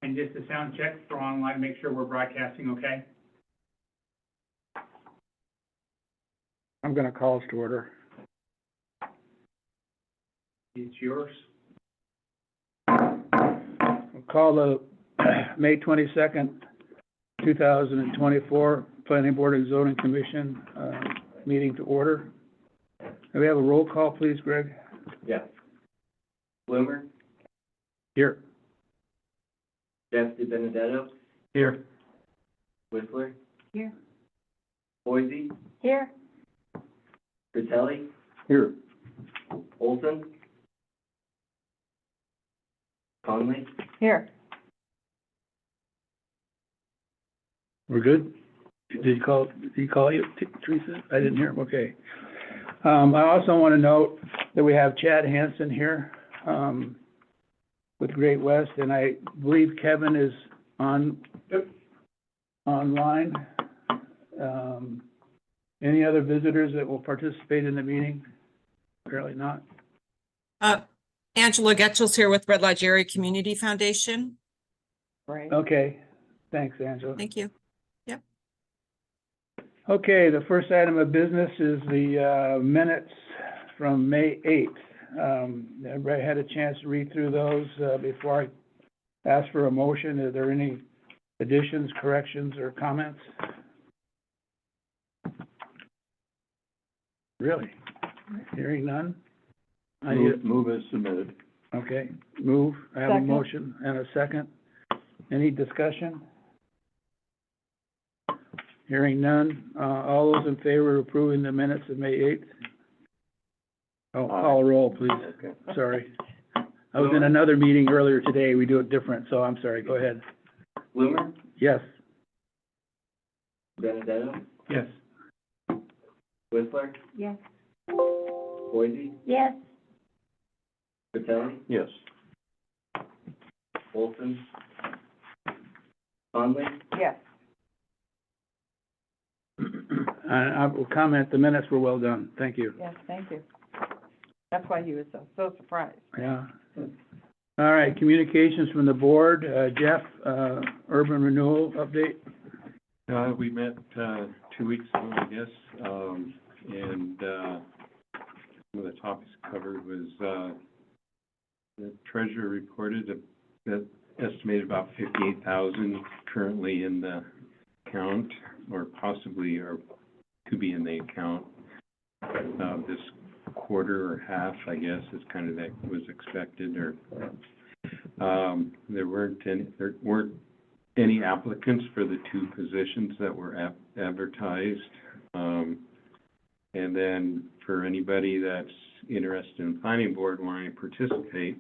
And just a sound check for online, make sure we're broadcasting okay. I'm going to call us to order. It's yours. We'll call the May 22nd, 2024 Planning Board and Zoning Commission meeting to order. Can we have a roll call, please, Greg? Yeah. Bloomer, Here. Jeff DiBenedetto, Here. Whistler, Here. Boise, Here. Fratelli, Here. Olson, Conley. Here. We're good? Did he call you, Teresa? I didn't hear him, okay. I also want to note that we have Chad Hansen here, with Great West, and I believe Kevin is online. Any other visitors that will participate in the meeting? Apparently not. Angela Getchell's here with Red Lodge Area Community Foundation. Right. Okay, thanks, Angela. Thank you. Okay, the first item of business is the minutes from May 8th. Everybody had a chance to read through those before I ask for a motion. Are there any additions, corrections, or comments? Really? Hearing none? I need Move as submitted. Okay, move. I have a Second. motion and a second. Any discussion? Hearing none. All those in favor of approving the minutes of May 8th? Oh, call a roll, please. Okay. Sorry. I was in another meeting earlier today. We do it different, so I'm sorry. Go ahead. Bloomer, Yes. Benedetto, Yes. Whistler, Yes. Boise, Yes. Fratelli, Yes. Olson, Conley. Yes. I will comment, the minutes were well done. Thank you. Yes, thank you. That's why he was so surprised. Yeah. All right, communications from the board. Jeff, urban renewal update? We met 2 weeks ago, I guess, and some of the topics covered was the treasurer reported that estimated about 58,000 currently in the account, or possibly, or could be in the account this quarter or half, I guess, is kind of that was expected. Or there weren't any applicants for the 2 positions that were advertised. And then for anybody that's interested in planning board wanting to participate,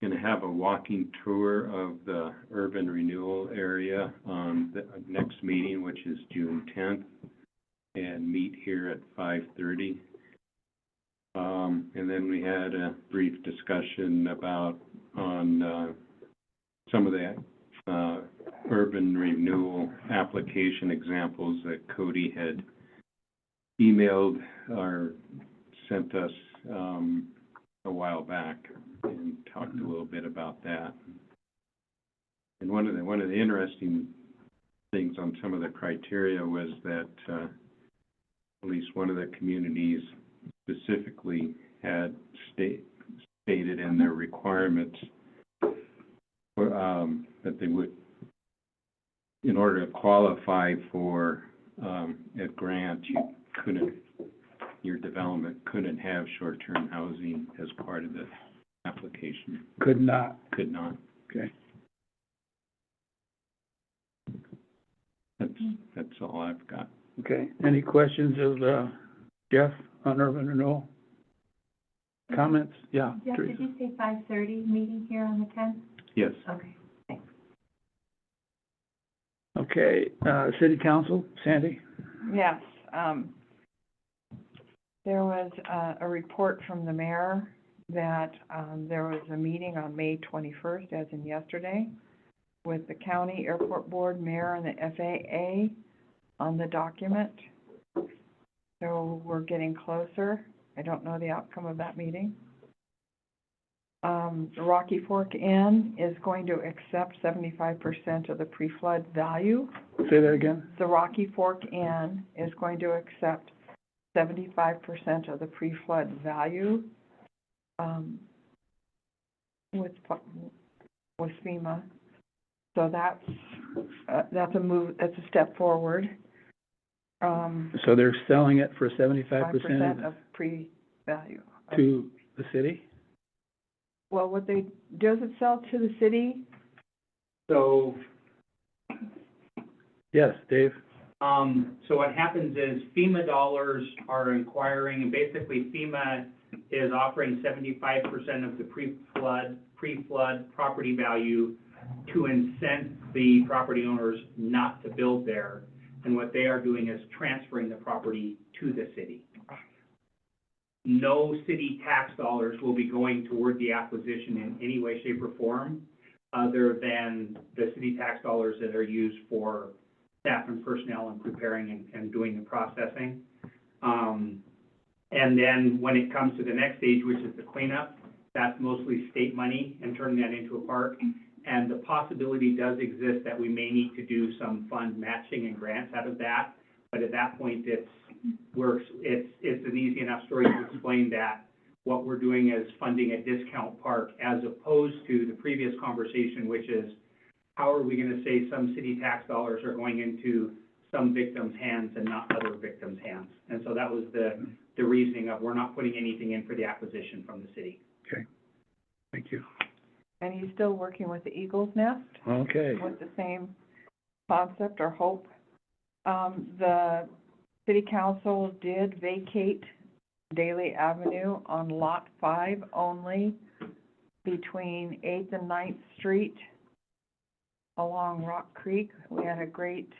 going to have a walking tour of the urban renewal area on the next meeting, which is June 10th, and meet here at 5:30. And then we had a brief discussion about some of the urban renewal application examples that Cody had emailed or sent us a while back, and talked a little bit about that. And one of the interesting things on some of the criteria was that at least one of the communities specifically had stated in their requirements that they would, in order to qualify for a grant, your development couldn't have short-term housing as part of the application. Could not. Could not. Okay. That's all I've got. Okay. Any questions of Jeff on urban renewal? Comments? Yeah. Jeff, Teresa. did you say 5:30 meeting here on the 10th? Yes. Okay, thanks. Okay. City Council, Sandy? Yes, there was a report from the mayor that there was a meeting on May 21st, as in yesterday, with the county, airport board, mayor, and the FAA on the document. So we're getting closer. I don't know the outcome of that meeting. the Rocky Fork Inn is going to accept 75% of the pre-flood value. Say that again? The Rocky Fork Inn is going to accept 75% of the pre-flood value, with FEMA. So that's a move, that's a step forward. So they're selling it for 75% 5% of pre-value. to the city? Well, does it sell to the city? So, Yes, Dave? so what happens is FEMA dollars are inquiring, and basically FEMA is offering 75% of the pre-flood property value to incent the property owners not to build there. And what they are doing is transferring the property to the city. No city tax dollars will be going toward the acquisition in any way, shape, or form, other than the city tax dollars that are used for staff and personnel and preparing and doing the processing. And then when it comes to the next stage, which is the cleanup, that's mostly state money and turning that into a park. And the possibility does exist that we may need to do some fund matching and grants out of that. But at that point, it's an easy enough story to explain that what we're doing is funding a discount park, as opposed to the previous conversation, which is how are we gonna say some city tax dollars are going into some victims' hands and not other victims' hands? And so that was the reasoning of we're not putting anything in for the acquisition from the city. Okay, thank you. And he's still working with the Eagles Nest Okay, with the same concept or hope. The city council did vacate Daly Avenue on Lot 5 only, between 8th and 9th Street along Rock Creek. We had a great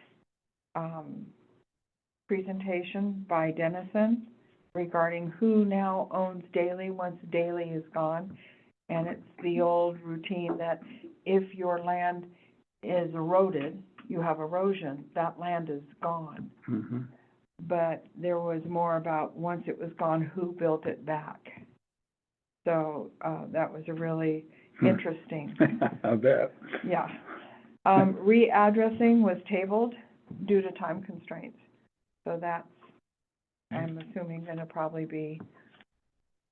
presentation by Dennison regarding who now owns Daly once Daly is gone. And it's the old routine that if your land is eroded, you have erosion, that land is gone. mm-hmm. But there was more about once it was gone, who built it back. So, that was a really interesting, I bet. yeah. Readdressing was tabled due to time constraints. So that's, I'm assuming, gonna probably be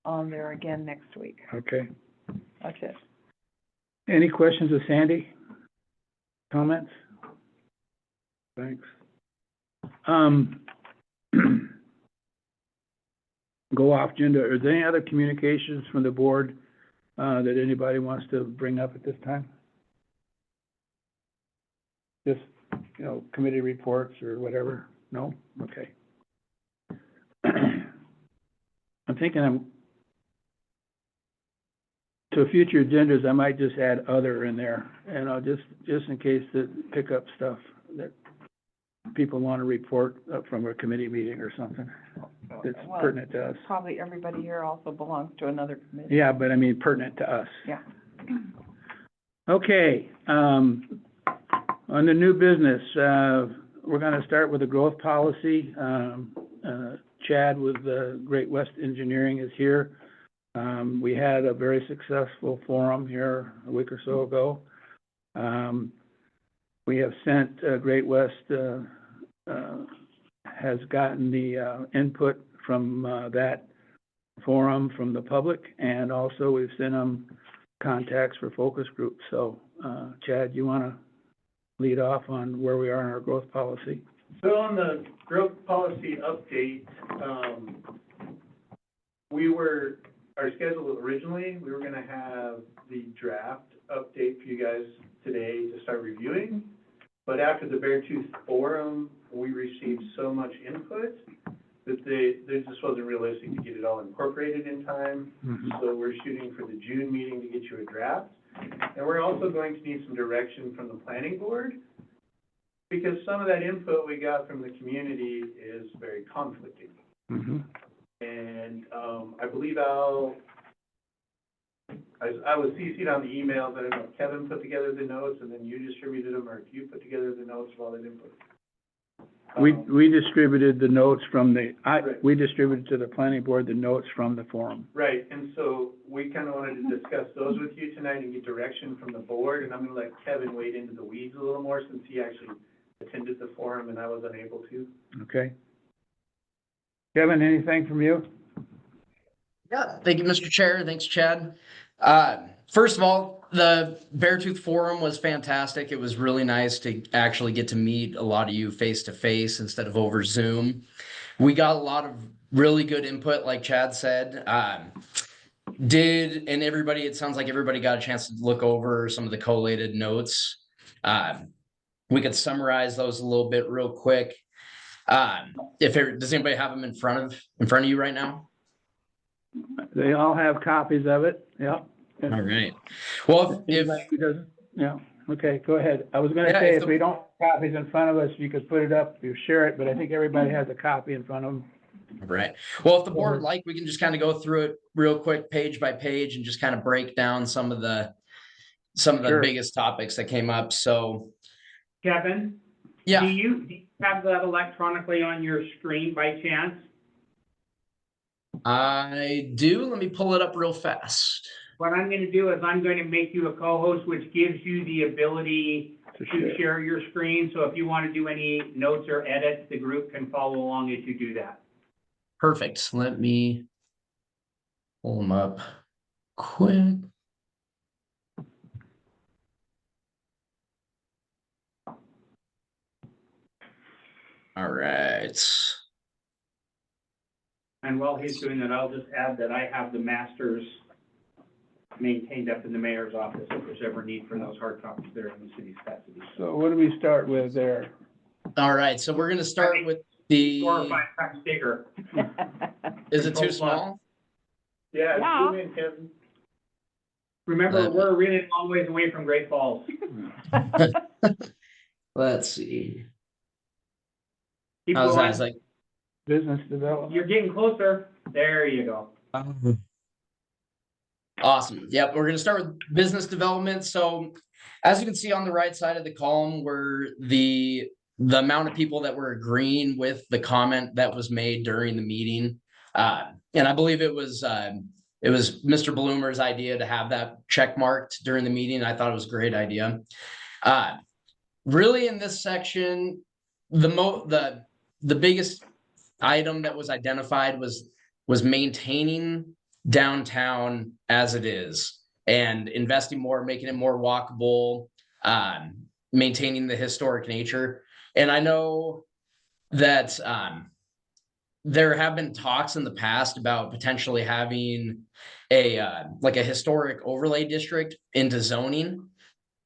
on there again next week. Okay. That's it. Any questions of Sandy? Comments? Thanks. Go off agenda. Are there any other communications from the board, that anybody wants to bring up at this time? Just, committee reports or whatever? No? Okay. I'm thinking to future agendas, I might just add other in there, and I'll just in case to pick up stuff that people want to report up from a committee meeting or something that's Well, pertinent to us. probably everybody here also belongs to another committee. Yeah, but I mean pertinent to us. Yeah. Okay, on the new business, we're gonna start with the growth policy. Chad with Great West Engineering is here. We had a very successful forum here a week or so ago. We have sent, Great West, has gotten the, input from, that forum from the public, and also we've sent them contacts for focus groups. So, Chad, you wanna lead off on where we are in our growth policy? So on the growth policy update, our schedule originally, we were gonna have the draft update for you guys today to start reviewing. But after the Beartooth Forum, we received so much input that there just wasn't realistic to get it all incorporated in time. Mhm. So we're shooting for the June meeting to get you a draft. And we're also going to need some direction from the planning board, because some of that input we got from the community is very conflicting. Mhm. And, I believe I was CC'd on the emails. I don't know if Kevin put together the notes and then you distributed them, or if you put together the notes of all that input. We distributed the notes from Right. we distributed to the planning board the notes from the forum. Right, and so we kind of wanted to discuss those with you tonight and get direction from the board, and I'm gonna let Kevin wade into the weeds a little more since he actually attended the forum and I was unable to. Okay? Kevin, anything from you? Yeah, thank you, Mr. Chair. Thanks, Chad. First of all, the Beartooth Forum was fantastic. It was really nice to actually get to meet a lot of you face to face instead of over Zoom. We got a lot of really good input, like Chad said. And everybody, it sounds like everybody got a chance to look over some of the collated notes. We could summarize those a little bit real quick. Does anybody have them in front of you right now? They all have copies of it, yeah. All right. Well, if Anybody who doesn't? Yeah, okay, go ahead. I was gonna Yeah, say, if if we don't have copies in front of us, you could put it up, you share it, but I think everybody has a copy in front of them. Right. Well, if the board would like, we can just kind of go through it real quick, page by page, and just kind of break down some of the Sure. biggest topics that came up. So, Kevin? yeah. Do you have that electronically on your screen by chance? I do. Let me pull it up real fast. What I'm gonna do is I'm going to make you a co-host, which gives you the ability To to share your screen. So if you want to do any notes or edits, the group can follow along as you do that. Perfect. Let me pull them up quick. All right. And while he's doing that, I'll just add that I have the masters maintained up in the mayor's office if there's ever need for those hard copies there in the city's custody. So what do we start with there? All right. So we're going to start with the, 4 or 5 times bigger. is it too Control small? Yeah, Yeah. zoom in, Kevin. Remember, we're a really long ways away from Great Falls. Let's see. Keep How's that? going. It's like, Business development? You're getting closer. There you go. awesome. Yep. We're going to start with business development. So as you can see on the right side of the column were the amount of people that were agreeing with the comment that was made during the meeting. And I believe it was Mr. Bloomer's idea to have that check marked during the meeting. I thought it was a great idea. Really in this section, the biggest item that was identified was maintaining downtown as it is and investing more, making it more walkable, maintaining the historic nature. And I know that there have been talks in the past about potentially having a historic overlay district into zoning.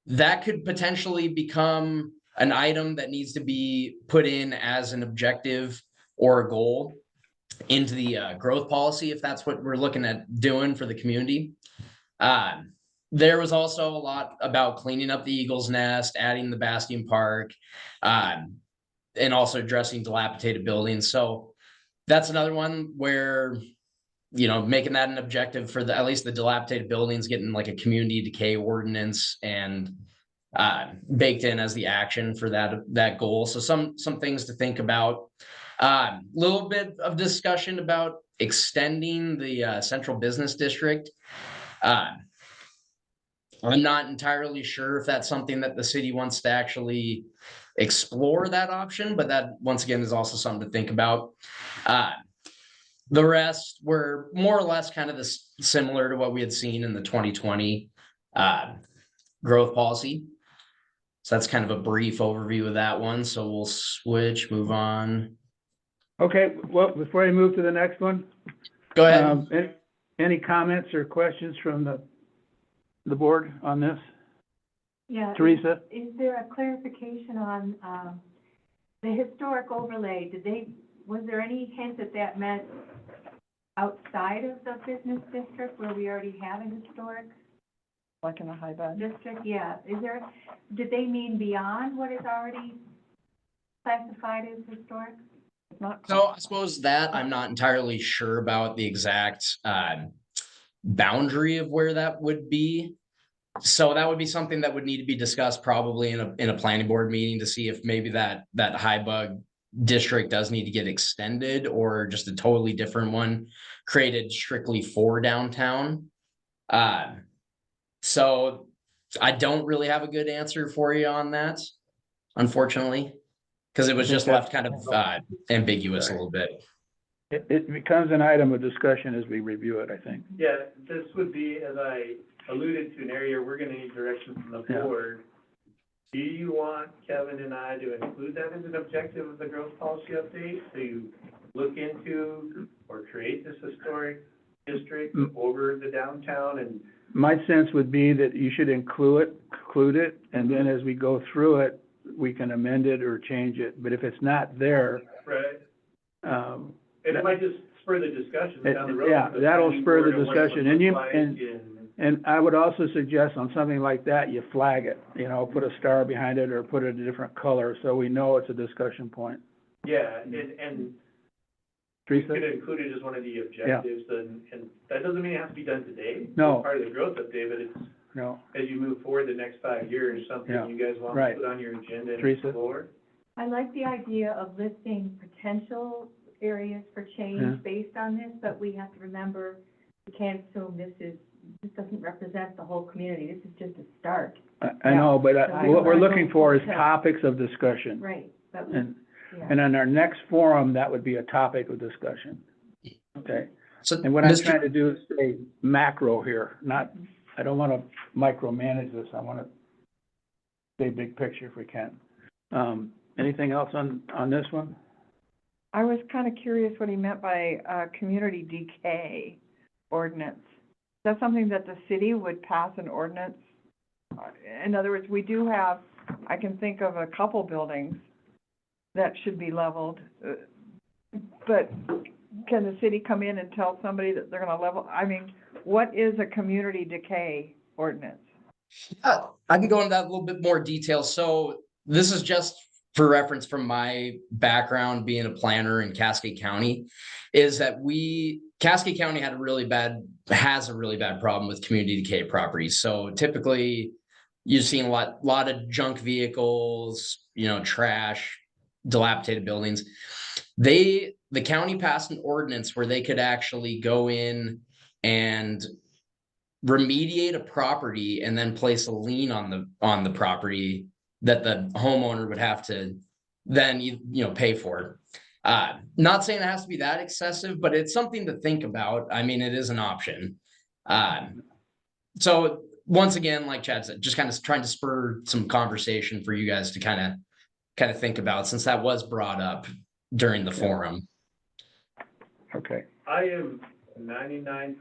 That could potentially become an item that needs to be put in as an objective or a goal into the growth policy, if that's what we're looking at doing for the community. There was also a lot about cleaning up the Eagle's Nest, adding the Bastion Park, and also addressing dilapidated buildings. So that's another one where, making that an objective for at least the dilapidated buildings, getting like a community decay ordinance and baked in as the action for that goal. So some things to think about. Little bit of discussion about extending the central business district. I'm not entirely sure if that's something that the city wants to actually explore that option, but that once again is also something to think about. The rest were more or less kind of similar to what we had seen in the 2020 growth policy. So that's kind of a brief overview of that one. So we'll move on. Okay, well, before I move to the next one, Go ahead. any comments or questions from the board on this? Yeah. Teresa? Is there a clarification on, the historic overlay? Was there any hint that meant outside of the business district where we already have a historic Like in a high bud. district? Yeah. Did they mean beyond what is already classified as historic? It's not. So I suppose that I'm not entirely sure about the exact boundary of where that would be. So that would be something that would need to be discussed probably in a planning board meeting to see if maybe that high bug district does need to get extended or just a totally different one created strictly for downtown. So I don't really have a good answer for you on that, unfortunately, because it was just left kind of ambiguous a little bit. It becomes an item of discussion as we review it, I think. Yeah, this would be, as I alluded to, an area we're gonna need direction from the Yeah. board. Do you want Kevin and I to include that as an objective of the growth policy update, to look into or create this historic district over the downtown? And My sense would be that you should include it, and then as we go through it, we can amend it or change it. But if it's not there, right, it it might just spur the discussion down the road. yeah, with that'll planning spur the board and what it would discussion. And you- look like and I would also suggest on something like that, you flag it, put a star behind it or put it a different color, so we know it's a discussion point. Yeah, and we could Teresa? include it as one of the objectives, and that doesn't mean it has to be done today. No. It's part of the growth update, but it's, No, as you move forward the next 5 years, Yeah. something you guys want to Right. put on your agenda and Teresa? explore. I like the idea of listing potential areas for Yeah. change based on this, but we have to remember, we can't assume this doesn't represent the whole community. This is just a start. I know, but Yeah. what we're looking for is topics of discussion. Right, but, And, yeah. and on our next forum, that would be a topic of discussion. Okay? So, And what I'm Mr. trying to do is stay macro here, not, I don't want to micromanage this. I want to stay big picture if we can. Anything else on this one? I was kind of curious what he meant by, community decay ordinance. Is that something that the city would pass an ordinance? In other words, we do have, I can think of a couple buildings that should be leveled, but can the city come in and tell somebody that they're gonna level? I mean, what is a community decay ordinance? I can go into that a little bit more detail. So this is just for reference from my background being a planner in Cascade County, is that Cascade County has a really bad problem with community decay properties. So typically you've seen a lot of junk vehicles, trash, dilapidated buildings. The county passed an ordinance where they could actually go in and remediate a property and then place a lien on the property that the homeowner would have to then pay for. Not saying it has to be that excessive, but it's something to think about. I mean, it is an option. So once again, like Chad said, just kind of trying to spur some conversation for you guys to kind of think about, since that was brought up during the forum. Okay. I am 99%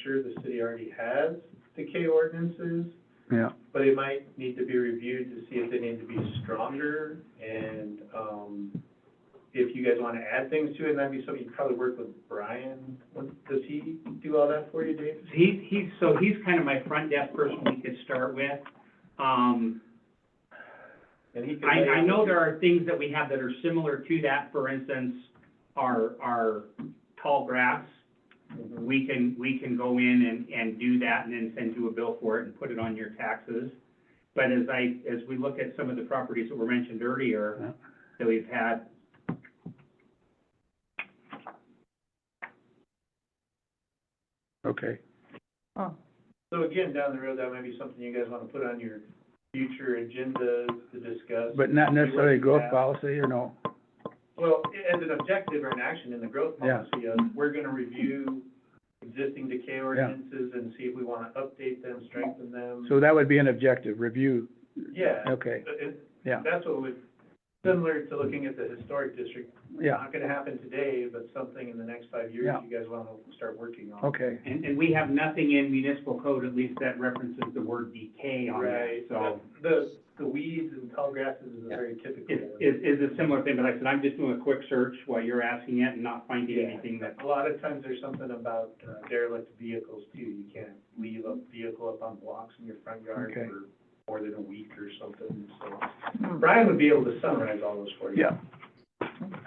sure the city already has decay ordinances, Yeah. but it might need to be reviewed to see if they need to be stronger, and, if you guys want to add things to it, that'd be something you'd probably work with Brian. Does he do all that for you, Dave? He's kind of my front desk person we could start with. And he can. I know there are things that we have that are similar to that, for instance, our tall grass. We can go in and do that and then send you a bill for it and put it on your taxes. But as we look at some of the properties that were mentioned earlier, that we've had. Okay. Oh, So again, down the road, that might be something you guys want to put on your future agendas to discuss. But not necessarily growth policy, or no? Well, as an objective or an action in the growth Yeah. policy, we're gonna review existing decay ordinances and see if we wanna update them, strengthen them. So that would be an objective, review. Yeah. Okay. Yeah. That's what would, similar to looking at the historic district. Yeah. Not gonna happen today, but something in the next 5 years Yeah. you guys wanna start working on. Okay. And we have nothing in municipal code, at least, that references the word decay on that, Right, so. the weeds and tall grasses is a very typical one. Is a similar thing, but like I said, I'm just doing a quick search while you're asking it and not finding Yeah. anything that. A lot of times there's something about derelict vehicles too. You can't leave a vehicle up on blocks in your front yard Okay. for more than a week or something, so. hmm. Brian would be able to summarize all those for you. Yeah.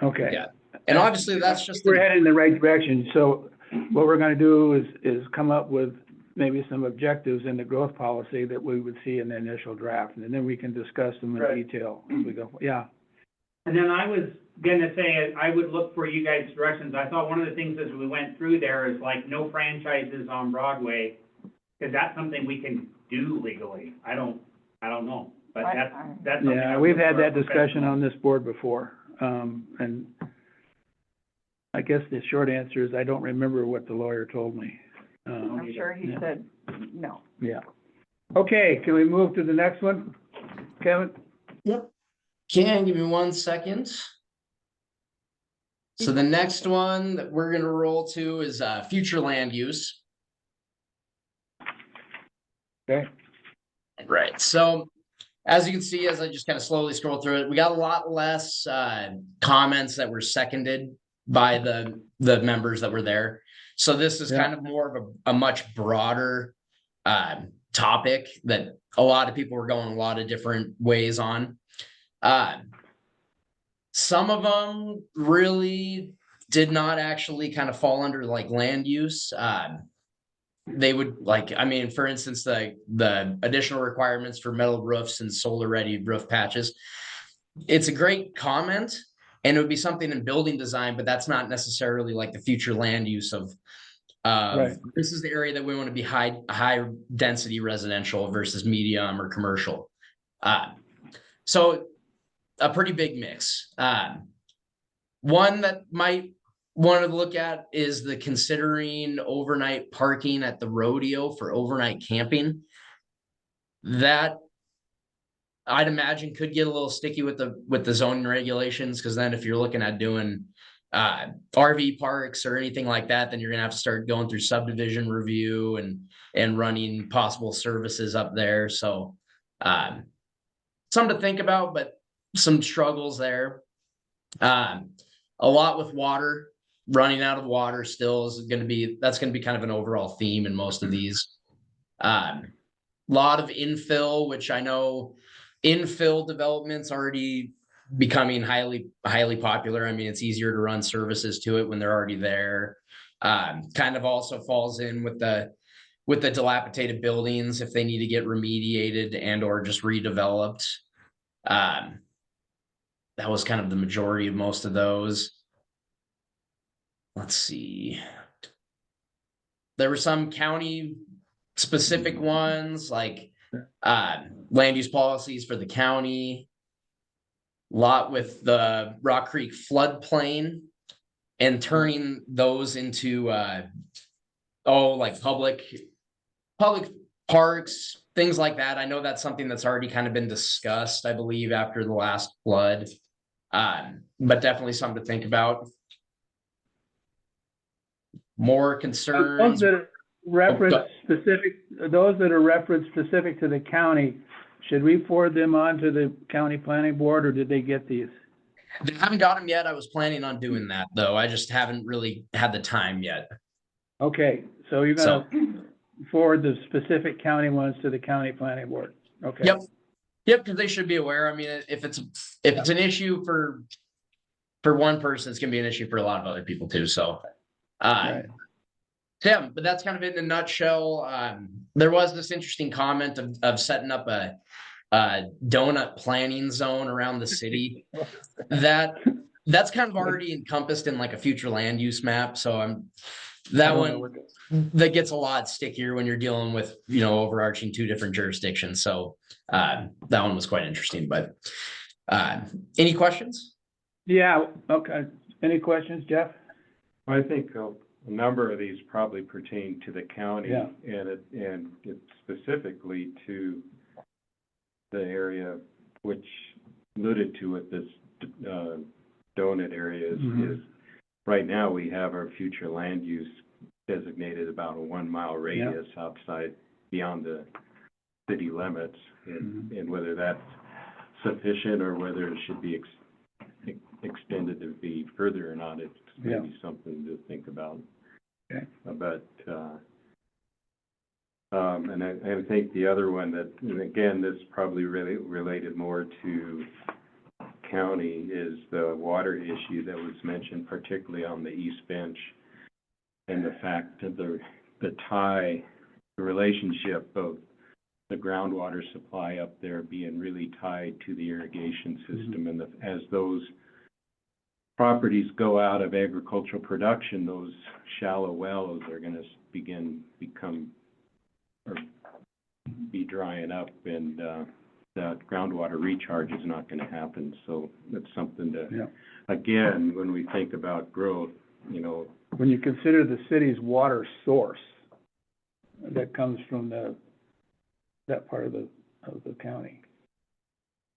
Okay. Yeah. And obviously that's just, We're heading in the right direction, so what we're gonna do is come up with maybe some objectives in the growth policy that we would see in the initial draft, and then we can discuss them in Right. detail as we go. Yeah. And then I was gonna say, I would look for you guys' directions. I thought one of the things as we went through there is like no franchises on Broadway, because that's something we can do legally. I don't know, but that's something. Yeah, I we've would had look for that a discussion professional. on this board before, and I guess the short answer is I don't remember what the lawyer told me. I'm sure he yeah. said no. Yeah. Okay, can we move to the next one, Kevin? Yep. Can give me 1 second. So the next one that we're gonna roll to is future land use. Okay. Right, so as you can see, as I just kind of slowly scroll through it, we got a lot less comments that were seconded by the members that were there. So this is Yeah. kind of more of a much broader topic that a lot of people were going a lot of different ways on. Some of them really did not actually kind of fall under like land use. They would like, I mean, for instance, the additional requirements for metal roofs and solar ready roof patches. It's a great comment and it would be something in building design, but that's not necessarily like the future land use of Right. this is the area that we want to be high density residential versus medium or commercial. So a pretty big mix. One that might want to look at is the considering overnight parking at the rodeo for overnight camping. That I'd imagine could get a little sticky with the zoning regulations, because then if you're looking at doing RV parks or anything like that, then you're gonna have to start going through subdivision review and running possible services up there. So something to think about, but some struggles there. A lot with water, running out of water still is that's gonna be kind of an overall theme in most of these. Lot of infill, which I know infill development's already becoming highly popular. I mean, it's easier to run services to it when they're already there. Kind of also falls in with the dilapidated buildings if they need to get remediated and or just redeveloped. That was kind of the majority of most of those. Let's see. There were some county specific ones like land use policies for the county. Lot with the Rock Creek floodplain and turning those into like public parks, things like that. I know that's something that's already kind of been discussed, I believe, after the last flood. But definitely something to think about. More concerns. Those that are referenced specific to the county, should we forward them on to the county planning board, or did they get these? They haven't got them yet. I was planning on doing that though. I just haven't really had the time yet. Okay, so you're gonna forward the specific county ones to the county planning board, okay? Yep, because they should be aware. I mean, if it's an issue for one person, it's gonna be an issue for a lot of other people too. So Right. yeah, but that's kind of it in a nutshell. There was this interesting comment of setting up a donut planning zone around the city. That's kind of already encompassed in like a future land use map. So that gets a lot stickier when you're dealing with, overarching two different jurisdictions. So that one was quite interesting, but any questions? Yeah, okay. Any questions, Jeff? I think a number of these probably pertain to the county. Yeah. And it's specifically to the area which alluded to with this donut area is right now we have our future land use designated about a 1 mile radius outside beyond the city limits, and whether that's sufficient or whether it should be extended to be further or not, it's maybe something to think about. Okay. But and I think the other one that, and again, this probably really related more to county, is the water issue that was mentioned, particularly on the East Bench, and the fact that the relationship of the groundwater supply up there being really tied to the irrigation system, and as those properties go out of agricultural production, those shallow wells are gonna become, or be drying up, and, that groundwater recharge is not gonna happen, so that's something to, Yeah. again, when we think about growth, you know, When you consider the city's water source that comes from that part of the county,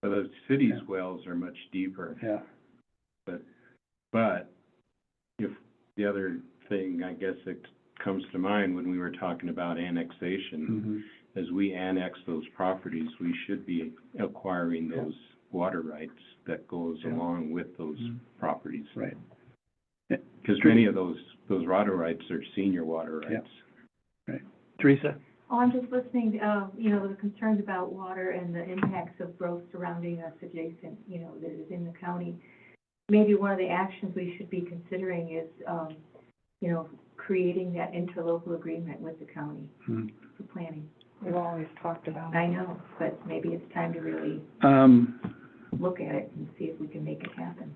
the city's Yeah. wells are much deeper. yeah. But if the other thing, I guess, that comes to mind when we were talking about annexation, Mhm. as we annex those properties, we should be acquiring those water rights that goes Yeah. along with those Mhm. properties. Right. Because many of those water rights are senior water Yeah. rights. Teresa? Oh, I'm just listening, you know, the concerns about water and the impacts of growth surrounding us adjacent, you know, that is in the county. Maybe one of the actions we should be considering is, you know, creating that interlocal agreement with the county Hmm. for planning. We've always talked about I it. know, but maybe it's time to really look at it and see if we can make it happen.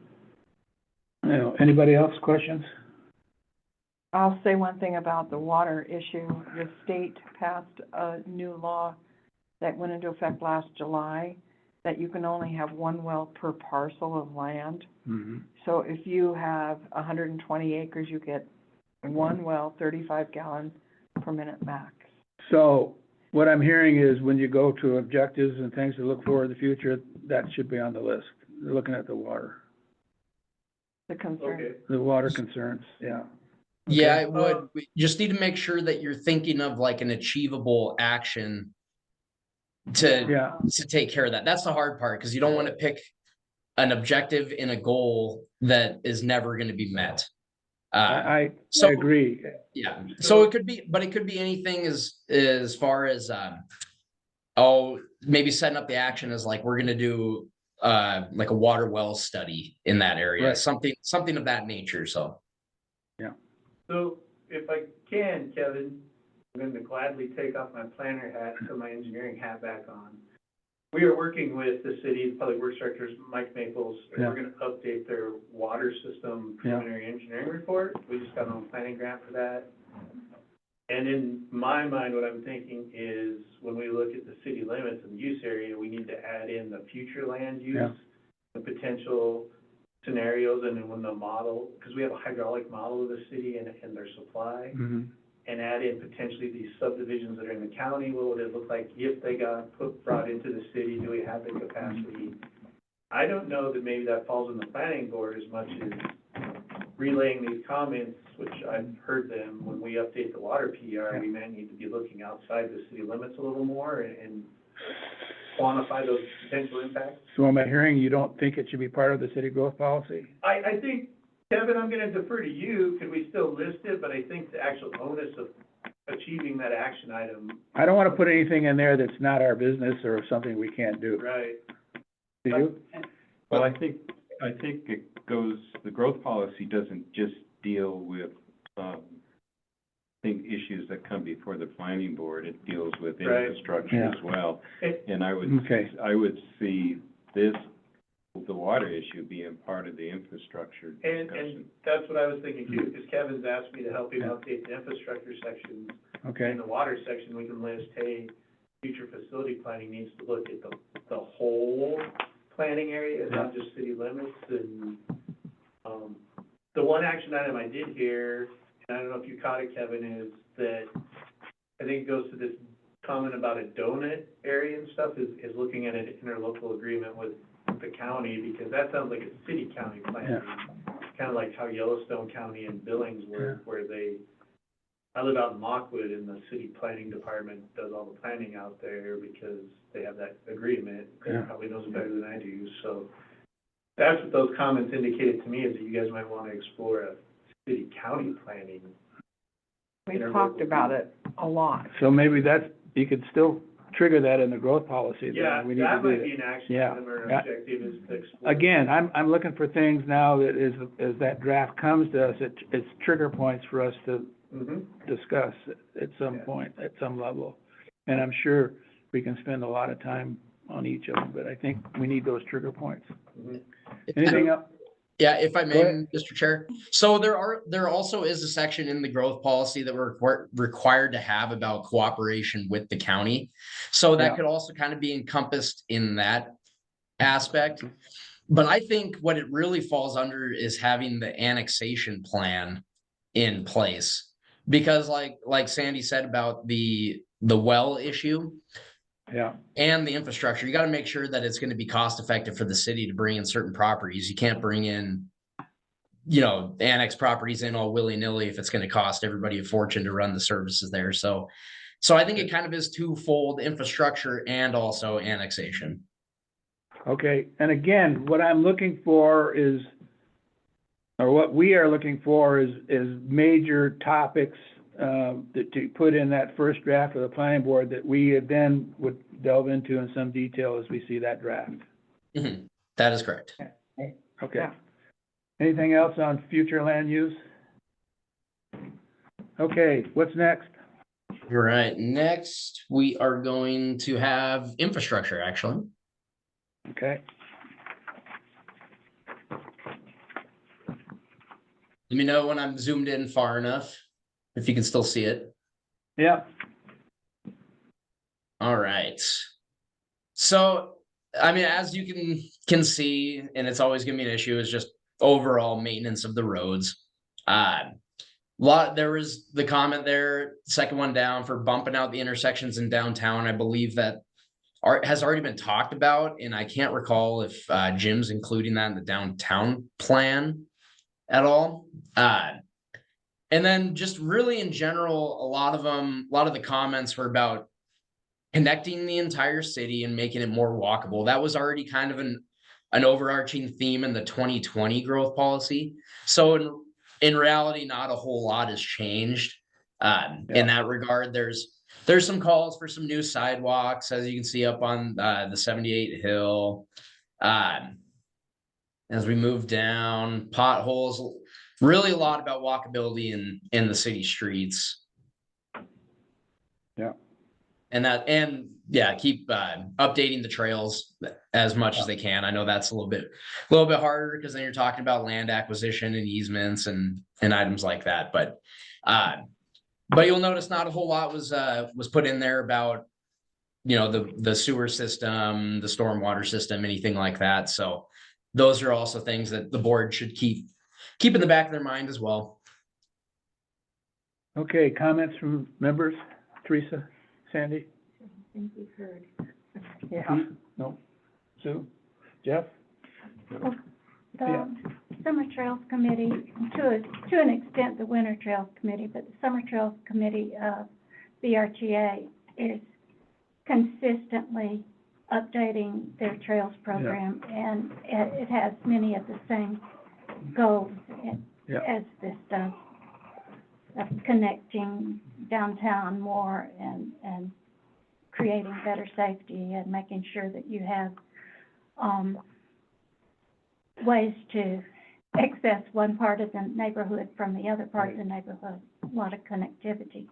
You know, anybody else questions? I'll say one thing about the water issue. The state passed a new law that went into effect last July, that you can only have one well per parcel of land. Mm-hmm. So if you have 120 acres, you get one well, 35 gallons per minute max. So what I'm hearing is when you go to objectives and things to look for in the future, that should be on the list. Looking at the water Okay. concerns, yeah. Yeah, Okay. it would. We just need to make sure that you're thinking of like an achievable action Yeah, to take care of that. That's the hard part, because you don't want to pick an objective in a goal that is never going to be met. I So agree. yeah, so it could be, but it could be anything as far as maybe setting up the action as like we're gonna do like a water well study in that area, Right. something of that nature. So So if I can, Kevin, I'm going to gladly take off my planner hat and put my engineering hat back on. We are working with the city's public works directors, Mike Maples, and we're going to update their water system preliminary engineering report. We just got on a planning grant for that. And in my mind, what I'm thinking is when we look at the city limits and use area, we need to add in the future land use, Yeah. the potential scenarios, and then when the model, because we have a hydraulic model of the city and their supply, Mhm. and add in potentially these subdivisions that are in the county. What would it look like if they got brought into the city? Do we have the capacity? I don't know that maybe that falls on the planning board as much as relaying these comments, which I've heard them, when we update the water PR, we may need to be looking outside the city limits a little more and quantify those potential impacts. So am I hearing you don't think it should be part of the city growth policy? I think, Kevin, I'm gonna defer to you. Could we still list it? But I think the actual onus of achieving that action item, I don't wanna put anything in there that's not our business or something we can't do. right? Do you? Well, I think it goes, the growth policy doesn't just deal with, issues that come before the planning board. It deals with Right. infrastructure Yeah. as well. It- And I Okay. would see this, the water issue being part of the infrastructure And discussion. that's what I was thinking too, because Kevin's asked me to help him Yeah. update the infrastructure sections. Okay, In the water section, we can list, hey, future facility planning needs to look at the whole planning area, not just city limits. And, the one action item I did hear, and I don't know if you caught it, Kevin, is that I think it goes to this comment about a donut area and stuff, is looking at an interlocal agreement with the county, because that sounds like a city-county planning. Kind of like how Yellowstone County and Billings work, where I live out in Lockwood, and the city planning department does all the planning out there because they have that agreement. They Yeah. probably knows it better than I do, so that's what those comments indicated to me, is that you guys might want to explore a city-county planning. We've talked about it a lot. so maybe you could still trigger that in the growth policy, then Yeah, we need to that do might that. be an action Yeah. item or an Yeah. objective, is to explore. Again, I'm looking for things now that as that draft comes to us, it's trigger points for us to Mhm. discuss at some Yeah. point, at some level. And I'm sure we can spend a lot of time on each of them, but I think we need those trigger points. Mhm. Anything else? Yeah, if I may, Go ahead. Mr. Chair. So there also is a section in the growth policy that we're required to have about cooperation with the county. So that Yeah. could also kind of be encompassed in that aspect. But I think what it really falls under is having the annexation plan in place. Because like Sandy said about the well issue Yeah, and the infrastructure, you got to make sure that it's going to be cost effective for the city to bring in certain properties. You can't bring in, annex properties in all willy-nilly if it's going to cost everybody a fortune to run the services there. So I think it kind of is twofold: infrastructure and also annexation. okay. And again, what I'm looking for is, or what we are looking for is major topics, to put in that first draft of the planning board that we then would delve into in some detail as we see that draft. Mhm. That is correct. Okay. Yeah. Anything else on future land use? Okay, what's next? All right. Next, we are going to have infrastructure, actually. Okay, Let me know when I'm zoomed in far enough, if you can still see it. yeah, All right. So, I mean, as you can see, and it's always gonna be an issue, is just overall maintenance of the roads. There was the comment there, second one down, for bumping out the intersections in downtown. I believe that has already been talked about, and I can't recall if Jim's including that in the downtown plan at all. And then just really in general, a lot of the comments were about connecting the entire city and making it more walkable. That was already kind of an overarching theme in the 2020 growth policy. So in reality, not a whole lot has changed. In that regard, there's some calls for some new sidewalks, as you can see up on the 78 Hill. As we move down, potholes, really a lot about walkability in the city streets. yeah. And keep updating the trails as much as they can. I know that's a little bit harder, because then you're talking about land acquisition and easements and items like that. But you'll notice not a whole lot was put in there about, the sewer system, the stormwater system, anything like that. So those are also things that the board should keep in the back of their mind as well. Okay, comments from members? Teresa, Sandy? I think we've heard. Yeah. No? Sue? Jeff? The Yeah. Summer Trails Committee, to an extent, the Winter Trails Committee, but the Summer Trails Committee of BRTA is consistently updating their trails program, and it has many of the same goals Yeah. as this does, of connecting downtown more and creating better safety and making sure that you have ways to access one part of the neighborhood from the other part of the neighborhood, a lot of connectivity.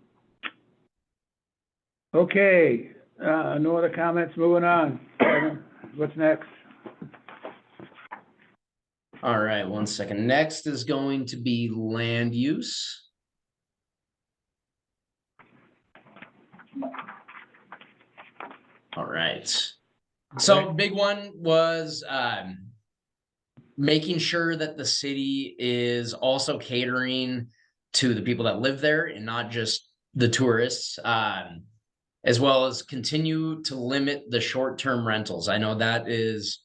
Okay, no other comments, moving on. Kevin, what's next? All right, 1 second. Next is going to be land use. All right. So big one was making sure that the city is also catering to the people that live there and not just the tourists, as well as continue to limit the short-term rentals. I know that is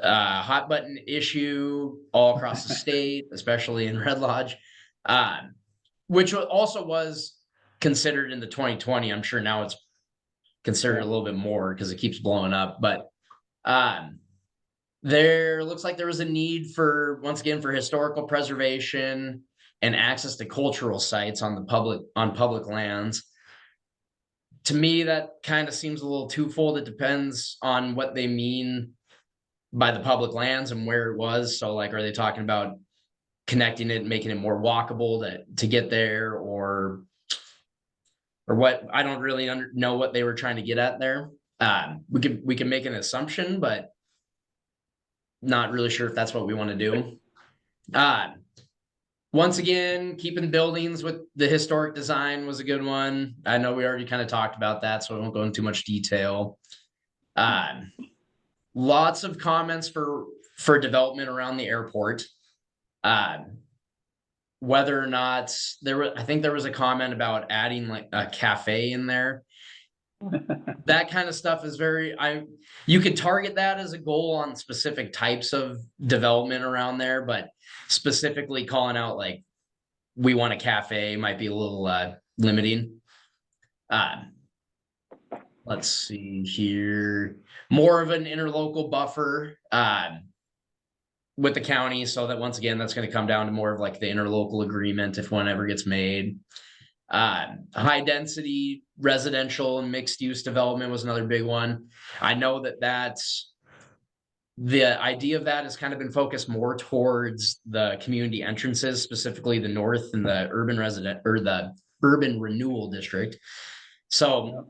a hot button issue all across the state, especially in Red Lodge, which also was considered in the 2020. I'm sure now it's considered a little bit more because it keeps blowing up. But there looks like there was a need for, once again, for historical preservation and access to cultural sites on public lands. To me, that kind of seems a little twofold. It depends on what they mean by the public lands and where it was. So like, are they talking about connecting it, making it more walkable to get there, or what? I don't really know what they were trying to get at there. We can make an assumption, but not really sure if that's what we want to do. Once again, keeping buildings with the historic design was a good one. I know we already kind of talked about that, so I won't go into too much detail. Lots of comments for development around the airport. Whether or not I think there was a comment about adding like a cafe in there. That kind of stuff is you could target that as a goal on specific types of development around there, but specifically calling out like we want a cafe might be a little limiting. Let's see here, more of an interlocal buffer with the county, so that once again, that's going to come down to more of like the interlocal agreement if one ever gets made. High density residential and mixed use development was another big one. I know that's the idea of that has kind of been focused more towards the community entrances, specifically the north and the the urban renewal district. So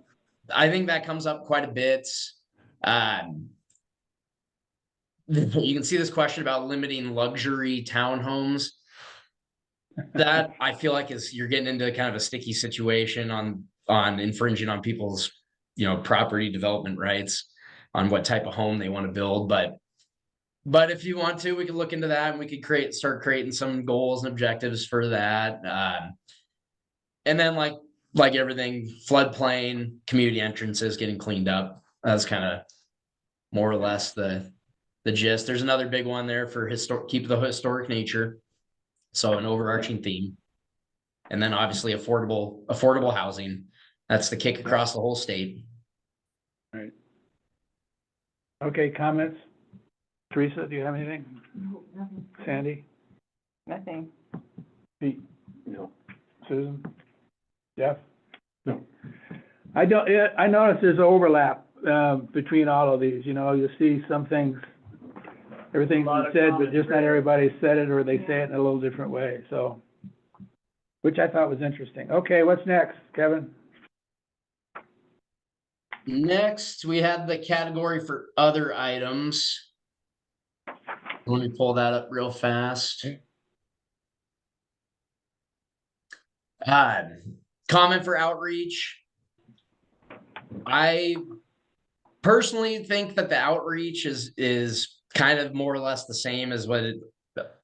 I think that comes up quite a bit. You can see this question about limiting luxury townhomes. That I feel like you're getting into kind of a sticky situation on infringing on people's, property development rights on what type of home they want to build. But if you want to, we could look into that and we could start creating some goals and objectives for that. And then like everything, floodplain, community entrances getting cleaned up. That's kind of more or less the gist. There's another big one there for keep the historic nature. So an overarching theme. And then obviously affordable housing. That's the kick across the whole state. Right. Okay, comments? Teresa, do you have anything? No, nothing. Sandy? Nothing. Pete? No. Susan? Jeff? No. I noticed there's overlap, between all of these, you see some things, everything's A lot been of said, but comments just not there. everybody said it, or they say it in a little different way, so. Which I thought was interesting. Okay, what's next, Kevin? Next, we have the category for other items. Let me pull that up real fast. Comment for outreach. I personally think that the outreach is kind of more or less the same as what it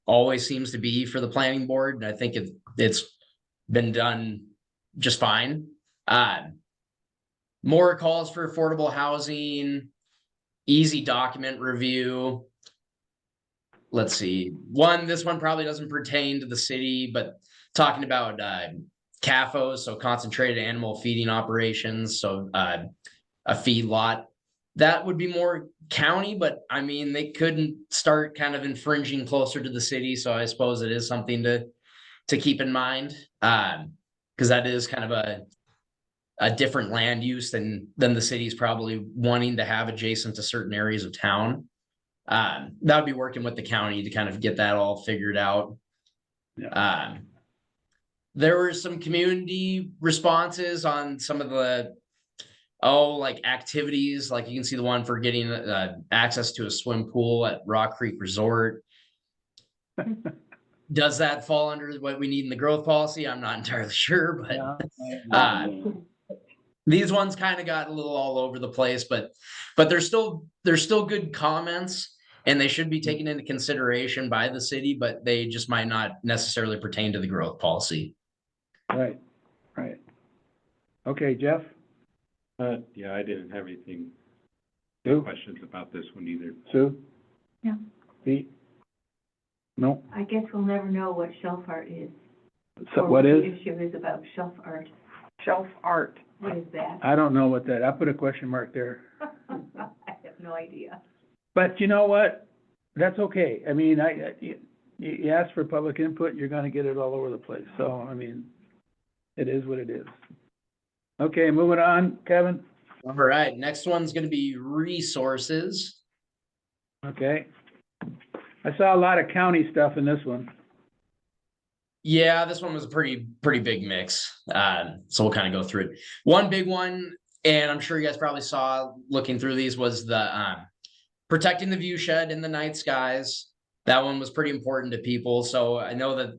always seems to be for the planning board. And I think it's been done just fine. More calls for affordable housing, easy document review. Let's see. This one probably doesn't pertain to the city, but talking about CAFOs, so concentrated animal feeding operations, so a feed lot. That would be more county, but I mean, they couldn't start kind of infringing closer to the city, so I suppose it is something to keep in mind, because that is kind of a different land use than the city's probably wanting to have adjacent to certain areas of town. That would be working with the county to kind of get that all figured out. Yeah. There were some community responses on some of the like activities, like you can see the one for getting access to a swim pool at Rock Creek Resort. Does that fall under what we need in the growth policy? I'm not entirely sure, but these ones kind of got a little all over the place, but there's still good comments, and they should be taken into consideration by the city, but they just might not necessarily pertain to the growth policy. Right. Okay, Jeff? Yeah, I didn't have anything, Sue? questions about this one either. Sue? Yeah. Pete? No? I guess we'll never know what shelf art is. So or what is? The issue is about shelf art. Shelf art. What is that? I don't know what I put a question mark there. I have no idea. But you know what? That's okay. I mean, you ask for public input, you're gonna get it all over the place. So, I mean, it is what it is. Okay, moving on, Kevin? All right, next one's gonna be resources. Okay. I saw a lot of county stuff in this one. Yeah, this one was a pretty big mix. So we'll kind of go through it. One big one, and I'm sure you guys probably saw looking through these, was the protecting the view shed in the night skies. That one was pretty important to people, so I know that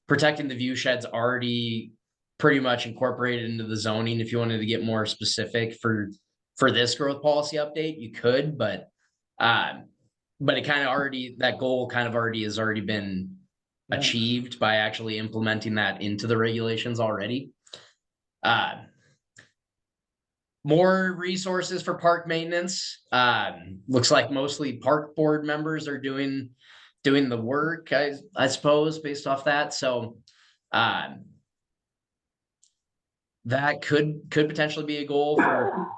protecting the view shed's already pretty much incorporated into the zoning. If you wanted to get more specific for this growth policy update, you could, but it kind of already, that goal kind of already has already been Yeah. achieved by actually implementing that into the regulations already. More resources for park maintenance. Looks like mostly park board members are doing the work, I suppose, based off that. So that could potentially be a goal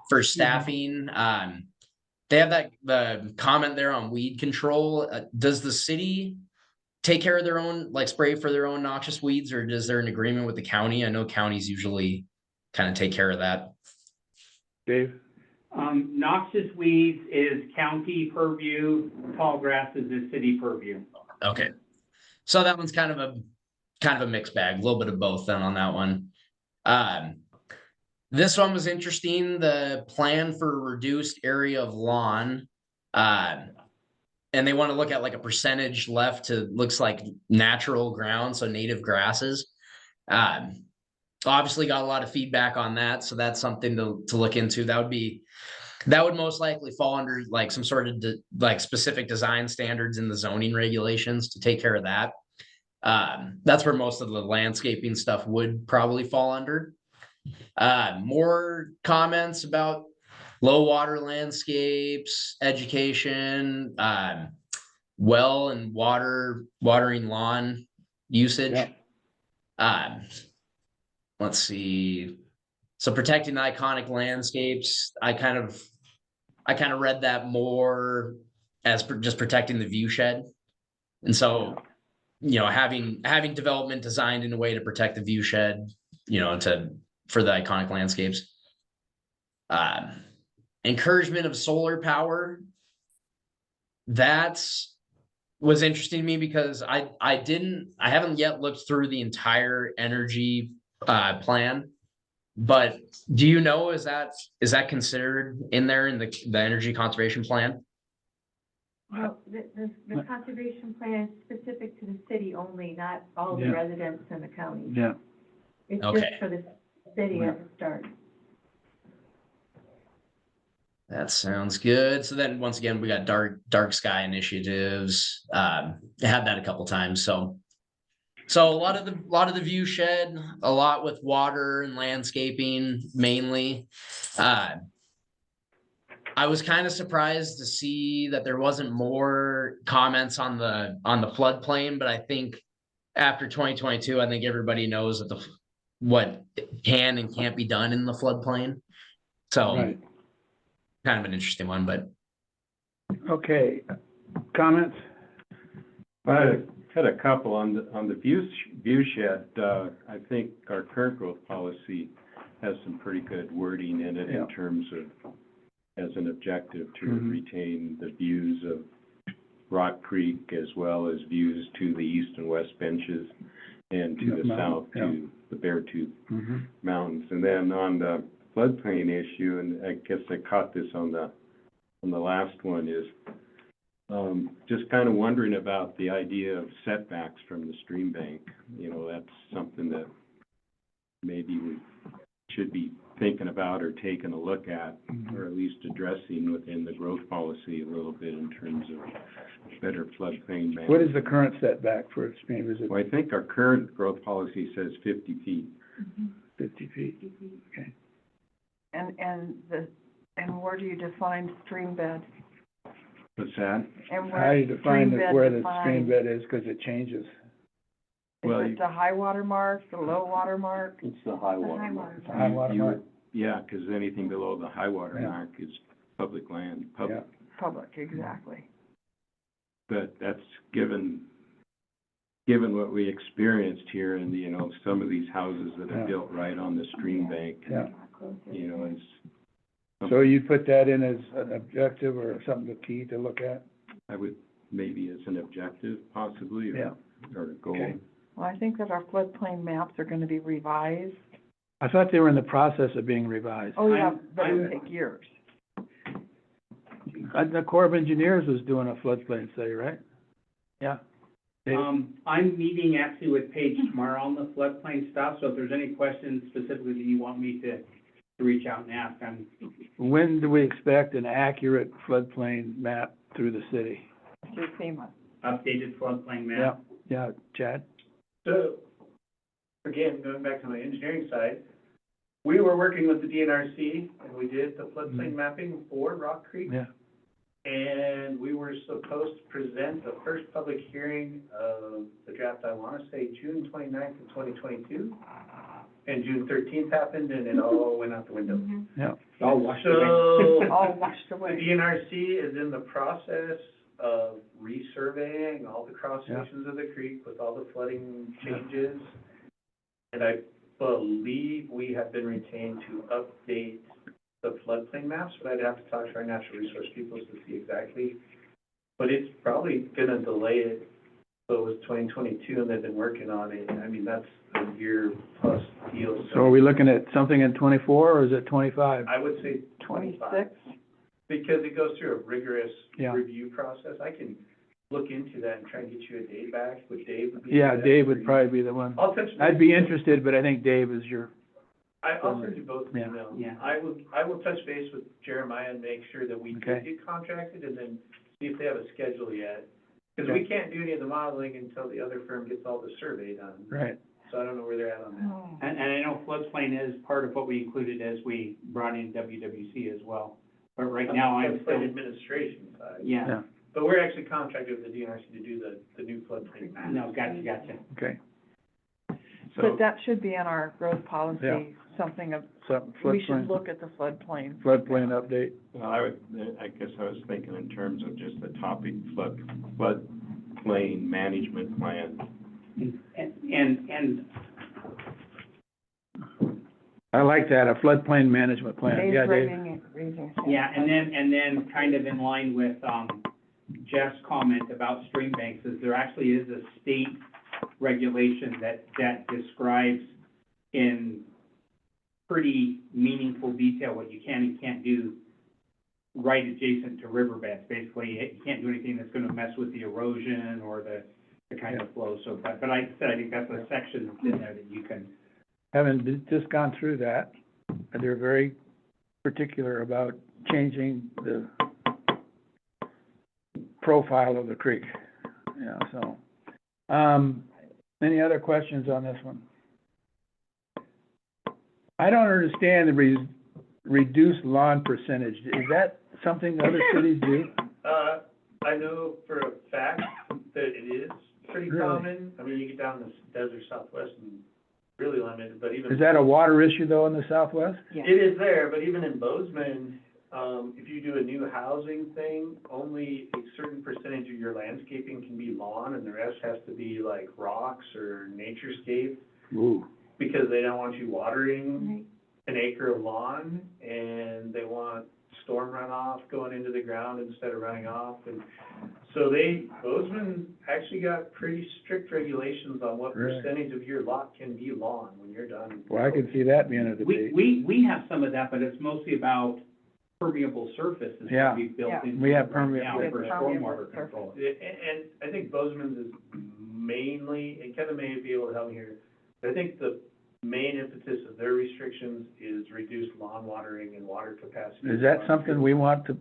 for staffing. They have the comment there on weed control. Does the city take care of their own, like spray for their own noxious weeds, or is there an agreement with the county? I know counties usually kind of take care of that. Dave? Noxious weeds is county purview, tall grasses is city purview. Okay. So that one's kind of a mixed bag, a little bit of both then on that one. This one was interesting, the plan for reduced area of lawn. And they want to look at like a percentage left to, looks like natural ground, so native grasses. Obviously got a lot of feedback on that, so that's something to look into. That would most likely fall under like some sort of like specific design standards in the zoning regulations to take care of that. That's where most of the landscaping stuff would probably fall under. More comments about low water landscapes, education, well and watering lawn usage. Yeah. Let's see. So protecting the iconic landscapes, I kind of read that more as just protecting the view shed. And so, having development designed in a way to protect the view shed, for the iconic landscapes. Encouragement of solar power. That was interesting to me because I haven't yet looked through the entire energy plan, but do you know, is that considered in there in the energy conservation plan? Well, the conservation plan is specific to the city only, not all the Yeah. residents in the county. Yeah. It's Okay. just for the city at the start. That sounds good. So then once again, we got dark sky initiatives. I had that a couple times. So a lot of the view shed, a lot with water and landscaping mainly. I was kind of surprised to see that there wasn't more comments on the floodplain, but I think after 2022, I think everybody knows that what can and can't be done in the floodplain. So Right. kind of an interesting one, but Okay. Comments? I had a couple on the view shed. I think our current growth policy has some pretty good wording in it Yeah. in terms of as an objective to Mhm. retain the views of Rock Creek as well as views to the east and west benches and to the Mountain, south yeah. to the Beartooth Mm-hmm. Mountains. And then on the floodplain issue, and I guess I caught this on the last one, is just kind of wondering about the idea of setbacks from the stream bank. That's something that maybe we should be thinking about or taking a look at, or at least addressing within the growth policy a little bit in terms of better floodplain management. What is the current setback for a stream? Is it Well, I think our current growth policy says 50 feet. 50 feet? Okay. And where do you define stream bed? What's that? And How do you define stream bed where the defined? stream bed is, because it changes? Well, Is it the high water mark, the low water mark? It's the high The water high mark. water It's a high water You mark? would- Yeah, because anything below the high water Yeah. mark is public land, Yeah. Public, exactly. but that's given what we experienced here and, some of these houses that are Yeah. built right on the stream bank, Yeah. is. So you put that in as an objective or something key to look at? I would, maybe as an objective possibly, Yeah. or a goal. Okay. Well, I think that our floodplain maps are gonna be revised. I thought they were in the process of being revised. Oh, yeah, I'm- but it would I'm- take years. The Corps of Engineers was doing a floodplain study, right? Yeah. Dave? I'm meeting actually with Paige tomorrow on the floodplain stuff, so if there's any questions specifically that you want me to reach out and ask, I'm, When do we expect an accurate floodplain map through the city? Through FEMA. updated floodplain Yeah, map. yeah, Chad? So, again, going back to my engineering side, we were working with the DNRC, and we did the floodplain mapping for Rock Creek. Yeah, And we were supposed to present the first public hearing of the draft, I wanna say June 29th of 2022. And June 13th happened, and it all went out the window. yeah. All washed away. So, All washed the away. DNRC is in the process of resurveying all the cross Yeah. sections of the creek with all the flooding changes. And I believe we have been retained to update the floodplain maps, but I'd have to talk to our natural resource people to see exactly. But it's probably gonna delay it, so it was 2022 and they've been working on it. I mean, that's a year plus deal, So are we looking at something in 24, or is it 25? I would say 25. 26? Because it goes through a rigorous Yeah. review process. I can look into that and try and get you a date back, but Dave would be. Yeah, the Dave best would for probably be the one. you. I'll touch. I'd be interested, but I think Dave is your, I'll send you both an Yeah. email. Yeah. I will touch base with Jeremiah and make sure that we Okay. did get contracted and then see if they have a schedule yet. Because we can't do any of the modeling until the other firm gets all the survey done. right. So I don't know where they're at on that. Oh. And I know floodplain is part of what we included as we brought in WWC as well. But right now, I'm Floodplain still, administration side. yeah, Yeah, But we're actually contracted with the DNRC to do the new floodplain map. no, gotcha. okay. But that should be in our growth Yeah. policy, something of, So we should floodplain, look at the floodplain. floodplain update. Well, I guess I was thinking in terms of just the topic floodplain management plan. And I like that, a floodplain management plan. Dave's Yeah, Dave? raising his hand. yeah, and then kind of in line with, Jeff's comment about stream banks, is there actually is a state regulation that describes in pretty meaningful detail what you can and can't do right adjacent to riverbeds. Basically, you can't do anything that's gonna mess with the erosion or the kind of flow. So, but I said, I think that's a section that's in there that you can, Having just gone through that, they're very particular about changing the profile of the creek. Yeah, so, any other questions on this one? I don't understand the reduced lawn percentage. Is that something other cities do? I know for a fact that it is pretty Really? common. I mean, you get down in the desert southwest and really limited, but even. Is that a water issue though in the southwest? Yeah. It is there, but even in Bozeman, if you do a new housing thing, only a certain percentage of your landscaping can be lawn and the rest has to be like rocks or naturescape, Ooh. because they don't want you watering an acre of lawn, and they want storm runoff going into the ground instead of running off. And so Bozeman actually got pretty strict regulations on what Really? percentage of your lot can be lawn when you're done. Well, I could see that being a debate. we have some of that, but it's mostly about permeable surface is Yeah. what we've built Yeah. into We have it right now permeable for surface. stormwater control. And I think Bozeman's is mainly, and Kevin may be able to help me here, but I think the main impetus of their restrictions is reduced lawn watering and water capacity. Is that something we want to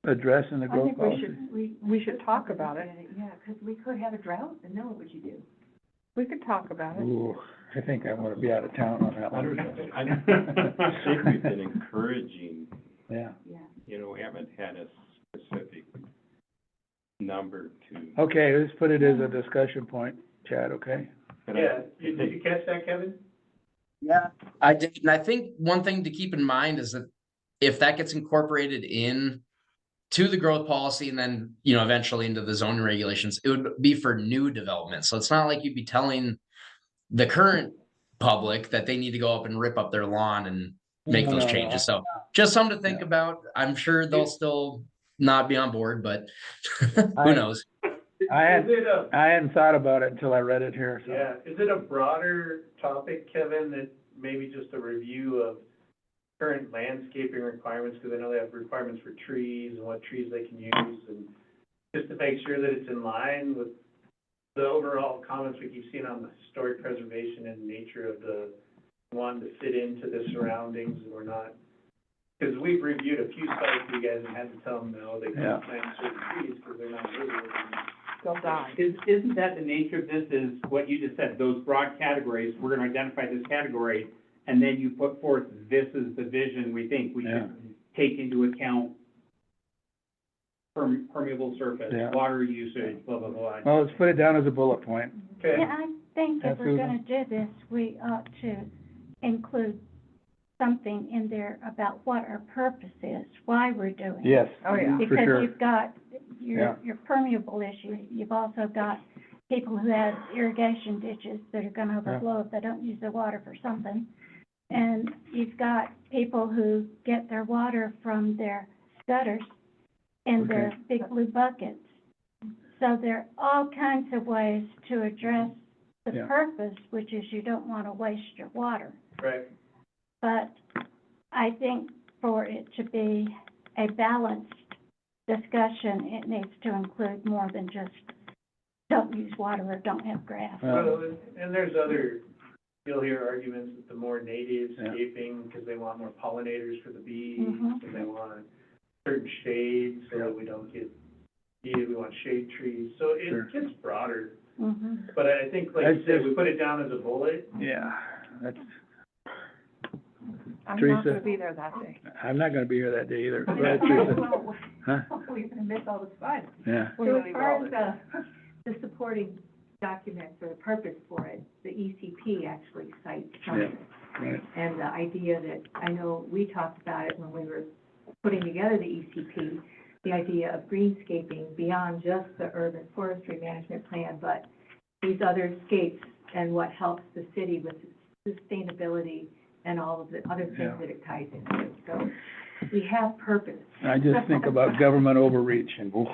address in the I growth think we policy? should, we should talk about it. Yeah, because we could have a drought, and then what would you do? We could talk about it. Ooh, I think I want to be out of town on that I one. think we've been encouraging, Yeah, Yeah. you know, we haven't had a specific number to. okay, let's put it as a discussion point, Chad, okay? but I- Yeah, did you catch that, Kevin? Yeah, I did, and I think one thing to keep in mind is that if that gets incorporated in to the growth policy and then, you know, eventually into the zoning regulations, it would be for new development. So it's not like you'd be telling the current public that they need to go up and rip up their lawn and make those No. changes. So just something to think about. I'm sure they'll still not be on board, but who knows? I had- Is it a, I hadn't thought about it until I read it here, so. yeah, is it a broader topic, Kevin, that maybe just a review of current landscaping requirements, because I know they have requirements for trees and what trees they can use, and just to make sure that it's in line with the overall comments we keep seeing on the historic preservation and nature of the, wanting to fit into the surroundings, and we're not, because we've reviewed a few sites for you guys and had to tell them, no, they Yeah. can't plant certain trees because they're not visible. They'll die. Isn't that the nature of this, is what you just said, those broad categories, we're gonna identify this category, and then you put forth, this is the vision we think we Yeah. should take into account permeable surface, Yeah. water usage, blah, blah, blah. Well, let's put it down as a bullet point. Okay. Yeah, I think if we're Absolutely. gonna do this, we ought to include something in there about what our purpose is, why we're doing it. Yes. Oh, yeah. For Because sure. you've got Yeah. your permeable issue, you've also got people who have irrigation ditches that are gonna overflow if they don't use the water for something. And you've got people who get their water from their gutters in their Okay. big blue buckets. So there are all kinds of ways to address the Yeah. purpose, which is you don't wanna waste your water. Right. But I think for it to be a balanced discussion, it needs to include more than just don't use water or don't have grass. Well, and there's other, you'll hear arguments that the more native Yeah. scaping, because they want more pollinators for the bees, Mhm. and they want certain shades, so that we don't get, we want shade trees, so Sure. it gets broader. Mhm. But I think, like you said, we put it down as a bullet. Yeah, that's, I'm Teresa? not gonna be there that day. I'm not gonna be here that day either. Go ahead, Teresa. Well, Huh? we're gonna miss all the fun. Yeah. So as far as the supporting documents or the purpose for it, the ECP actually cites something. Right. And the idea that, I know we talked about it when we were putting together the ECP, the idea of greenscaping beyond just the urban forestry management plan, but these other scapes and what helps the city with sustainability and all of the other Yeah. things that it ties into. So we have purpose. I just think about government overreach and, oof.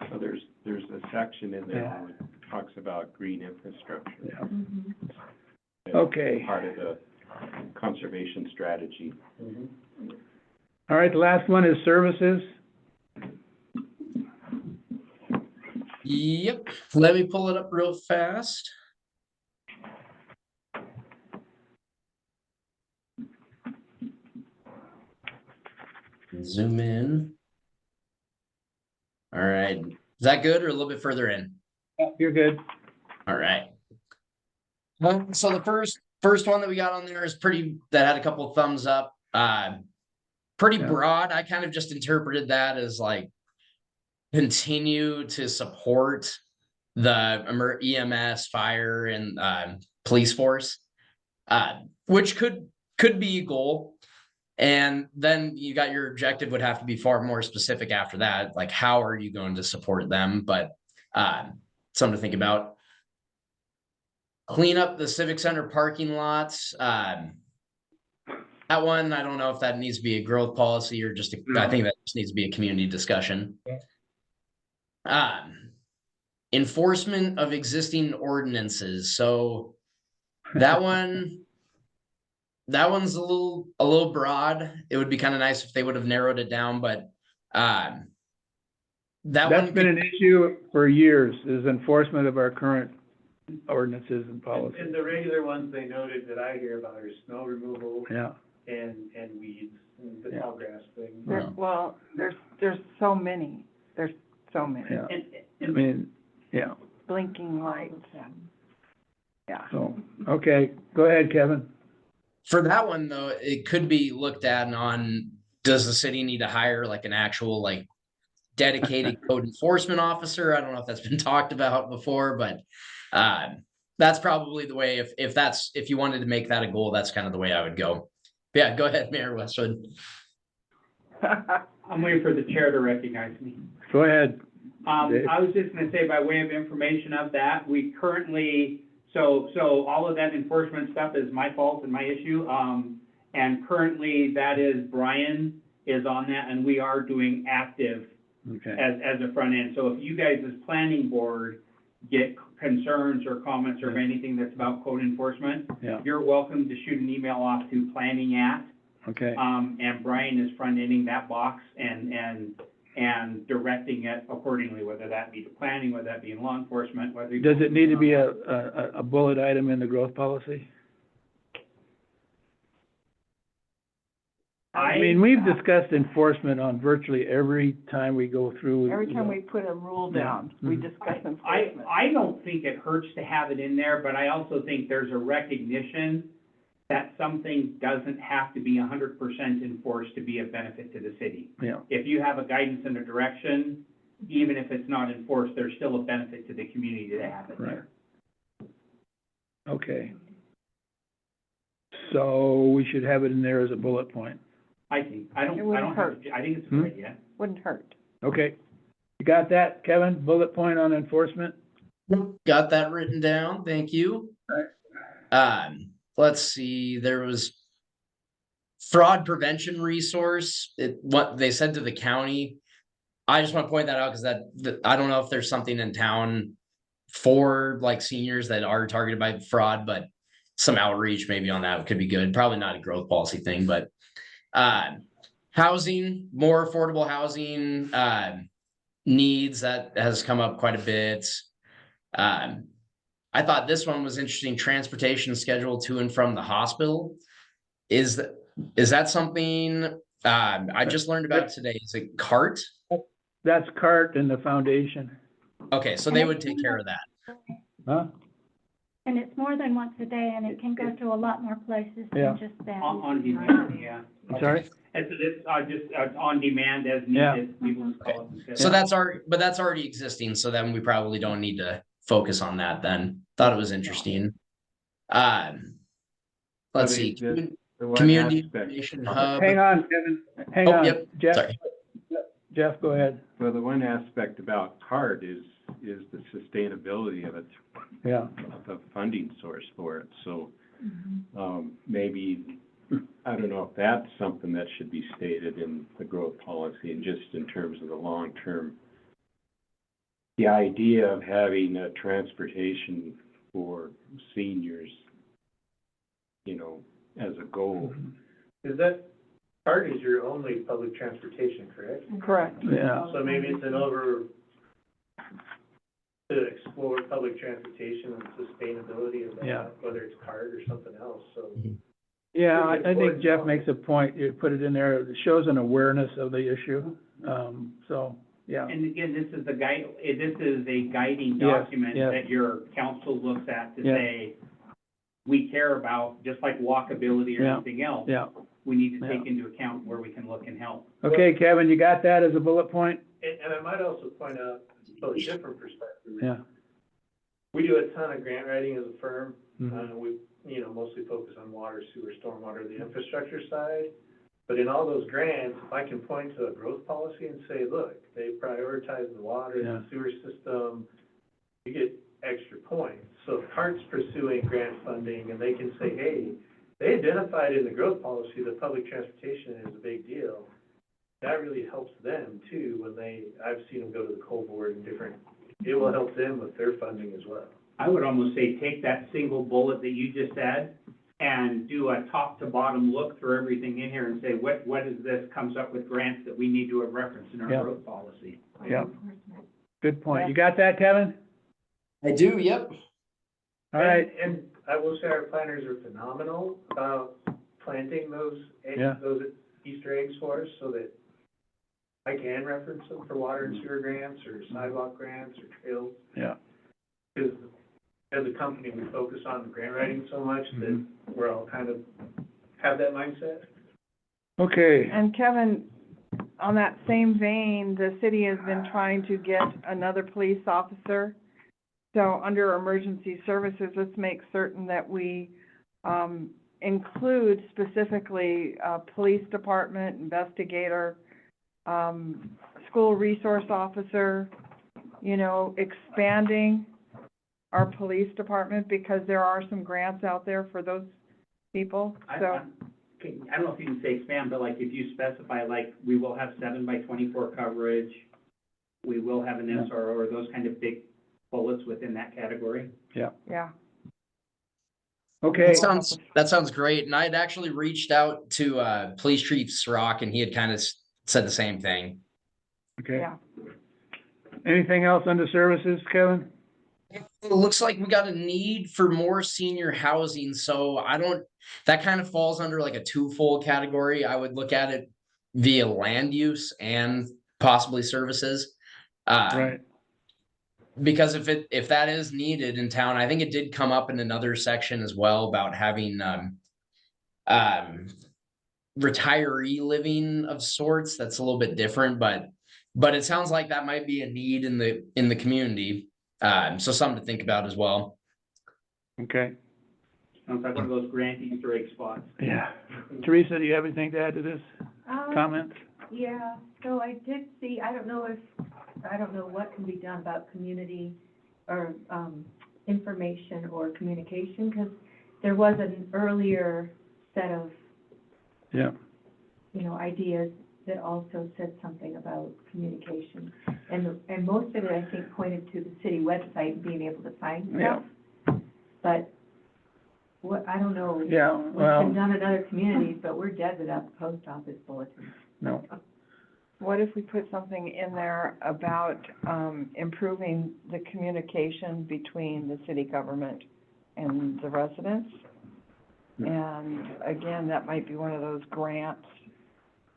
So there's a section in there Yeah. that talks about green infrastructure. Yeah. Mhm. as Okay. Part of the conservation strategy. All right, the last one is services. Yep, let me pull it up real fast. Zoom in. All right, is that good or a little bit further in? You're good. All right. So the first one that we got on there is that had a couple of thumbs up. Pretty Yeah. broad. I kind of just interpreted that as like continue to support the EMS, fire, and police force, which could be a goal. And then you got your objective would have to be far more specific after that. Like, how are you going to support them? But something to think about. Clean up the civic center parking lots. That one, I don't know if that needs to be a growth policy or just, I think that just needs to be a community discussion. Enforcement of existing ordinances. So that one's a little broad. It would be kind of nice if they would have narrowed it down, but that That's one been an issue for years, is enforcement of our current ordinances and policies. And the regular ones they noted that I hear about are snow removal Yeah. and weeds, and the Yeah. tall grass thing. Well, there's so many, Yeah. And, I mean, yeah, blinking lights and, yeah. so, okay, go ahead, Kevin. For that one though, it could be looked at on, does the city need to hire like an actual like dedicated code enforcement officer? I don't know if that's been talked about before, but that's probably the way, if you wanted to make that a goal, that's kind of the way I would go. Yeah, go ahead, Mayor Westwood. I'm waiting for the chair to recognize me. Go ahead. Dave? I was just gonna say, by way of information of that, we currently, so all of that enforcement stuff is my fault and my issue. And currently, that is, Brian is on that, and we are doing active Okay, as a front end. So if you guys as planning board get concerns or comments or anything that's about code enforcement, yeah, you're welcome to shoot an email off to planning@. okay, And Brian is front ending that box and and directing it accordingly, whether that be to planning, whether that be in law enforcement, whether. Does it need to be a bullet item in the growth policy? I mean, we've discussed enforcement on virtually every time we go through. Every time we put a rule down, we discuss enforcement. I don't think it hurts to have it in there, but I also think there's a recognition that something doesn't have to be 100% enforced to be of benefit to the city. Yeah, If you have a guidance and a direction, even if it's not enforced, there's still a benefit to the community to have it there. okay. So we should have it in there as a bullet point. I think, I It don't wouldn't have, hurt. I think it's a good idea. Wouldn't hurt. Okay. You got that, Kevin? Bullet point on enforcement? Got that written down, thank you. Let's see, there was fraud prevention resource, what they said to the county. I just want to point that out because that I don't know if there's something in town for like seniors that are targeted by fraud, but some outreach maybe on that could be good. Probably not a growth policy thing, but housing, more affordable housing, needs that has come up quite a bit. I thought this one was interesting, transportation schedule to and from the hospital. Is that something, I just learned about it today, is it CART? That's CART and the foundation. Okay, so they would take care of that. Huh? And it's more than once a day, and it can go to a lot more places Yeah. than just that. On demand, yeah. I'm sorry? It's just on demand as Yeah. needed, people just call it. So that's already existing, so then we probably don't need to focus on that then. Thought it was interesting. Let's see, The one community aspect- information hub. Hang on, Kevin, hang Oh, on. yep, Jeff, sorry. Jeff, go ahead. Well, the one aspect about CART is the sustainability of it, Yeah, the funding source for it, so, maybe, I don't know if that's something that should be stated in the growth policy, and just in terms of the long-term, the idea of having a transportation for seniors, you know, as a goal. Is that, CART is your only public transportation, correct? Correct. yeah. So maybe it's to explore public transportation and sustainability of that, Yeah. whether it's CART or something else, so. Yeah, I think Jeff makes a point, you put it in there, it shows an awareness of the issue, so, yeah. And again, this is a guiding Yes, document yes. that your council looks at to Yeah. say, we care about, just like walkability or Yeah. anything else. Yeah, We need to Yeah. take into account where we can look and help. okay, Kevin, you got that as a bullet point? And I might also point out, a different perspective. Yeah. We do a ton of grant writing as a firm. Mhm. We, mostly focus on water, sewer, stormwater, the infrastructure side. But in all those grants, if I can point to a growth policy and say, look, they prioritize the water, Yeah. the sewer system, you get extra points. So if CART's pursuing grant funding and they can say, hey, they identified in the growth policy that public transportation is a big deal, that really helps them too when I've seen them go to the coal board and it will help them with their funding as well. I would almost say, take that single bullet that you just said and do a top to bottom look through everything in here and say, what is this, comes up with grants that we need to have referenced in our Yeah. growth policy. Yeah. Good point. You got that, Kevin? I do, yep. All right, And I will say our planners are phenomenal about planting those Yeah. those Easter eggs for us so that I can reference them for water and sewer grants or sidewalk grants or trails. yeah. Because as a company, we focus on the grant writing so much that we're all kind of have that mindset. Okay, And Kevin, on that same vein, the city has been trying to get another police officer. So under emergency services, let's make certain that we, include specifically, police department, investigator, school resource officer, expanding our police department because there are some grants out there for those people, I so. don't know if you can say expand, but like if you specify, like, we will have 7x24 coverage, we will have an Yeah. SRO, or those kind of big bullets within that category. Yeah, okay, That sounds great. And I had actually reached out to Police Chief Srock and he had kind of said the same thing. Okay. Yeah. Anything else under services, Kevin? It looks like we got a need for more senior housing, so that kind of falls under like a twofold category. I would look at it via land use and possibly services. Right. Because if that is needed in town, I think it did come up in another section as well about having retiree living of sorts. That's a little bit different, but it sounds like that might be a need in the community. So something to think about as well. Okay. Sounds like one of those grand Easter egg spots. Yeah. Teresa, do you have anything to add to this? Comments? Yeah, so I did see, I don't know what can be done about community or, information or communication, because there was an earlier set of, Yeah. ideas that also said something about communication. And most of it, I think, pointed to the city website and being able to find Yeah. stuff. But I don't know. Yeah, What's well, been done in other communities, but we're dead without the post office bulletin. no. What if we put something in there about, improving the communication between the city government and the residents? And again, that might be one of those grants.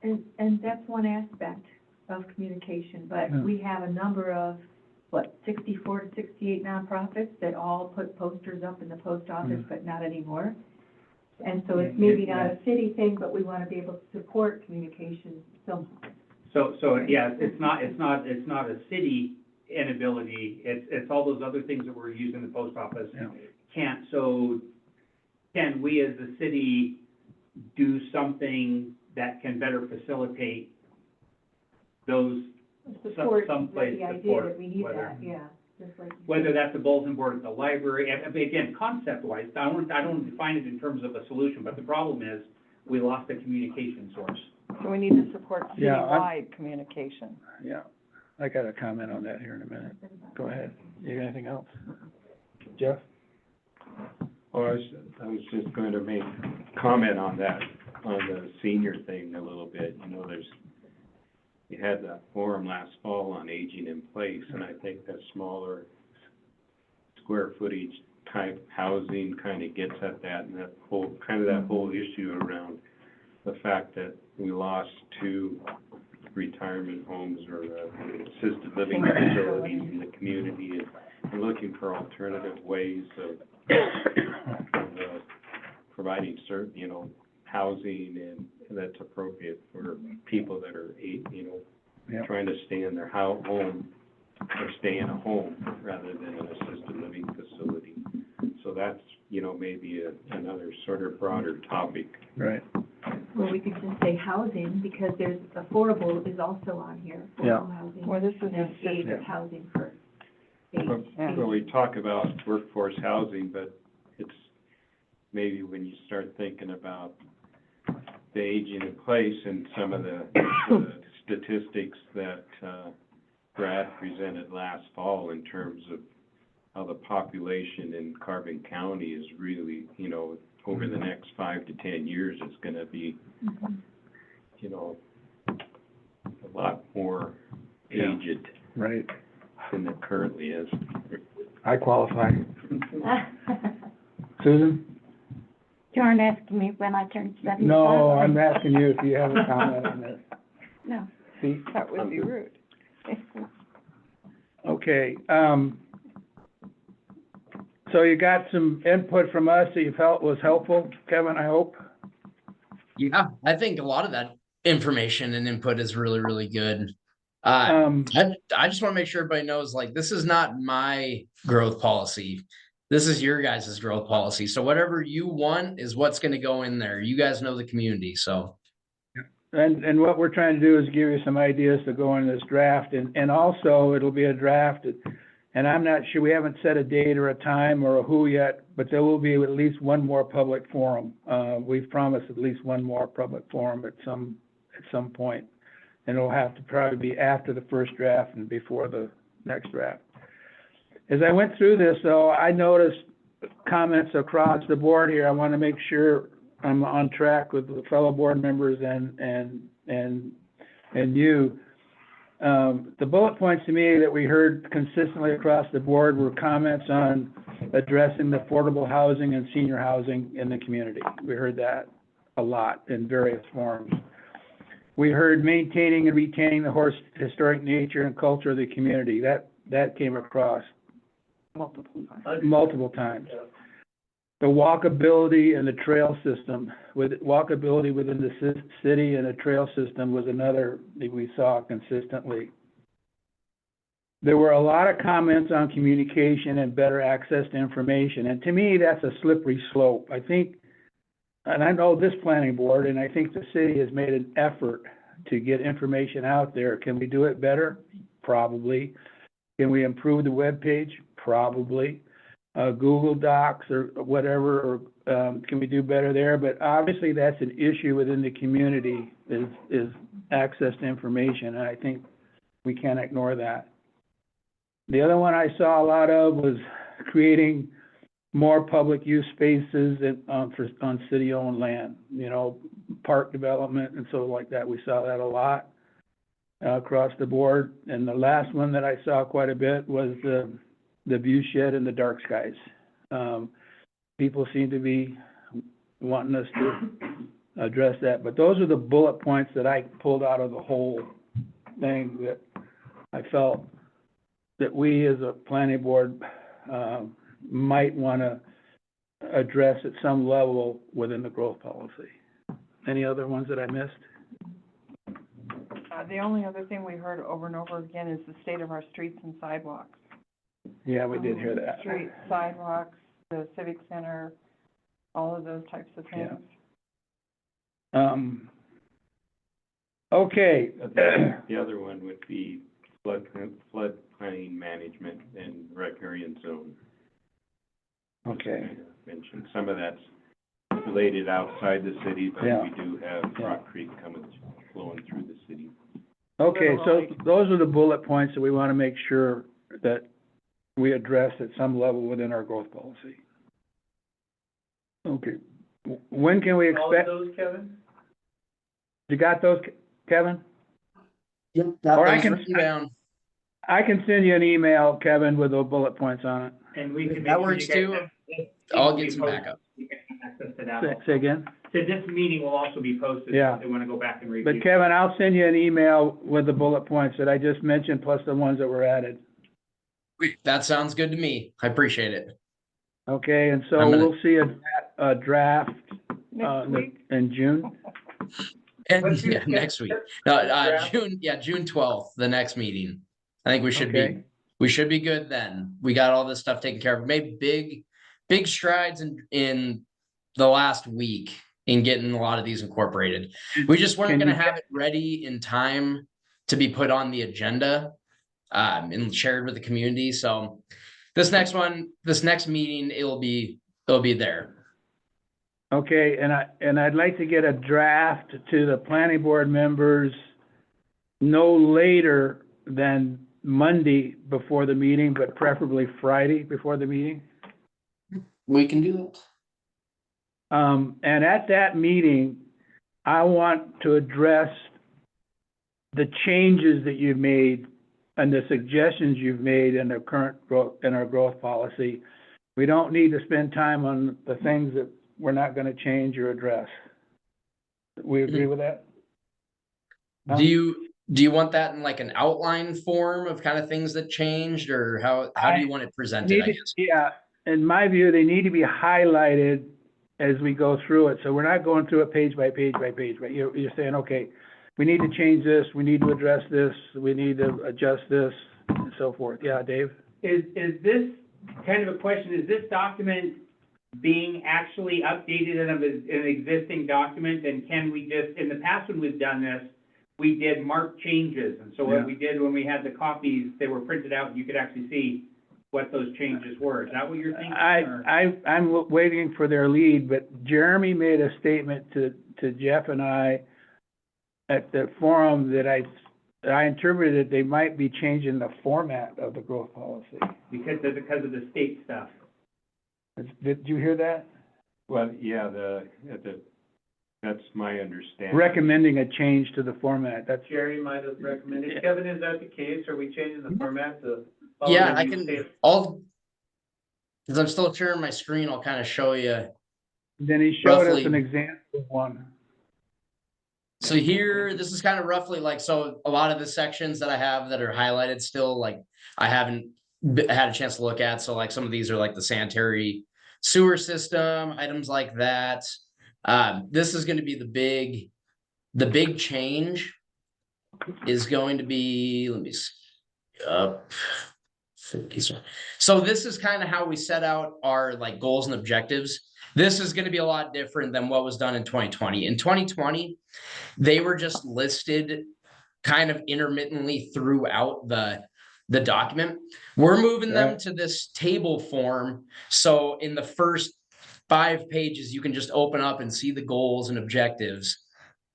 And that's one aspect of communication, but Yeah. we have a number of, 64 to 68 nonprofits that all put posters up in the post office, but not anymore. And so it's maybe not a city thing, but we want to be able to support communication somehow. So, yeah, it's not a city inability, it's all those other things that we're using the post office. Yeah. Can we as a city do something that can better facilitate those, Support, someplace the idea support, that we need whether- that, yeah, just like. you whether said. that's a bulletin board at the library, and again, concept-wise, I don't define it in terms of a solution, but the problem is, we lost a communication source. So we need to support Yeah, citywide communication. Yeah. I got a comment on that here in a minute. Go ahead. You got anything else? Jeff? Oh, I was just going to make comment on that, on the senior thing a little bit. You had that forum last fall on aging in place, and I think that smaller square footage type housing kind of gets at that, and that whole issue around the fact that we lost 2 retirement homes or assisted living facilities in the community, and looking for alternative ways of providing certain, housing and that's appropriate for people that are, Yeah. trying to stay in their home or stay in a home rather than an assisted living facility. So that's, maybe another sort of broader topic. Right. Well, we could just say housing, because there's, affordable is also on here, Yeah. affordable housing. Well, this is And then aid Yeah. of housing for age. Well, we talk about workforce housing, but it's maybe when you start thinking about the aging in place and some of the statistics that Brad presented last fall in terms of how the population in Carbon County is really, over the next 5 to 10 years, is gonna be, a lot more Yeah. aged Right. than it currently is. I qualify. Susan? You aren't asking me when I turned 75. No, I'm asking you if you have a comment on this. No. See? That would be rude. Okay, so you got some input from us that you felt was helpful, Kevin, I hope? Yeah, I think a lot of that information and input is really, really good. Um, I just want to make sure everybody knows, this is not my growth policy. This is your guys' growth policy. So whatever you want is what's going to go in there. You guys know the community, so. and what we're trying to do is give you some ideas to go in this draft, and also it'll be a draft, and I'm not sure, we haven't set a date or a time or a who yet, but there will be at least one more public forum. We've promised at least one more public forum at some point. And it'll have to probably be after the first draft and before the next draft. As I went through this, though, I noticed comments across the board here. I want to make sure I'm on track with the fellow board members and you. The bullet points to me that we heard consistently across the board were comments on addressing the affordable housing and senior housing in the community. We heard that a lot in various forms. We heard maintaining and retaining the historic nature and culture of the community. That came across multiple times. The walkability and the trail system, with walkability within the city and a trail system was another that we saw consistently. There were a lot of comments on communication and better access to information, and to me, that's a slippery slope. I think, and I know this planning board, and I think the city has made an effort to get information out there. Can we do it better? Probably. Can we improve the webpage? Probably. Google Docs or whatever, or can we do better there? But obviously, that's an issue within the community, is access to information, and I think we can't ignore that. The other one I saw a lot of was creating more public use spaces on city-owned land, park development and so like that. We saw that a lot across the board. And the last one that I saw quite a bit was the view shed and the dark skies. People seem to be wanting us to address that, but those are the bullet points that I pulled out of the whole thing that I felt that we as a planning board might want to address at some level within the growth policy. Any other ones that I missed? The only other thing we heard over and over again is the state of our streets and sidewalks. Yeah, we did hear that. Streets, sidewalks, the civic center, all of those types of things. Okay. The other one would be floodplain management and riparian zone. Okay. Mentioned some of that's related outside the city, but Yeah. we do have Rock Creek flowing through the city. Okay, so those are the bullet points that we want to make sure that we address at some level within our growth policy. Okay. When can we All of expect, those, Kevin? you got those, Kevin? Yep. Or I Those can- written down. I can send you an email, Kevin, with the bullet points on it. And we can make That sure works you too. guys have- I'll get some backup. You can have access to that Say also. again? So this meeting will also be posted, Yeah. if they want to go back and review. But Kevin, I'll send you an email with the bullet points that I just mentioned, plus the ones that were added. That sounds good to me. I appreciate it. Okay, and so I'm gonna- we'll see a draft, Next week, in June. And Let's do yeah, it. next week. June 12th, the next meeting. I think we should Okay. be good then. We got all this stuff taken care of. Made big strides in the last week in getting a lot of these incorporated. We just weren't Can gonna you- have it ready in time to be put on the agenda and shared with the community. So this next meeting, it'll be there. Okay, and I'd like to get a draft to the planning board members no later than Monday before the meeting, but preferably Friday before the meeting. We can do that. And at that meeting, I want to address the changes that you've made and the suggestions you've made in the current growth, in our growth policy. We don't need to spend time on the things that we're not gonna change or address. We agree with that? Do you want that in like an outline form of kind of things that changed, or how do you want it presented, I guess? Yeah, in my view, they need to be highlighted as we go through it, so we're not going through it page by page by page, but you're saying, okay, we need to change this, we need to address this, we need to adjust this, and so forth. Yeah, Dave? Is this kind of a question, is this document being actually updated in an existing document? And can we just, in the past when we've done this, we did mark changes. And so Yeah. what we did when we had the copies, they were printed out and you could actually see what those changes were. Is that what you're thinking? or- I'm waiting for their lead, but Jeremy made a statement to Jeff and I at the forum that I interpreted they might be changing the format of the growth policy. Because of the state stuff. Did you hear that? Well, yeah, at That's my understanding. recommending a change to the format. That's, Jerry might have recommended. Yeah. Kevin, is that the case? Are we changing the format to? follow Yeah, the I new can, state? because I'm still sharing my screen, I'll kind of show you. then he showed us Roughly. an example of one. So here, this is kind of roughly like, so a lot of the sections that I have that are highlighted still, like, I haven't had a chance to look at. So like some of these are like the sanitary sewer system, items like that. This is gonna be the big change is going to be, let me see, up. So this is kind of how we set out our like goals and objectives. This is gonna be a lot different than what was done in 2020. In 2020, they were just listed kind of intermittently throughout the document. We're moving them Right. to this table form. So in the first 5 pages, you can just open up and see the goals and objectives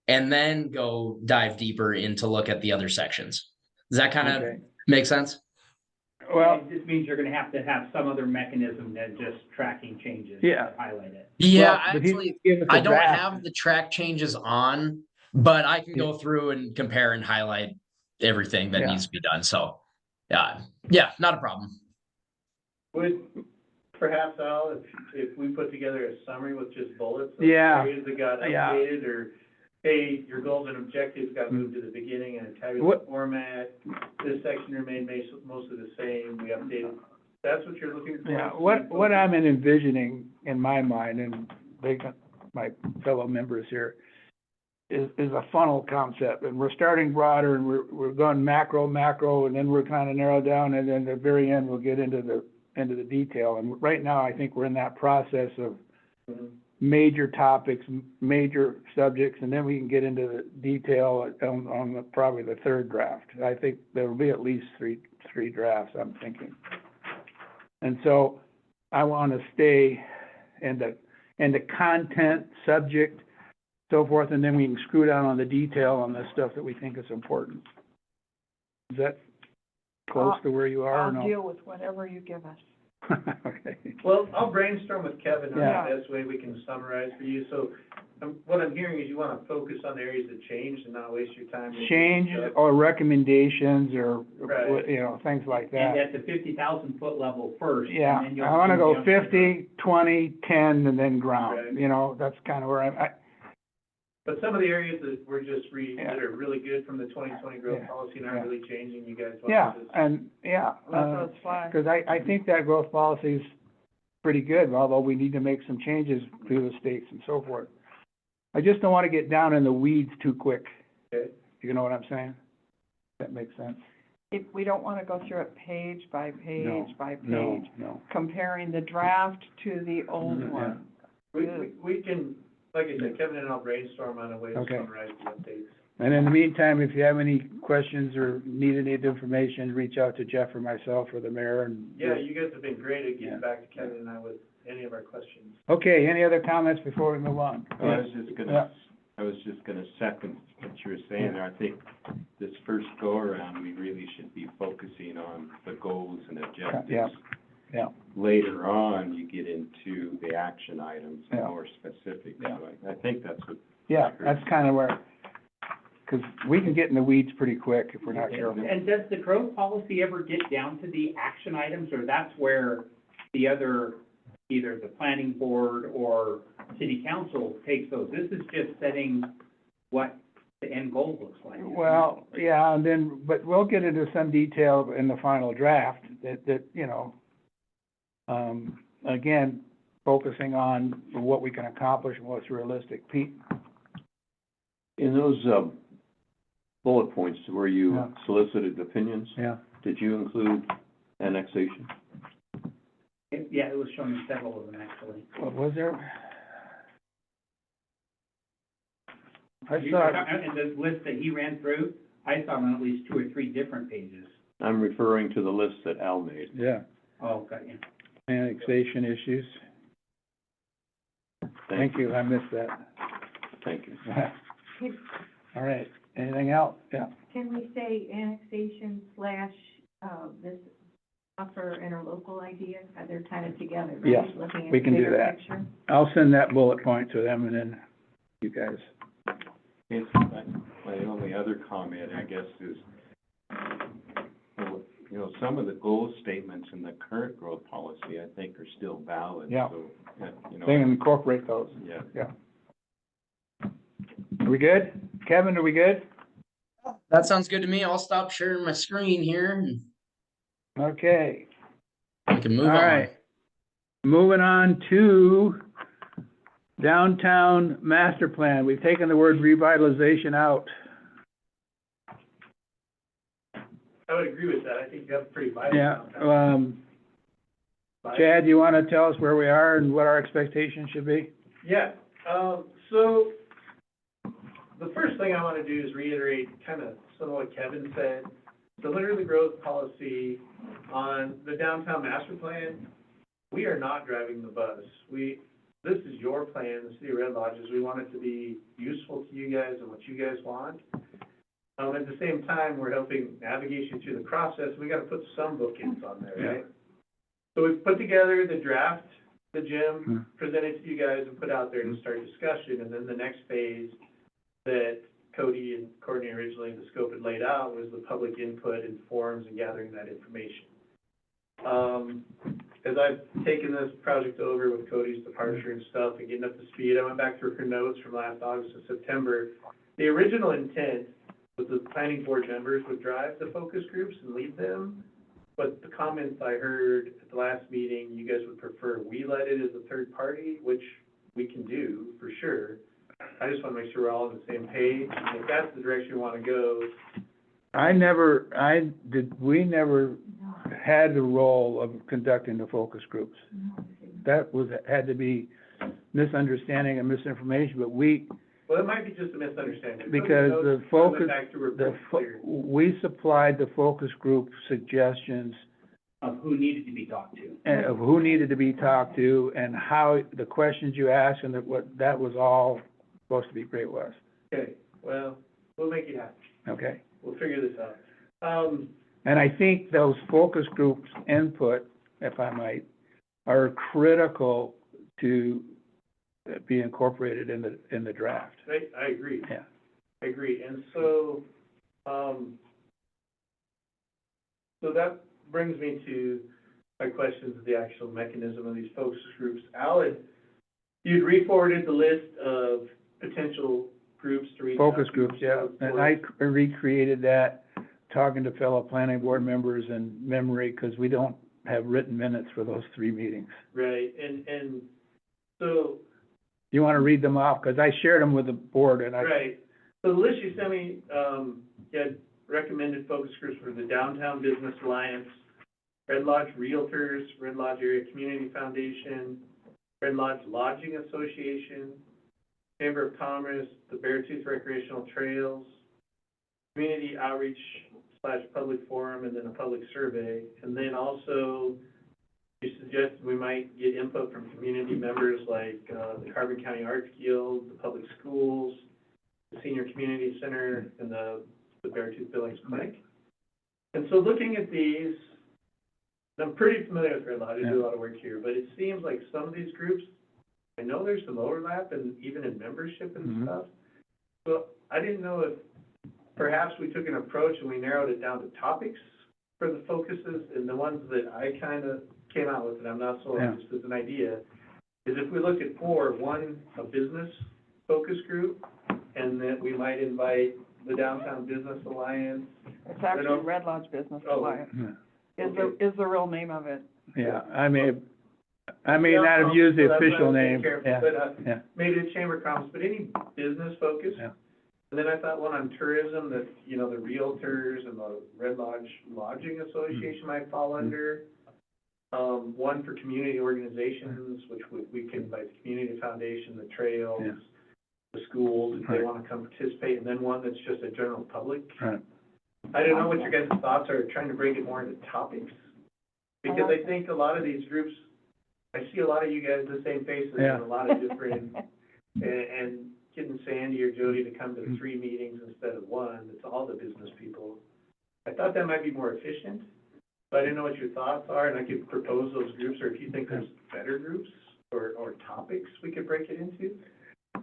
and then go dive deeper into look at the other sections. Does that kind of Okay. make sense? Well, It just means you're gonna have to have some other mechanism than just tracking changes. Yeah. to Highlight it. Yeah, well, but he actually, gave us a I don't draft. have the track changes on, but I can go through and compare and highlight everything that Yeah. needs to be done. So, yeah, not a problem. Would perhaps, Al, if we put together a summary with just bullets of Yeah. areas that got Yeah. updated, or, hey, your goals and objectives got moved to the beginning in a tabular What- format, this section remained mostly the same, we updated, that's what you're looking for? Yeah, what I'm envisioning in my mind, and they, my fellow members here, is a funnel concept, and we're starting broader, and we're going macro, and then we're kind of narrowed down, and then at the very end, we'll get into the detail. And right now, I think we're in that process of Mhm. major topics, major subjects, and then we can get into the detail on probably the third draft. I think there will be at least three drafts, I'm thinking. And so I want to stay in the content, subject, so forth, and then we can screw down on the detail on the stuff that we think is important. Is that close to where you are or I'll no? deal with whatever you give us. Okay. Well, I'll brainstorm with Kevin on Yeah. the best way we can summarize for you, so, what I'm hearing is you wanna focus on the areas that changed and not waste your time. making Change stuff. or recommendations or, Right. you know, things like And that. at the 50,000 foot level first. Yeah, and then you'll- I wanna you'll go jump to the- 50, 20, 10, and then ground, Right. you know, that's kind of where But some of the areas that were just Yeah. that are really good from the 2020 growth Yeah. policy and aren't Yeah. really changing, you guys want yeah, to just. and, yeah. Let those fly. Because I think that growth policy is pretty good, although we need to make some changes through the states and so forth. I just don't want to get down in the weeds too quick. Okay. You know what I'm saying? That makes sense? If we don't want to go through it page by page by No, page, no. comparing the draft to the old Mhm, one. We can, like I said, Kevin and I'll brainstorm on a way to Okay. summarize the updates. And in the meantime, if you have any questions or need any information, reach out to Jeff or myself or the mayor and. Yeah, you guys have been great at Yeah. getting back to Kevin and I with any of our questions. Okay, any other comments before we move on? I was just Yeah. gonna second what you were saying there. I think this first go around, we really should be focusing on the goals and objectives. Yeah. Later on, you get into the action items, Yeah. more specific. Yeah. So I think that's what. Yeah, that's kind of where, because we can get in the weeds pretty quick if we're not careful. And does the growth policy ever get down to the action items, or that's where the other, either the planning board or city council takes those? This is just setting what the end goal looks like. Well, yeah, and then, but we'll get into some detail in the final draft that, you know, again, focusing on what we can accomplish and what's realistic. Pete? In those, bullet points where Yeah. you solicited opinions, Yeah. did you include annexation? Yeah, it was showing several of them, actually. What was there? I You- saw, And the list that he ran through, I saw on at least 2 or 3 different pages. I'm referring to the list that Al made. yeah, Oh, got you. annexation issues. Thank you, I missed that. Thank you. All right, anything else? Yeah. Can we say annexation / this upper interlocal idea? They're kind of together, right? Yes, Looking at we the can do bigger that. picture. I'll send that bullet point to them and then you guys. Yes, my only other comment, I guess, is, you know, some of the goal statements in the current growth policy, I think, are still valid. Yeah. So, you know, They can incorporate those. yeah. Are we good? Kevin, are we good? That sounds good to me. I'll stop sharing my screen here and Okay, we can move all on. right. Moving on to downtown master plan. We've taken the word revitalization out. I would agree with that. I think you have a pretty vital Yeah, downtown. Chad, you wanna tell us where we are and what our expectations should be? Yeah, so the first thing I want to do is reiterate kind of some of what Kevin said. Deliver the growth policy on the downtown master plan. We are not driving the bus. This is your plan, the City of Red Lodges. We want it to be useful to you guys and what you guys want. At the same time, we're helping navigate you through the process. We got to put some bookends on there, right? So we've put together the draft, the Jim presented to you guys and put out there to start discussion. And then the next phase that Cody and Courtney originally, the scope had laid out was the public input and forums and gathering that information. As I've taken this project over with Cody's departure and stuff and getting up to speed, I went back through her notes from last August and September. The original intent was the planning board members would drive the focus groups and lead them. But the comments I heard at the last meeting, you guys would prefer we led it as a third party, which we can do for sure. I just want to make sure we're all on the same page. And if that's the direction you want to go, we never had the role of conducting the focus groups. That had to be misunderstanding and misinformation, but well, it might be just a misunderstanding. because the focus, Back to report clear. we supplied the focus group suggestions Of who needed to be talked to. and of who needed to be talked to and how, the questions you asked and that was all supposed to be Great West, Okay, well, we'll make it happen. okay? We'll figure this out. And I think those focus groups' input, if I might, are critical to be incorporated in the draft. I agree. Yeah. I agree. And so, so that brings me to my questions of the actual mechanism of these focus groups. Alan, you'd re-forwarded the list of potential groups to reach out Focus to. groups, yeah, and I recreated that, talking to fellow planning board members and memory, because we don't have written minutes for those 3 meetings. Right, and so, You want to read them off, because I shared them with the board, and right, so the list you sent me, you had recommended focus groups for the Downtown Business Alliance, Red Lodge Realtors, Red Lodge Area Community Foundation, Red Lodge Lodging Association, Chamber of Commerce, the Beartooth Recreational Trails, Community Outreach / Public Forum, and then a public survey. And then also, you suggested we might get input from community members like the Carbon County Arts Guild, the public schools, the Senior Community Center, and the Beartooth Billings Clinic. And so looking at these, I'm pretty familiar with Red Lodge, I do a lot of work here, but it seems like some of these groups, I know there's some overlap and even in membership and stuff. So I didn't know if perhaps we took an approach and we narrowed it down to topics for the focuses, and the ones that I kind of came out with, and I'm not so, just as an idea, is if we looked at 4, 1, a business focus group, and that we might invite the Downtown Business Alliance. It's actually Red Lodge Business Alliance, is the real name of it. yeah, I may not have used the So that's why official I'm being name, careful, yeah, but, yeah. maybe the Chamber of Commerce, but any business focus. Yeah. And then I thought one on tourism, that, you know, the Realtors and the Red Lodge Lodging Association might fall under. One for community organizations, which we can invite the Community Foundation, the trails, Yeah. the schools, if they Right. want to come participate, and then one that's just a general public. Right. I don't know what your guys' thoughts are, trying to break it more into topics. Because I think a lot of these groups, I see a lot of you guys, the same faces, Yeah. and a lot of different, and getting Sandy or Jody to come to 3 meetings instead of 1, it's all the business people. I thought that might be more efficient, but I didn't know what your thoughts are, and I could propose those groups, or if you think there's better groups or topics we could break it into.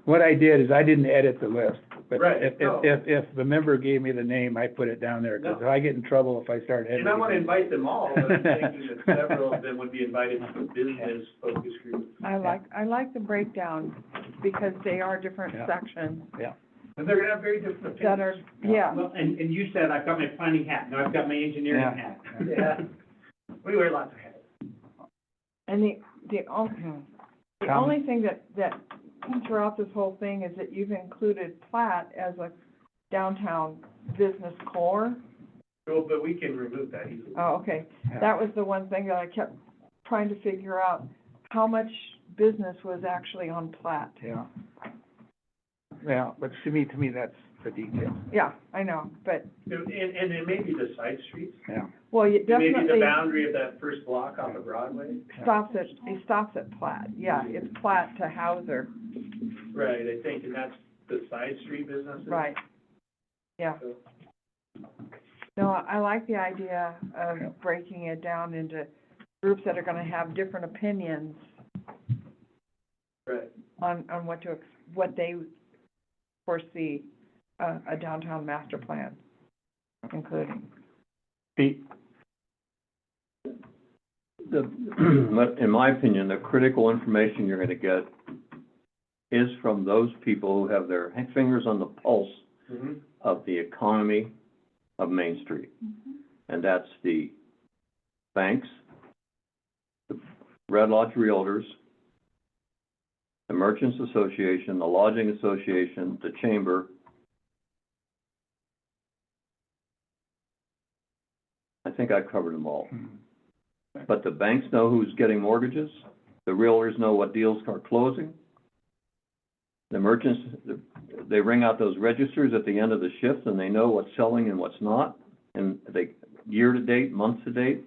what I did is I didn't edit the list. But Right, if, no. if the member gave me the name, I put it down there, because No. I get in trouble if I start editing. And I wanna invite them all, but I'm thinking that several of them would be invited to the business focus group. I like the breakdown, because they are different Yeah. sections And they're gonna have very different opinions. that are, yeah. Well, and you said, I've got my planning hat, now I've got my engineering Yeah. hat. Yeah. We wear lots of hats. And the only thing that throughout this whole thing is that you've included Platt as a downtown business core. Well, but we can remove that easily. Oh, okay. Yeah. That was the one thing that I kept trying to figure out, how much business was actually on Platt. Yeah. Yeah, but to me, that's the detail, Yeah, I know, but, And it may be the side streets, yeah. well, you maybe definitely the boundary of that first block off of Broadway. he stops at Platt. Yeah, it's Platt to Hauser, Right, I think, and that's the side street businesses. right. Yeah. So, No, I like the idea of breaking it down into groups that are gonna have different opinions right. on what they foresee a downtown master plan, including. Pete? In my opinion, the critical information you're gonna get is from those people who have their fingers on the pulse Mm-hmm. of the economy of Main Street. And that's the banks, the Red Lodge Realtors, the Merchants Association, the Lodging Association, the Chamber. I think I covered them all. But the banks know who's getting mortgages, the realtors know what deals are closing. The merchants, they ring out those registers at the end of the shift, and they know what's selling and what's not, and they, year to date, month to date.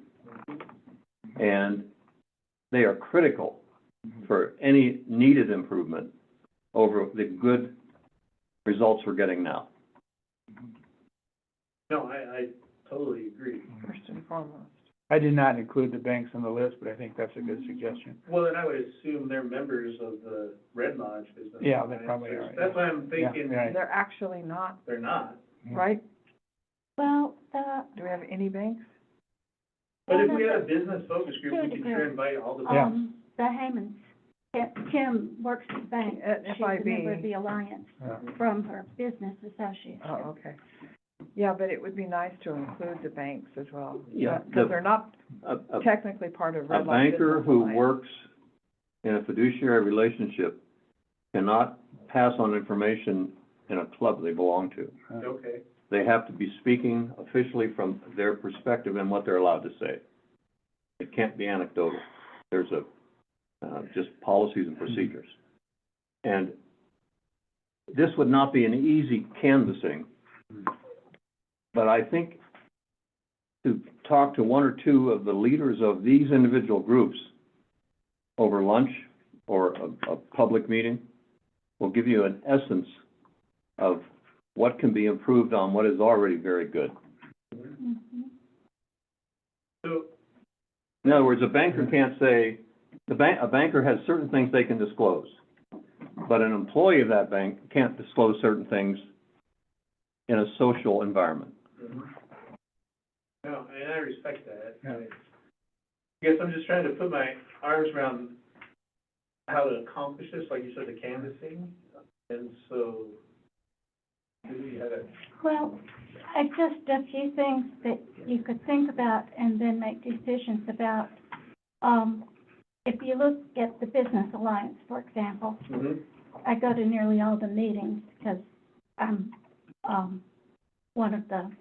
And they are critical for any needed improvement over the good results we're getting now. No, I totally agree. First and foremost. I did not include the banks on the list, but I think that's a good suggestion. Well, and I would assume they're members of the Red Lodge business. Yeah, they Alliance. probably are, That's why I'm Yeah, thinking, right. They're actually not, they're not. right? Well, Do we have any banks? But if we had a business focus group, we could sure invite all the. Yeah. the Haymans, Kim works at the bank. At She's a member FIB. of the Alliance Yeah. from her business association. Oh, okay. Yeah, but it would be nice to include the banks as well. Yeah, Because they're not A technically part of A Red Lodge banker Business who Alliance. works in a fiduciary relationship cannot pass on information in a club they belong to. Okay, They have to be speaking officially from their perspective and what they're allowed to say. It can't be anecdotal. There's just policies and procedures. And this would not be an easy canvassing, but I think to talk to one or two of the leaders of these individual groups over lunch or a public meeting will give you an essence of what can be improved on what is already very good. Mhm. so, In other words, a banker can't say, a banker has certain things they can disclose, but an employee of that bank can't disclose certain things in a social environment. no, and I respect that. Yeah. I guess I'm just trying to put my arms around how to accomplish this, like you said, the canvassing, and so, maybe you had a, Well, just a few things that you could think about and then make decisions about. If you look at the Business Alliance, for example, I go to nearly all the meetings because I'm, one of the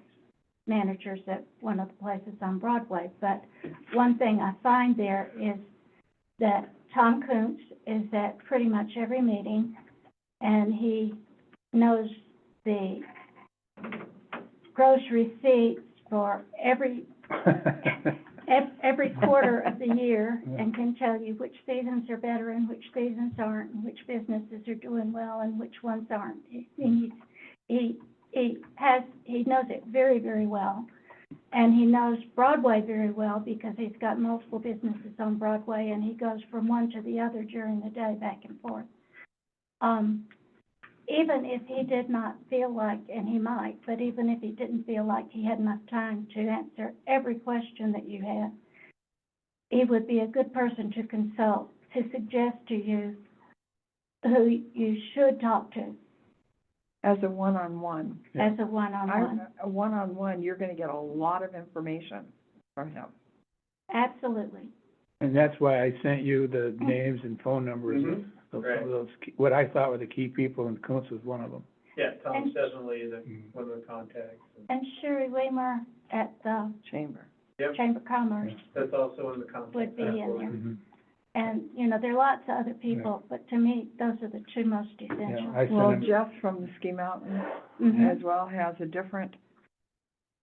managers at one of the places on Broadway. But one thing I find there is that Tom Kuntz is at pretty much every meeting, and he knows the gross receipts for every quarter of the year, and can tell you which seasons are better and which seasons aren't, and which businesses are doing well and which ones aren't. He knows it very, very well. And he knows Broadway very well because he's got multiple businesses on Broadway, and he goes from one to the other during the day, back and forth. Even if he did not feel like, and he might, but even if he didn't feel like he had enough time to answer every question that you had, he would be a good person to consult, to suggest to you who you should talk to As a one-on-one. Yeah. as a one-on-one. A one-on-one, you're gonna get a lot of information from him. Absolutely. And that's why I sent you the names and phone numbers Mhm. of Right. those, what I thought were the key people, and Kuntz was one of them. Yeah, Tom's And- definitely one of the contacts. And Sherry Weimer at the Chamber. Yep, Chamber of Commerce that's also in the contacts. would be in there. Mhm. And, you know, there are lots of other people, but to me, those are the two most essential. Yeah, I Well, sent him, Jeff from the Ski Mountain Mhm. as well has a different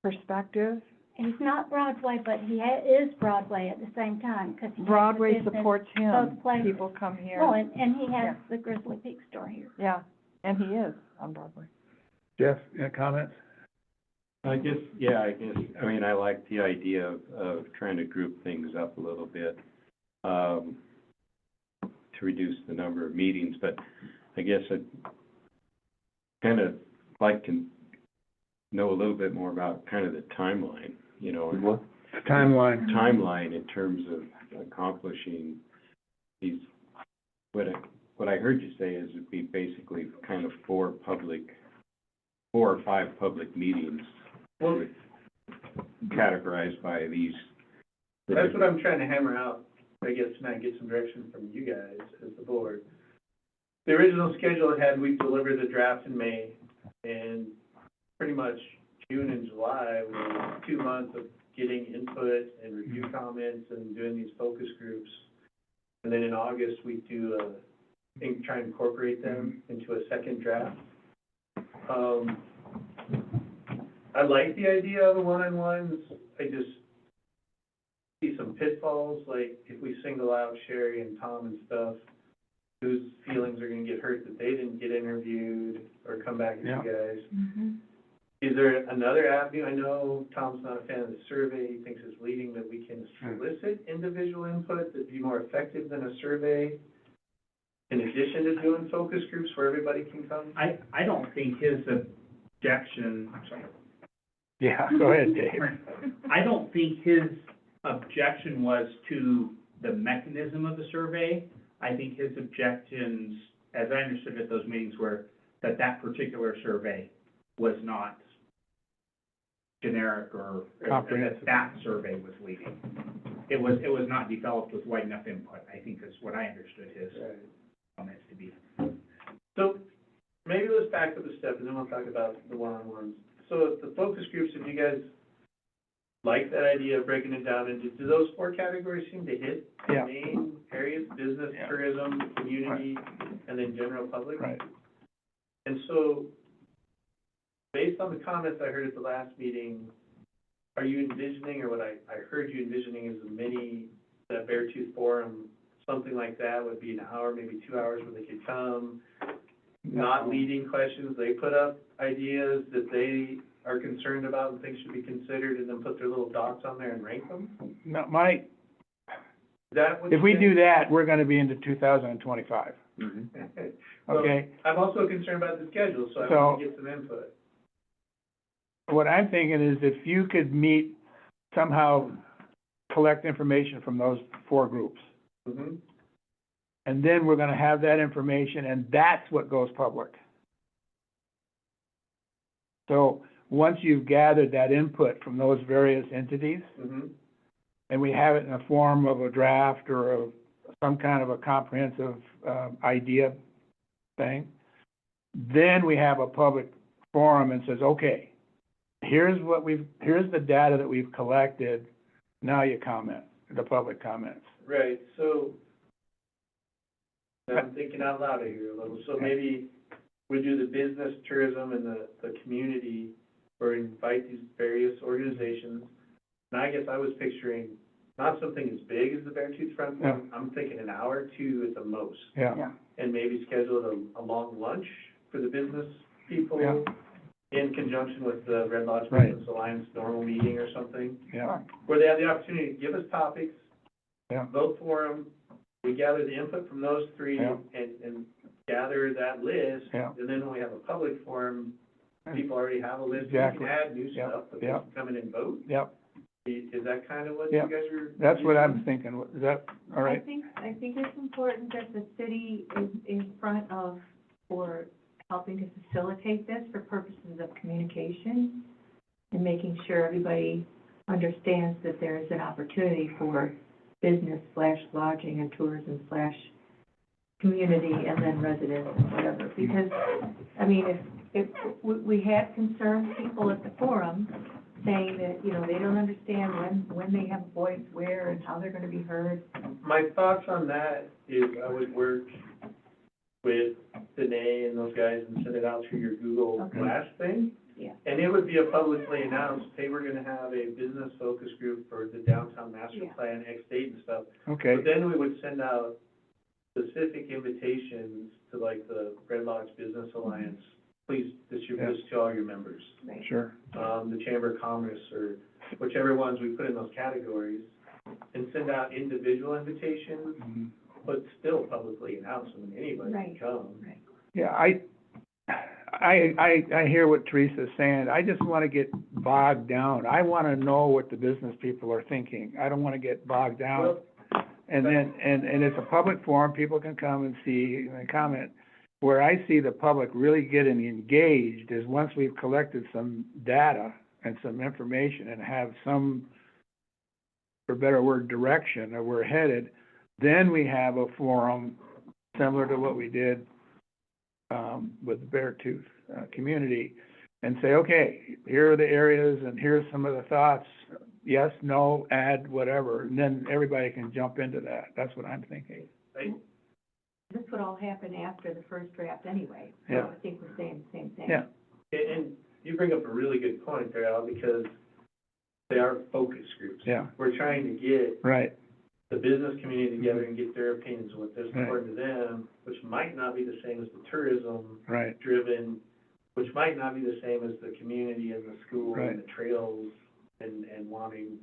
perspective. He's not Broadway, but he is Broadway at the same time, because he has the Broadway business supports him. both places. People come here. Well, and he has Yeah. the Grizzly Peak store here. Yeah, and he is on Broadway. Jeff, any comments? I guess, I mean, I like the idea of trying to group things up a little bit, to reduce the number of meetings, but I guess I'd kind of like to know a little bit more about kind of the timeline, you know, What? Timeline. in terms of accomplishing these, what I heard you say is it'd be basically kind of 4 or 5 public meetings Well, categorized by these. that's what I'm trying to hammer out, I guess, tonight, get some direction from you guys as the board. The original schedule had we deliver the draft in May, and pretty much June and July was 2 months of getting input and review comments and doing these focus groups. And then in August, we do try and incorporate them into a second draft. I like the idea of the one-on-ones, I just see some pitfalls, like if we single out Sherry and Tom and stuff, whose feelings are gonna get hurt that they didn't get interviewed or come back to you Yeah. guys. Mm-hmm. Is there another avenue? I know Tom's not a fan of the survey, he thinks it's leading, that we can solicit individual input that'd be more effective than a survey, in addition to doing focus groups where everybody can come? I don't think his objection, I'm sorry. Yeah, go ahead, Dave. I don't think his objection was to the mechanism of the survey. I think his objections, as I understood at those meetings, were that particular survey was not generic or Comprehensive. that survey was leading. It was not developed with wide enough input, I think is what I understood his Right. comments to be. So, maybe let's back up a step, and then we'll talk about the one-on-ones. So, the focus groups, if you guys like that idea of breaking it down into, do those 4 categories seem to hit the Yeah. main areas, business, Yeah. tourism, community, and then general public? Right. And so, based on the comments I heard at the last meeting, are you envisioning, or what I heard you envisioning is a mini, that Beartooth Forum, something like that would be an hour, maybe 2 hours where they could come, not leading questions, they put up ideas that they are concerned about and think should be considered, and then put their little dots on there and rank them? No, Is that what if we you do that, we're gonna be into 2025, think? okay? I'm also concerned about the schedule, so I So- want to get some input. What I'm thinking is if you could meet, somehow collect information from those 4 groups, Mm-hmm. and then we're gonna have that information, and that's what goes public. So, once you've gathered that input from those various entities, Mm-hmm. and we have it in the form of a draft or some kind of a comprehensive, idea thing, then we have a public forum and says, okay, here's the data that we've collected, now you comment, the public comments. Right, so, now I'm thinking out loud here a little, so maybe we do the business, tourism, and the community, or invite these various organizations. And I guess I was picturing not something as big as the Beartooth Front Forum, I'm thinking an hour or 2 at the most. Yeah, And maybe schedule a long lunch for the business people Yeah. in conjunction with the Red Lodge Right. Business Alliance normal meeting or something, yeah, where they have the opportunity to give us topics, yeah, vote for them, we gather the input from those 3 Yeah. and gather that list. Yeah. And then when we have a public forum, people already have a list, we Exactly. can add new Yep, stuff, but they yep. can come in and vote. Yep, Is that kind of what Yep. you guys are? that's what I'm using? thinking. Is that all right? I think it's important that the city is in front of, for helping to facilitate this for purposes of communication and making sure everybody understands that there is an opportunity for business / lodging and tourism / community and then residents and whatever. Because, I mean, if we had concerned people at the forum saying that, you know, they don't understand when they have a voice, where and how they're gonna be heard. My thoughts on that is I would work with Danae and those guys and send it out through your Google Okay. Glass thing. Yeah. And it would be a publicly announced, hey, we're gonna have a business focus group for the downtown master Yeah. plan, X date and stuff. Okay, But then we would send out specific invitations to like the Red Lodge Business Alliance. Please distribute this to all your members. Right. sure. The Chamber of Commerce, or whichever ones we put in those categories, and send out individual invitations, Mhm. but still publicly announce them, anybody can Right. come. Yeah, I hear what Teresa's saying. I just want to get bogged down. I want to know what the business people are thinking. I don't want to get bogged down. Well, And then, and it's a public forum, people can come and see and comment. Where I see the public really getting engaged is once we've collected some data and some information and have some, for better word, direction of where we're headed, then we have a forum similar to what we did with the Beartooth community, and say, okay, here are the areas and here's some of the thoughts, yes, no, add, whatever, and then everybody can jump into that. That's what I'm thinking. This would all happen after the first draft anyway. Yeah. So I think we're saying the same thing. Yeah, And you bring up a really good point there, Al, because they are focus groups. yeah, We're trying to get right, the business community together and get their opinions on what is Right. important to them, which might not be the same as the tourism right, driven, which might not be the same as the community and the school Right. and the trails and wanting,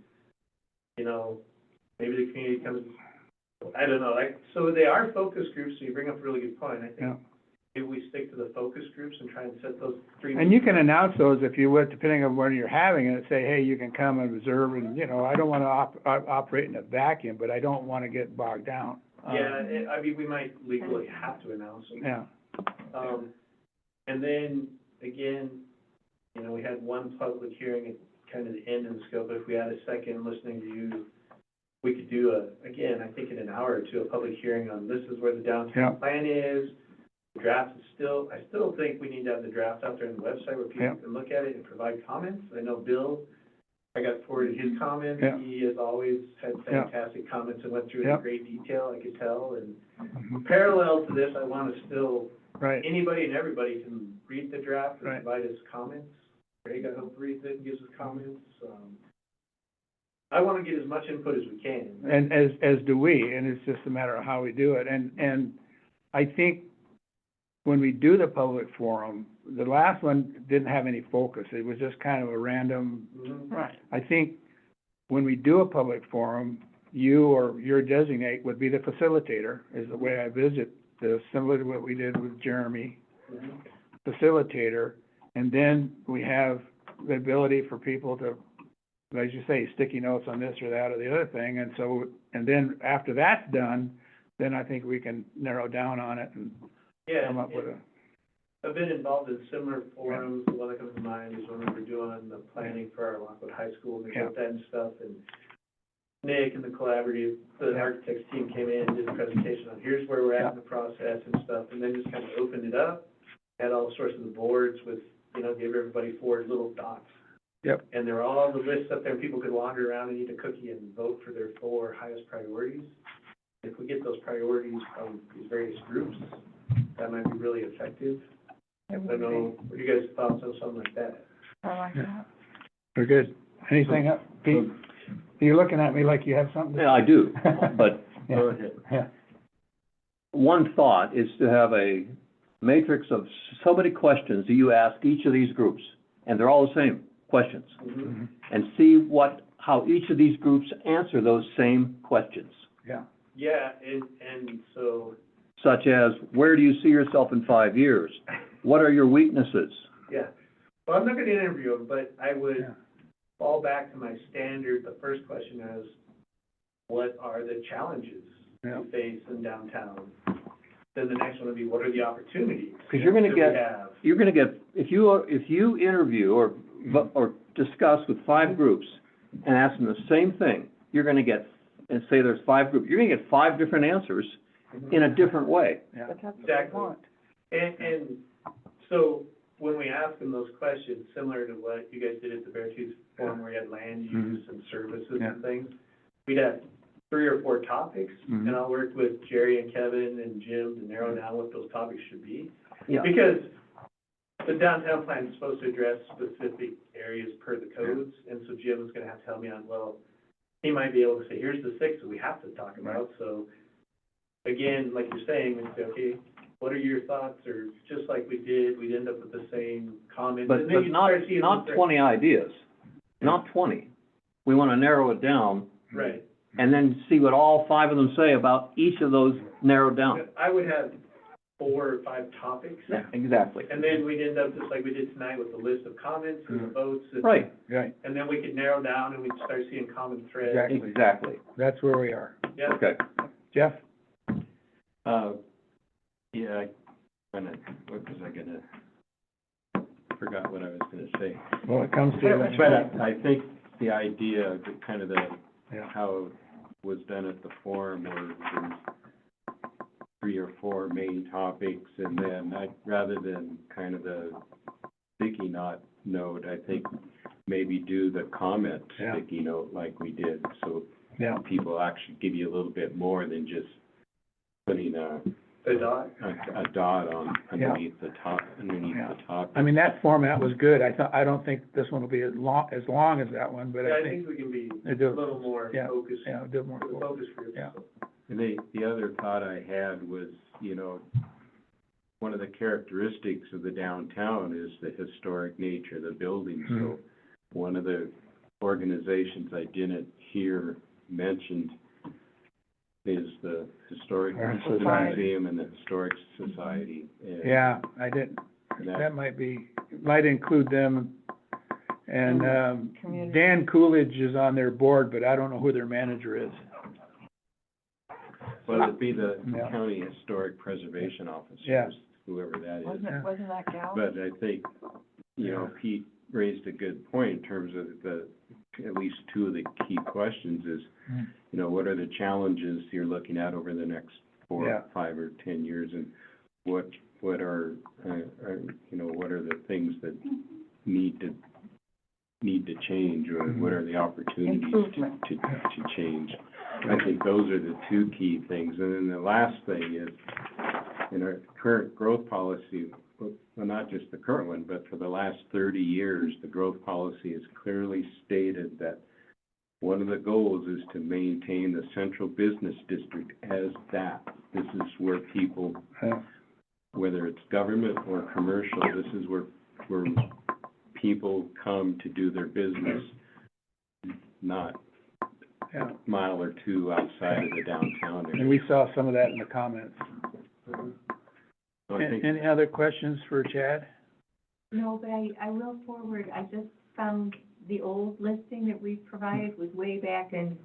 you know, maybe the community comes, I don't know, like, so they are focus groups, so you bring up a really good point. I yeah. think if we stick to the focus groups and try and set those three. And you can announce those if you would, depending on when you're having it, say, hey, you can come and observe, and, you know, I don't want to operate in a vacuum, but I don't want to get bogged down. Yeah, I mean, we might legally have to announce them. Yeah, And then, again, you know, we had one public hearing at kind of the end of the scope, but if we had a second listening to you, we could do again, I think in an hour or two, a public hearing on this is where the Yeah. downtown plan is. The draft is still, I still think we need to have the draft out there on the website where Yeah. people can look at it and provide comments. I know Bill, I got forwarded his comments. Yeah. He has always had Yeah. fantastic comments and went through it Yeah. in great detail, I could tell. And Mhm. parallel to this, I want to still, Right, anybody and everybody can read the draft and Right. provide us comments. Greg, I hope, reads it and gives us comments. I want to get as much input as we can. and as do we, and it's just a matter of how we do it. And I think when we do the public forum, the last one didn't have any focus. It was just kind of a random. Mhm. Right. I think when we do a public forum, you or your designate would be the facilitator, is the way I visit this, similar to what we did with Jeremy, Mhm. facilitator. And then we have the ability for people to, as you say, sticky notes on this or that or the other thing. And so, and then after that's done, then I think we can narrow down on it and Yeah, come up with a, I've been involved in similar forums. The one that comes to mind is when we were doing the planning for our Lockwood High School, and we wrote that and stuff, and Nick and the collaborative, the Yeah. architects team came in, did a presentation on here's where we're at in the process and stuff, and then just kind of opened it up, had all sorts of the boards with, you know, gave everybody 4 little dots. Yep. And there were all the lists up there, and people could wander around and eat a cookie and vote for their 4 highest priorities. If we get those priorities from these various groups, that might be really effective. It I would don't know, what are you guys' thoughts on something like that? be. I like that. we're good. Anything else? Pete, you're looking at me like you have something to say. Yeah, I do, but Yeah. go ahead. Yeah, One thought is to have a matrix of so many questions that you ask each of these groups, and they're all the same questions, Mhm. and see how each of these groups answer those same questions. Yeah, Yeah, and so such as, where do you see yourself in 5 years? What are your weaknesses? Yeah, well, I'm not gonna interview them, but I would Yeah. fall back to my standard, the first question is, what are the challenges Yeah. you face in downtown? Then the next one would be, what are the opportunities? 'Cause you're gonna that we get- have? You're gonna get, if you interview or discuss with 5 groups and ask them the same thing, you're gonna get, and say there's 5 groups, you're gonna get 5 different answers in a different way. Yeah. But that's what we Exactly. want. And so, when we ask them those questions, similar to what you guys did at the Beartooth Forum, where you had land use and services Yeah. and things, we'd have 3 or 4 topics, Mhm. and I'll work with Jerry and Kevin and Jim to narrow down what those topics should be. Yeah. Because the downtown plan is supposed to address specific areas per the codes, and so Jim is gonna have to help me on, well, he might be able to say, here's the 6 that we have to talk about, so, again, like you're saying, we say, okay, what are your thoughts, or just like we did, we'd end up with the same comments. But, and then you not, start seeing not the- 20 ideas, not 20. We wanna narrow it down Right. and then see what all 5 of them say about each of those narrowed down. I would have 4 or 5 topics. Yeah, exactly. And then we'd end up just like we did tonight with the list of comments and the votes. And- Right, Right, And then we could narrow down and we'd start seeing common threads. Exactly. exactly. that's where we are. Yeah. Okay. Jeff? Yeah, I kinda, what was I gonna, forgot what I was gonna say. Well, it comes to. But I think the idea, the kind of the, Yeah. how it was done at the forum, where there's 3 or 4 main topics, and then rather than kind of the sticky note, I think maybe do the comment Yeah. sticky note like we did, so Yeah. people actually give you a little bit more than just putting a The dot. dot on underneath the top, Yeah. the top. I mean, that format was good. I don't think this one will be as long as that one, but Yeah, I I think think we can be they a do, little more Yeah. focused, yeah, do more. focus groups. Yeah. And the other thought I had was, you know, one of the characteristics of the downtown is the historic nature of the buildings. So one of the organizations I didn't hear mentioned is the Historic Art Society. Museum and the Historic Society. And Yeah, I didn't, that might include them. And, Community. Dan Coolidge is on their board, but I don't know who their manager is. Well, it'd be the Yeah. County Historic Preservation Officer, Yeah. whoever that is. Wasn't that gal? But I think, you know, Pete raised a good point in terms of at least 2 of the key questions is, you know, what are the challenges you're looking at over the next 4, Yeah. 5, or 10 years? And what are, you know, what are the things that need to change, or what are the opportunities Improvement. to change? I think those are the 2 key things. And then the last thing is, in our current growth policy, well, not just the current one, but for the last 30 years, the growth policy has clearly stated that one of the goals is to maintain the central business district as that. This is where people, Yeah. whether it's government or commercial, this is where people come to do their business, not Yeah, a mile or 2 outside of the downtown and area. we saw some of that in the comments. So I think Any other questions for Chad? No, but I will forward, I just found the old listing that we provided was way back in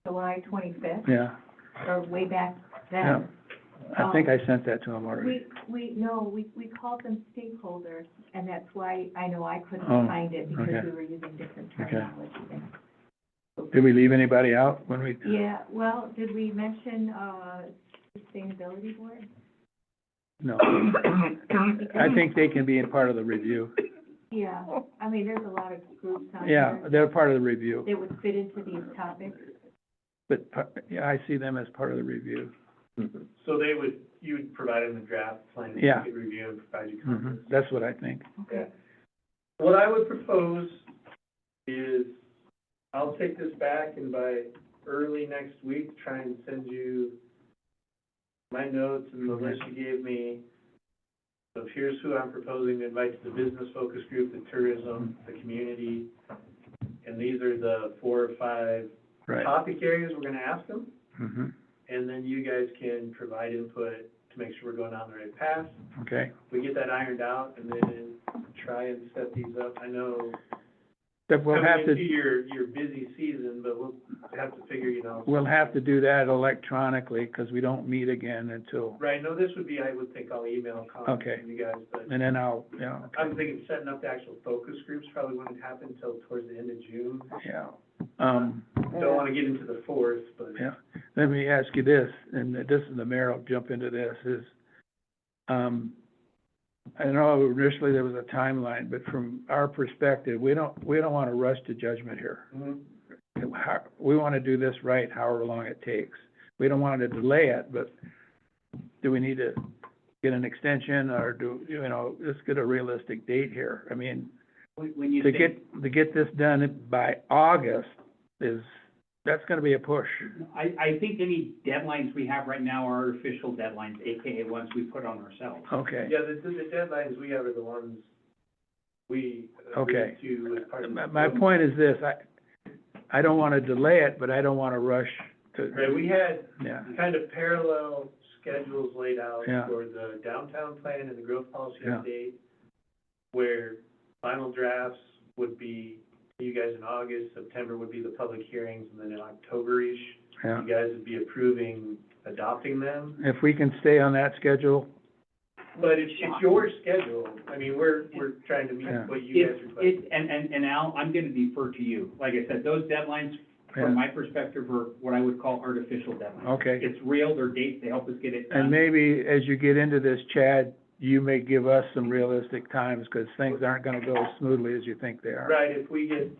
July 25th, Yeah, or way back yeah. then. I think I sent that to him already. We called them stakeholders, and that's why I know I couldn't Oh, find it, because okay. we were using different Okay. terminology. Did we leave anybody out when we? Yeah, well, did we mention, sustainability board? No. I think they can be a part of the review. Yeah, I mean, there's a lot of groups on Yeah, there they're part of the review, that would fit into these topics. but, yeah, I see them as part of the review. So you would provide them the draft plan that Yeah. you could review and provide you comments. That's what I think. Okay. What I would propose is, I'll take this back and by early next week, try and send you my notes and the list you gave me. So here's who I'm proposing to invite to the business focus group, the tourism, the community. And these are the 4 or 5 Right. topic areas we're gonna ask them. Mhm. And then you guys can provide input to make sure we're going down the right path. Okay, We get that ironed out and then try and set these up. I know but we'll have coming into to, your busy season, but we'll have to figure, we'll have to do that electronically, because we don't meet again until, Right, no, this would be, I would think I'll email comments Okay. from you guys, but and then I'll, yeah, I'm thinking setting up the actual focus groups probably wouldn't happen until towards the end of June. yeah. Don't wanna get into the fourth, but. Yeah, let me ask you this, and this is the mayor, I'll jump into this, is, I know initially there was a timeline, but from our perspective, we don't wanna rush to judgment here. Mhm. We wanna do this right, however long it takes. We don't want to delay it, but do we need to get an extension, or let's get a realistic date here? I mean, When you to think, get this done by August that's gonna be a push. I think any deadlines we have right now are artificial deadlines, AKA ones we put on ourselves. Okay. Yeah, the deadlines we have are the ones we Okay. agreed to as part of. My point is this, I don't wanna delay it, but I don't wanna rush to, Right, we had yeah, kind of parallel schedules laid out Yeah. for the downtown plan and the growth policy Yeah. update, where final drafts would be you guys in August, September would be the public hearings, and then in October-ish, yeah. you guys would be approving, adopting them. If we can stay on that schedule, But it's your schedule, I mean, we're trying to meet Yeah. what you guys request. And Al, I'm gonna defer to you. Like I said, those deadlines, Yeah. from my perspective, are what I would call artificial deadlines. Okay. It's real, they're dates, they help us get it done. and maybe as you get into this, Chad, you may give us some realistic times, because things aren't gonna go as smoothly as you think they are. Right, if we get,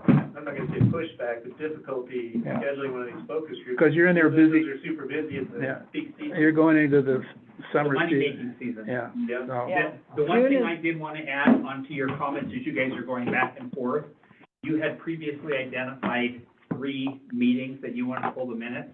I'm not gonna say pushback, but difficulty Yeah. scheduling one of these focus groups. Because you're in there busy, They're super busy at Yeah. the peak season. you're going into the The summer season. money-making season. Yeah, Yeah. so, Yeah. The one June thing is- I did want to add onto your comments as you guys are going back and forth, you had previously identified 3 meetings that you wanted to pull the minutes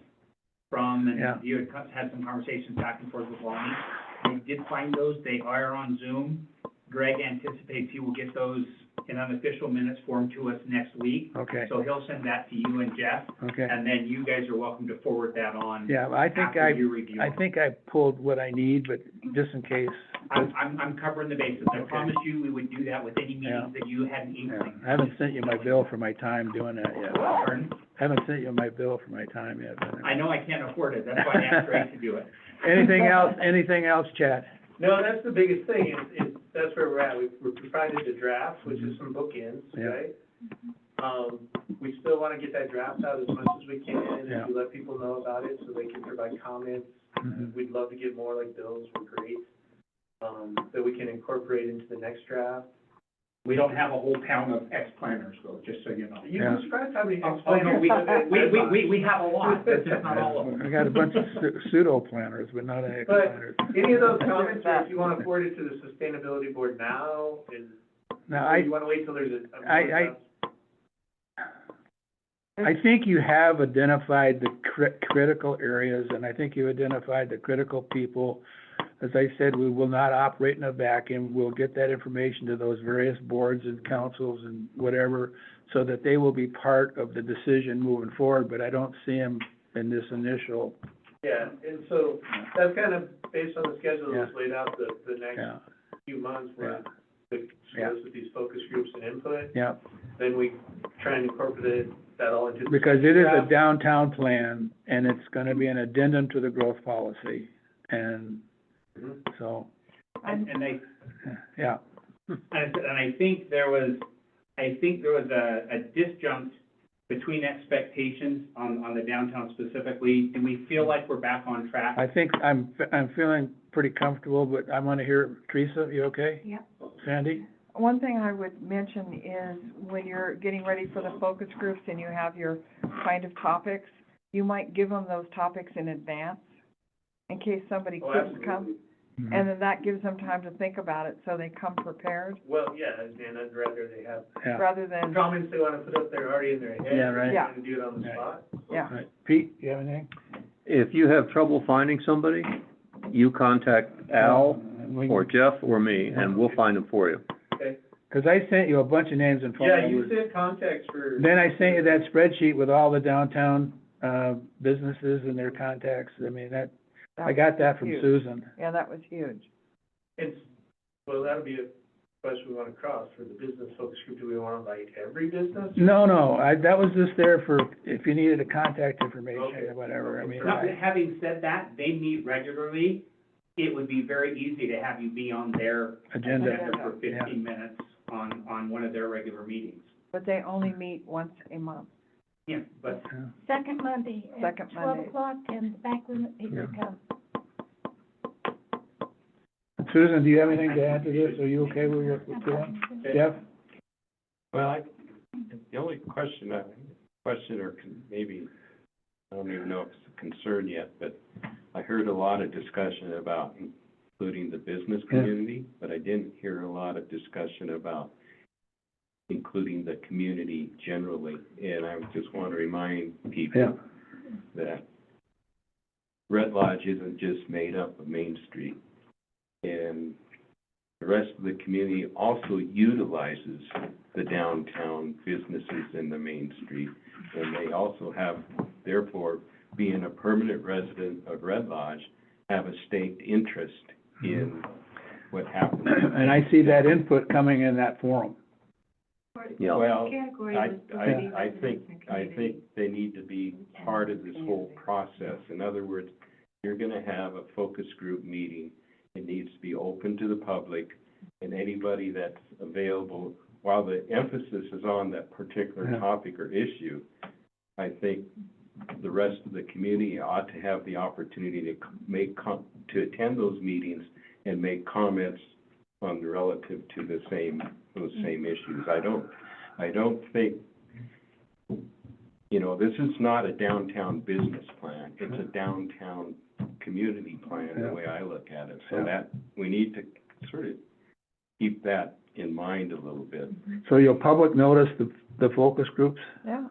from, Yeah. and you had some conversations back and forth with Lonnie. I did find those, they are on Zoom. Greg anticipates he will get those in unofficial minutes form to us next week. okay, So he'll send that to you and Jeff, okay. and then you guys are welcome to forward that on Yeah, I think after you review. I think I pulled what I need, but just in case, I'm covering the bases. I Okay. promised you we would do that with any Yeah. meetings that you had an yeah. inkling. I haven't sent you my bill for my time doing that yet. Pardon? Haven't sent you my bill for my time yet. but- I know I can't afford it, that's why I asked Ray to do it. Anything else, Chad? No, that's the biggest thing, that's where we're at, we've provided the draft, which is some bookends, Yeah. right? We still wanna get that draft out as much as we can, Yeah. and we let people know about it so they can provide comments. Mhm. We'd love to get more like Bill's, were great, that we can incorporate into the next draft. We don't have a whole town of ex-planners, though, just so you know. You'd Yeah. be surprised how many Oh, no, explainers. we have a lot, but just not all of them. I got a bunch of pseudo planners, but not any planners. Any of those comments, or if you wanna forward it to the sustainability board now, and, Now, or you wanna wait till there's a. I think you have identified the critical areas, and I think you identified the critical people. As I said, we will not operate in a vacuum. We'll get that information to those various boards and councils and whatever, so that they will be part of the decision moving forward, but I don't see them in this initial, Yeah, and so that's kind of based on the schedule that's Yeah. laid out, the next yeah, few months, where the Yeah. solicit these focus groups and input, yeah. then we try and incorporate that all into. the Because it is a draft. downtown plan, and it's gonna be an addendum to the growth policy, and Mhm. so, And yeah. I think there was a disjunct between expectations on the downtown specifically. Do we feel like we're back on track? I think I'm feeling pretty comfortable, but I wanna hear, Teresa, you okay? Yeah. Sandy? One thing I would mention is when you're getting ready for the focus groups and you have your kind of topics, you might give them those topics in advance in case somebody Oh, couldn't come. absolutely. And then that gives them time to think about it, so they come prepared, Well, yeah, and I'd rather they have Yeah, rather than, comments they wanna put up there already in their head. Yeah, right. Yeah. And do it on the Yeah. spot. yeah. right. Pete, you have anything? If you have trouble finding somebody, you contact Al or Jeff or me, and we'll find them for you. Okay, 'Cause I sent you a bunch of names and phone yeah, numbers. you sent context for. Then I sent you that spreadsheet with all the downtown, businesses and their contacts. I mean, I got that from Huge. Susan. Yeah, that was huge. It's, well, that'll be a question we want to cross for the business focus group. Do we want to invite every business? No, that was just there for, if you needed a contact information Okay. or whatever, I mean, Now, having said that, they meet regularly. It would be very easy to have you be on their agenda, agenda for yeah. 15 minutes on one of their regular meetings. But they only meet once a month. Yeah, but Yeah. Second Monday at Second 12 Monday. o'clock in the back room at Peter Yeah. Town. Susan, do you have anything to add to this? Are you okay with what we're doing? Jeff? Well, the only question, or maybe, I don't even know if it's a concern yet, but I heard a lot of discussion about including the business community, but I didn't hear a lot of discussion about including the community generally. And I just want to remind people Yeah. that Red Lodge isn't just made up of Main Street. And the rest of the community also utilizes the downtown businesses in the Main Street. And they also have, therefore, being a permanent resident of Red Lodge, have a staked interest in what happens. And I see that input coming in that forum. Yeah. Well, Category I, was the I, city I residents think, and I community. think they need to be part of this whole process. In other words, you're gonna have a focus group meeting. It needs to be open to the public and anybody that's available. While the emphasis is on that particular Yeah. topic or issue, I think the rest of the community ought to have the opportunity to attend those meetings and make comments on relative to those same issues. I don't think, this is not a downtown business plan. It's a downtown community plan, the way I look at it. So that, we need to sort of keep that in mind a little bit. So you'll public notice the focus groups? Yeah,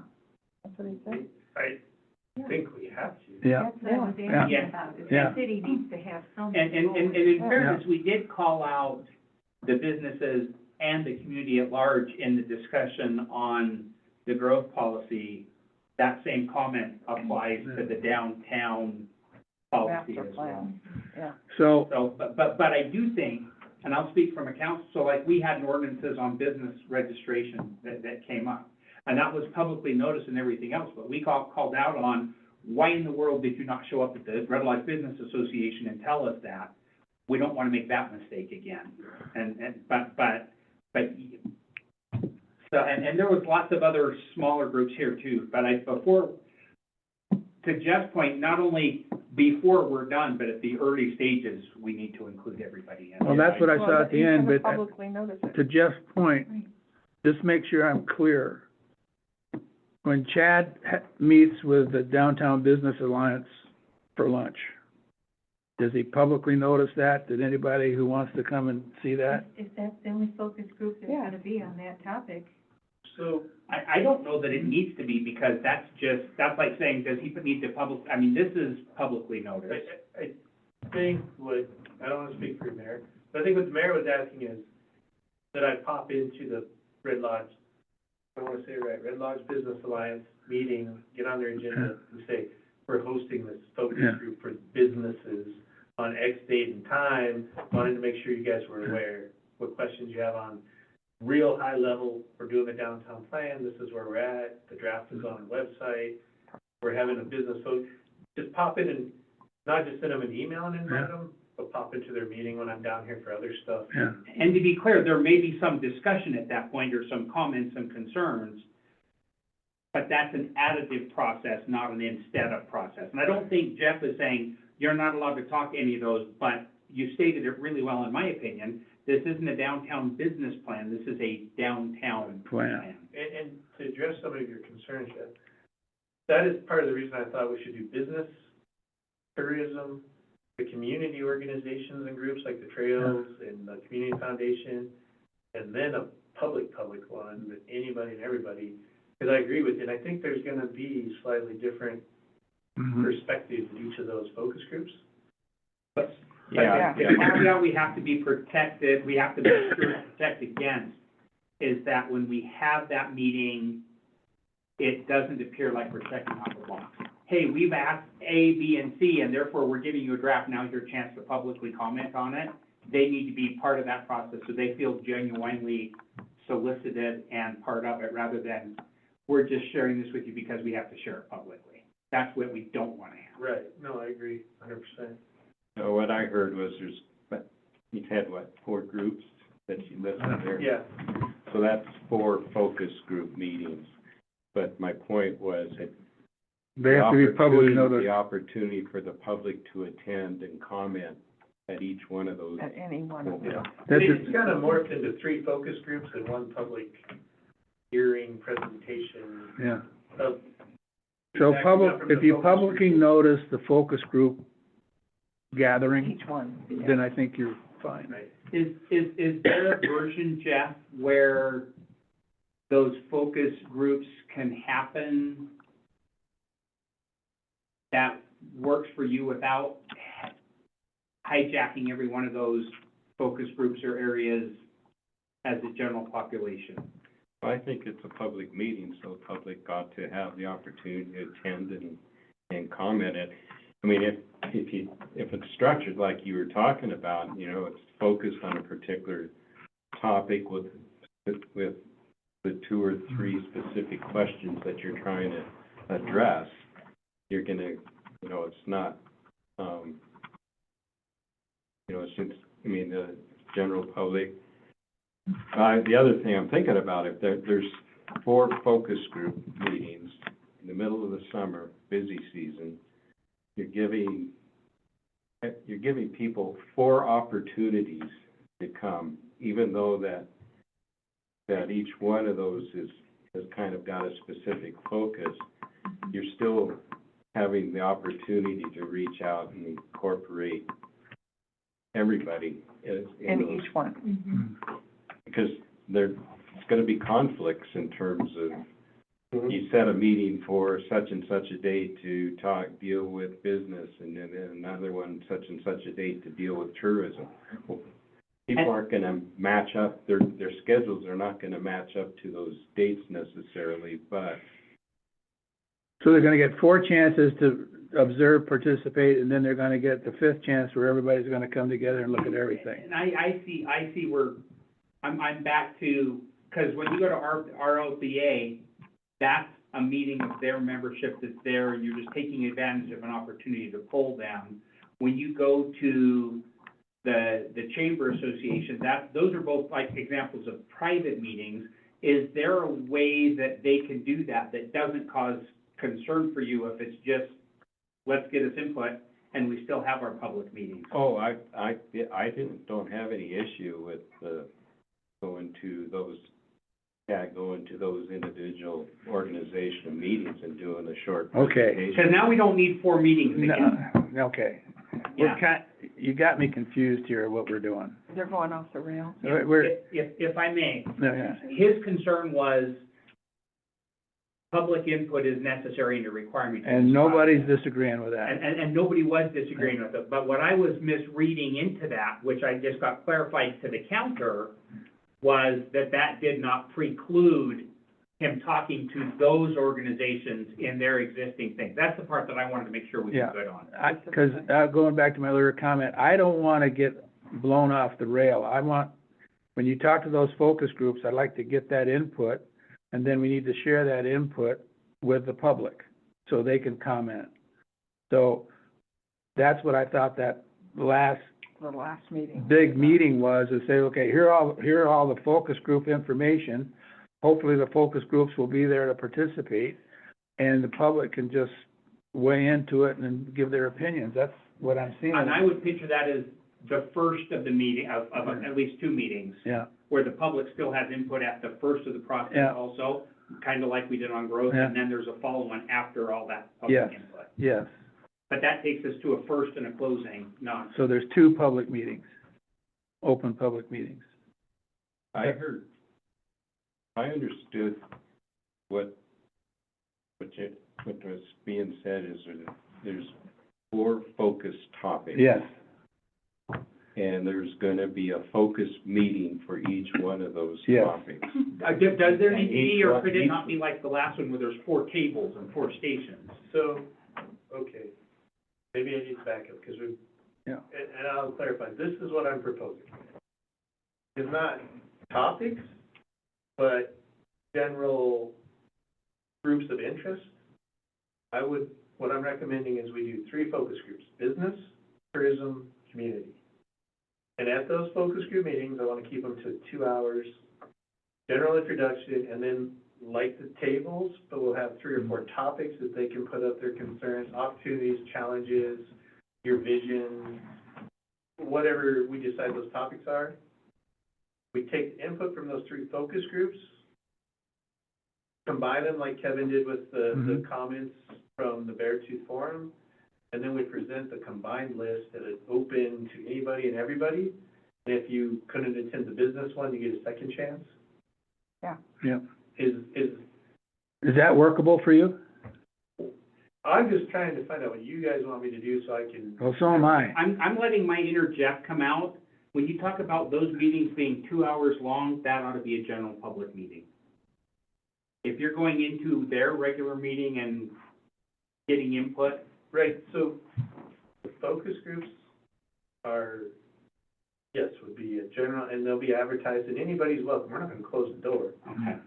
that's what he said. I think we have to. Yeah. That's what I was Yeah. asking Yeah. about, is Yeah. the city needs to have some. And in control. fairness, we did call out the businesses and the community at large in the discussion on the growth policy. That same comment applies to the downtown policy Master as well. plan, yeah. So, So, but I do think, and I'll speak from a council, so like we had ordinances on business registration that came up. And that was publicly noticed and everything else, but we called out on, why in the world did you not show up at the Red Lodge Business Association and tell us that? We don't want to make that mistake again. And there was lots of other smaller groups here too, but to Jeff's point, not only before we're done, but at the early stages, we need to include everybody in. well, that's what I saw at the end, but Publicly notice it. to Jeff's point, just make sure I'm clear. When Chad meets with the Downtown Business Alliance for lunch, does he publicly notice that? Did anybody who wants to come and see that? If that's the only focus group that's Yeah. gonna be on that topic. So, I don't know that it needs to be, because that's like saying, does he need to this is publicly noticed. I think what, I don't want to speak for your mayor, but I think what the mayor was asking is that I pop into the Red Lodge, I want to say it right, Red Lodge Business Alliance meeting, get on their agenda and say, we're hosting this focus Yeah. group for businesses on X date and time, wanted to make sure you guys were aware what questions you have on real high level. We're doing the downtown plan, this is where we're at, the draft is on the website, we're having a business, so just pop in and not just send them an email and invite them, but pop into their meeting when I'm down here for other stuff. Yeah. And to be clear, there may be some discussion at that point, or some comments and concerns, but that's an additive process, not an instead of process. And I don't think Jeff is saying, you're not allowed to talk to any of those, but you stated it really well, in my opinion. This isn't a downtown business plan, this is a downtown Plan. plan. And to address some of your concerns, Jeff, that is part of the reason I thought we should do business, tourism, the community organizations and groups like the Trails and the Community Foundation, and then a public one with anybody and everybody. Because I agree with you, and I think there's gonna be slightly different Mhm. perspectives in each of those focus groups. But Yeah. the caveat we have to be protected, we have to make sure to protect against, is that when we have that meeting, it doesn't appear like we're checking off the box. hey, we've asked A, B, and C, and therefore we're giving you a draft, now's your chance to publicly comment on it. They need to be part of that process, so they feel genuinely solicited and part of it, rather than, we're just sharing this with you because we have to share it publicly. That's what we don't want to have. Right, no, I agree, 100%. So what I heard was you've had, 4 groups that you listed there? Yeah, So that's 4 focus group meetings. But my point was that They have to be public the notice. opportunity for the public to attend and comment at each one of those. At any one of them. yeah. That's It's it. kind of morphed into 3 focus groups and 1 public hearing presentation Yeah. of. So exactly public, from if the you focus publicly group. notice the focus group gathering, Each one. then I think you're fine. Right. Is there a version, Jeff, where those focus groups can happen that works for you without hijacking every one of those focus groups or areas as a general population? I think it's a public meeting, so the public got to have the opportunity to attend and comment it. I mean, if it's structured like you were talking about, you know, it's focused on a particular topic with the 2 or 3 specific questions that you're trying to address, you're gonna, you know, it's not, you know, since, I mean, the general public. The other thing I'm thinking about, if there's 4 focus group meetings in the middle of the summer, busy season, you're giving people 4 opportunities to come, even though that each one of those has kind of got a specific focus. You're still having the opportunity to reach out and incorporate everybody in In those. each one. Because there's gonna be conflicts in terms of, you set a meeting for such and such a date to deal with business, and then another one, such and such a date to deal with tourism. Well, people aren't gonna match up, their schedules are not gonna match up to those dates necessarily, but So they're gonna get 4 chances to observe, participate, and then they're gonna get the 5th chance where everybody's gonna come together and look at everything. And I see where, I'm back to, because when you go to ROPA, that's a meeting of their membership that's there, and you're just taking advantage of an opportunity to pull them. When you go to the Chamber Association, those are both like examples of private meetings. Is there a way that they can do that doesn't cause concern for you if it's just, let's get us input, and we still have our public meetings? oh, I don't have any issue with going to those individual organizational meetings and doing a short Okay. Because presentation. now we don't need 4 meetings again. No, okay. Yeah. You got me confused here, what we're doing. They're going off the rails. We're, If I may, yeah. his concern was public input is necessary and a requirement. And nobody's disagreeing with that. And nobody was disagreeing with it, but what I was misreading into that, which I just got clarified to the counter, was that did not preclude him talking to those organizations in their existing things. That's the part that I wanted to make sure we Yeah. were good on. Because, going back to my earlier comment, I don't want to get blown off the rail. I want, when you talk to those focus groups, I'd like to get that input, and then we need to share that input with the public, so they can comment. So, that's what I thought that last The last meeting. big meeting was, to say, okay, here are all the focus group information. Hopefully, the focus groups will be there to participate, and the public can just weigh into it and give their opinions. That's what I'm seeing. And I would picture that as the first of the meeting, of at least 2 meetings, Yeah, where the public still has input at the first of the process Yeah. also, kind of like we did on growth, Yeah. and then there's a follow-on after all that Yes. public input. yes. But that takes us to a first and a closing, not. So there's 2 public meetings, open public meetings. I understood what was being said is there's 4 focus topics. Yes, And there's gonna be a focus meeting for each one of those Yes. topics. Does there need to be, or could it Each- not be like the last one where there's 4 tables and 4 stations? So, okay, maybe I need to back up, because we, Yeah. and I'll clarify, this is what I'm proposing. It's not topics, but general groups of interest. What I'm recommending is we do 3 focus groups: business, tourism, community. And at those focus group meetings, I want to keep them to 2 hours, general introduction, and then like the tables, but we'll have 3 or 4 topics that they can put up their concerns, opportunities, challenges, your vision, whatever we decide those topics are. We take the input from those 3 focus groups, combine them like Kevin did with the comments from the Beartooth Forum, and then we present the combined list that is open to anybody and everybody. And if you couldn't attend the business one, you get a second chance. Yeah. Yeah. Is that workable for you? I'm just trying to find out what you guys want me to do so I can. Well, so am I. I'm letting my inner Jeff come out. When you talk about those meetings being 2 hours long, that ought to be a general public meeting. If you're going into their regular meeting and getting input. Right, so the focus groups are, yes, would be a general, and they'll be advertised, and anybody's welcome. We're not gonna close the door. Okay.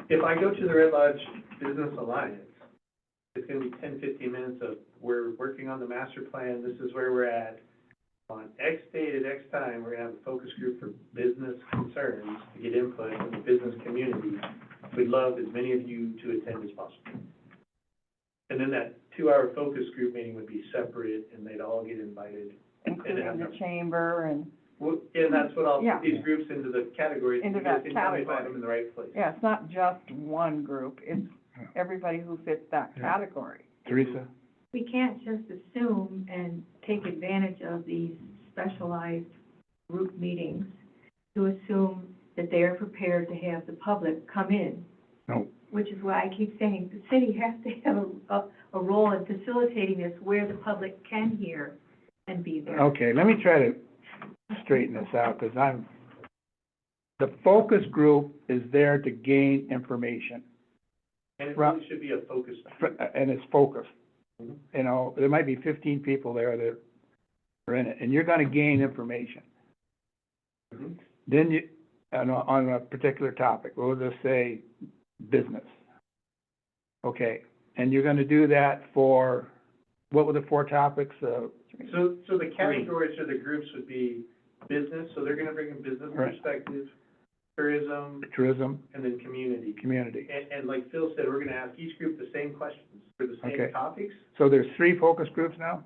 If I go to the Red Lodge Business Alliance, it's gonna be 10, 15 minutes of, we're working on the master plan, this is where we're at. On X date at X time, we're gonna have a focus group for business concerns to get input from the business community. We'd love as many of you to attend as possible. And then that 2-hour focus group meeting would be separate, and they'd all get invited. Including the chamber and, Well, and that's what I'll Yeah. put these groups into the categories. Into You guys that can tell me if I category. have them in the right place. yeah, it's not just one group, it's everybody who fits that Yeah. category. Teresa? We can't just assume and take advantage of these specialized group meetings to assume that they are prepared to have the public come in. No. Which is why I keep saying the city has to have a role in facilitating this where the public can hear and be there. Okay, let me try to straighten this out, because the focus group is there to gain information, And it Right. really should be a focus. and it's focused. Mhm. You know, there might be 15 people there that are in it, and you're gonna gain information. Mhm. Then you, on a particular topic, we'll just say business. Okay, and you're gonna do that for, what were the 4 topics? So the categories or the groups would be business, so they're gonna bring a business Right. perspective, tourism, Tourism, and then community. community. And like Phil said, we're gonna ask each group the same questions for the Okay. same topics. So there's 3 focus groups now?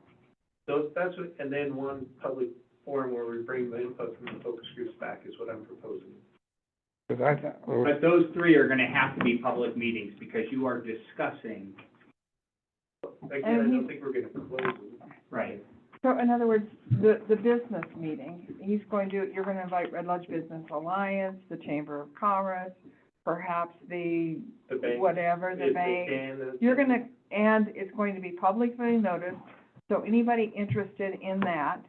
That's what, and then one public forum where we bring the input from the focus groups back is what I'm proposing. Because I thought, But those 3 are gonna have to be public meetings because you are discussing. Again, And I he- don't think we're gonna close it. Right. So in other words, the business meeting, you're gonna invite Red Lodge Business Alliance, the Chamber of Commerce, perhaps the, The bank. whatever, the If they bank. can, You're gonna, and it's going to be publicly noticed, so anybody interested in that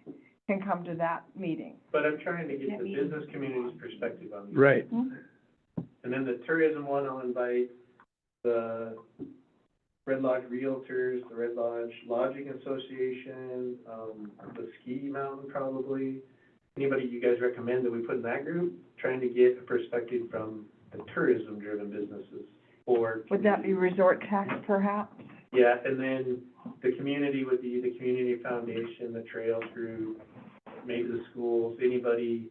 can come to that meeting. But I'm trying to get the business community's perspective on these. right, And then the tourism one, I'll invite the Red Lodge Realtors, the Red Lodge Lodging Association, the Ski Mountain probably. Anybody you guys recommend that we put in that group, trying to get a perspective from the tourism-driven businesses or. Would that be resort tax perhaps? Yeah, and then the community would be the Community Foundation, the Trails Group, maybe the schools, anybody.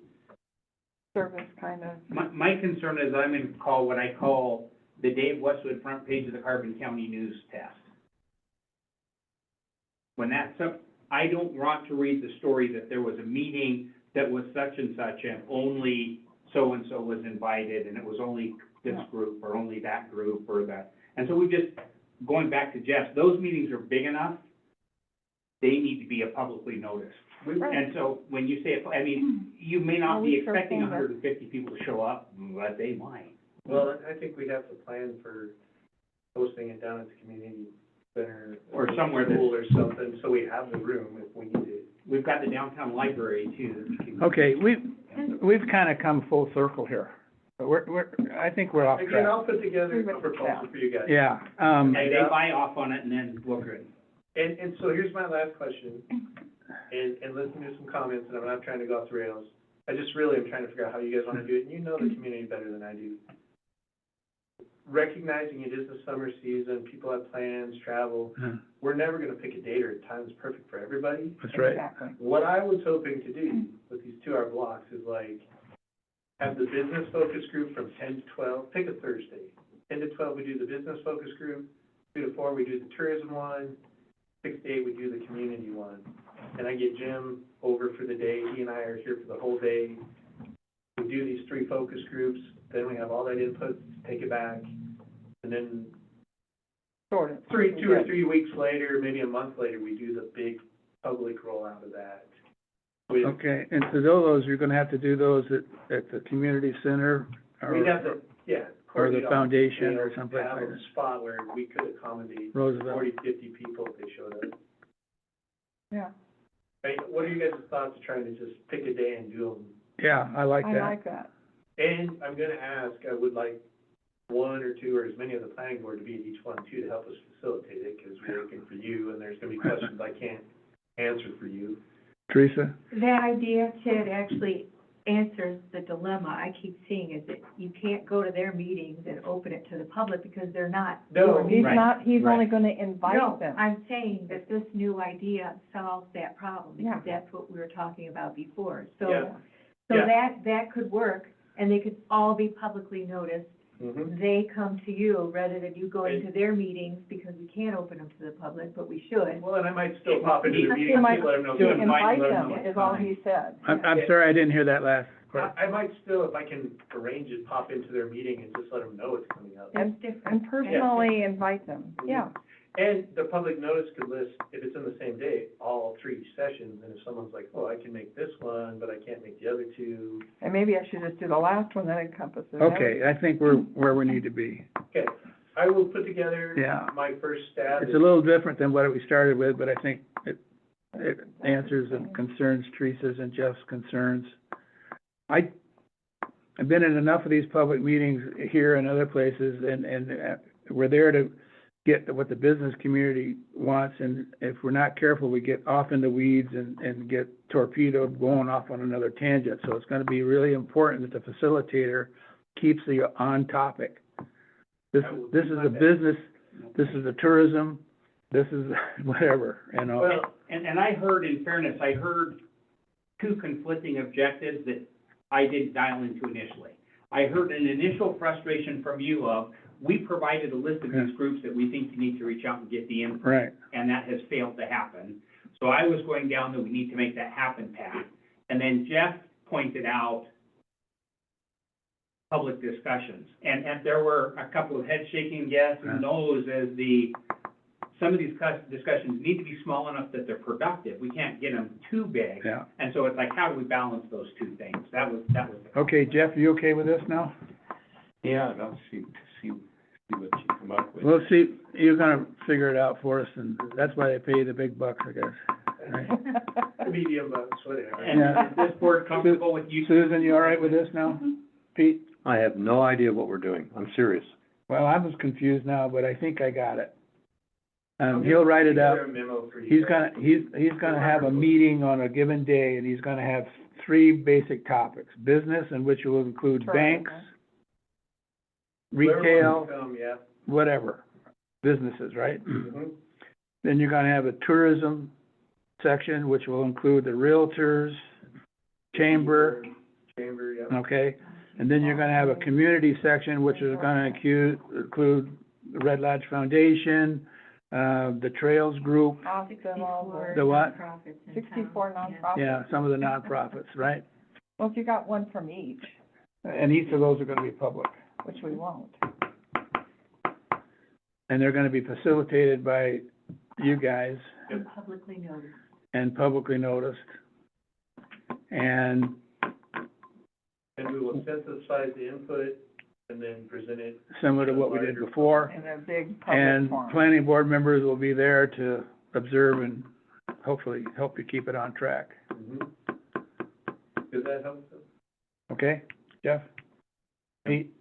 Service kind of, My concern is I'm gonna call what I call the Dave Westwood front page of the Carbon County News test. When that's up, I don't want to read the story that there was a meeting that was such and such and only so-and-so was invited and it was only this group or only that group or that. And so we just, going back to Jeff, those meetings are big enough, they need to be publicly noticed. Right. And so when you say, I mean, you may not Well, be we sure expecting can, but- 150 people to show up, but they might. Well, I think we'd have to plan for hosting it down at the community center. Or somewhere that- School or something, so we have the room if we need it. We've got the downtown library too. that we can- okay, we've kind of come full circle here. But I think we're off Again, track. I'll put together a Everybody proposal check. for you guys. Yeah, And they buy off on it and then we're good. And so here's my last question, and listen to some comments, and I'm not trying to go off the rails. I just really am trying to figure out how you guys wanna do it, and you know the community better than I do. Recognizing it is the summer season, people have plans, travel, we're never gonna pick a date or a time that's perfect for everybody. That's right. Exactly. What I was hoping to do with these 2-hour blocks is like, have the business focus group from 10 to 12, pick a Thursday. 10 to 12, we do the business focus group, 2 to 4, we do the tourism one, 6 to 8, we do the community one. And I get Jim over for the day, he and I are here for the whole day. We do these 3 focus groups, then we have all that input, take it back, and then Sort of. 2 or 3 weeks later, maybe a month later, we do the big public rollout of that. With, Okay, and so those, you're gonna have to do those at the community center we'd have to, yeah. or the coordinate all foundation you know, or someplace have like a that. spot where we could accommodate Roosevelt. 40, 50 people if they showed up. Yeah, Hey, what are you guys' thoughts of trying to just pick a day and do them? Yeah, I like I that. like that. And I'm gonna ask, I would like 1 or 2 or as many of the planning board to be at each one too, to help us facilitate it, because we're looking for you, and there's gonna be questions I can't answer for you. Teresa? That idea, Ted, actually answers the dilemma I keep seeing, is that you can't go to their meetings and open it to the public because they're not. No, He's Right. not, he's Right. only gonna invite No, them. I'm saying that this new idea solves that problem, Yeah. because that's what we were talking about before. Yeah. So Yeah. that could work, and they could all be publicly noticed. Mhm. They come to you rather than you going to their meetings, because we can't open them to the public, but we should. Well, and I might still pop into their He meetings, might let them know. Do it. invite let them, them know. is all he said. I'm sorry, I didn't hear that last part. I might still, if I can arrange it, pop into their meeting and just let them know it's coming up. That's different. And personally invite them, yeah. And the public notice could list, if it's in the same day, all 3 sessions, and if someone's like, oh, I can make this one, but I can't make the other 2. And maybe I should just do the last one that encompasses. Okay, I think we're where we need to be. Okay, I will put together Yeah. my first stab. It's a little different than what we started with, but I think it answers the concerns, Teresa's and Jeff's concerns. I've been in enough of these public meetings here and other places, and we're there to get what the business community wants, and if we're not careful, we get off in the weeds and get torpedoed going off on another tangent. So it's gonna be really important that the facilitator keeps you on topic. This is a business, this is a tourism, this is whatever, you know. Well, And I heard, in fairness, I heard 2 conflicting objectives that I didn't dial into initially. I heard an initial frustration from you of, we provided a list of these groups that we think you need to reach out and get the input. Right. And that has failed to happen. So I was going down that we need to make that happen path. And then Jeff pointed out public discussions. And there were a couple of head shaking yes and no's as some of these discussions need to be small enough that they're productive. We can't get them too big. Yeah. And so it's like, how do we balance those 2 things? That was. Okay, Jeff, you okay with this now? Yeah, I'll see what you come up with. We'll see, you're gonna figure it out for us, and that's why they pay you the big bucks, I guess. Right? medium, whatever. Yeah. And is this board comfortable with you? Susan, you all right with this now? Pete? I have no idea what we're doing. I'm serious. Well, I was confused now, but I think I got it. He'll write it up. I'll put together a memo for you guys. He's gonna have a meeting on a given day, and he's gonna have 3 basic topics. Business, in which will include banks, Whoever retail, wants to come, yeah. whatever, businesses, right? Mhm. Then you're gonna have a tourism section, which will include the realtors, chamber, Chamber, yeah. okay? And then you're gonna have a community section, which is gonna include the Red Lodge Foundation, the Trails Group, Hospital, The what? Nonprofits in town. 64 nonprofits. yeah, some of the nonprofits, right? Well, if you got one from each, And each of those are gonna be public, which we won't. and they're gonna be facilitated by you guys And publicly noticed. and publicly noticed. And And we will synthesize the input and then present it. similar to what we did before. In a big public And forum. planning board members will be there to observe and hopefully help you keep it on track. Mhm. Does that help? Okay, Jeff? Pete?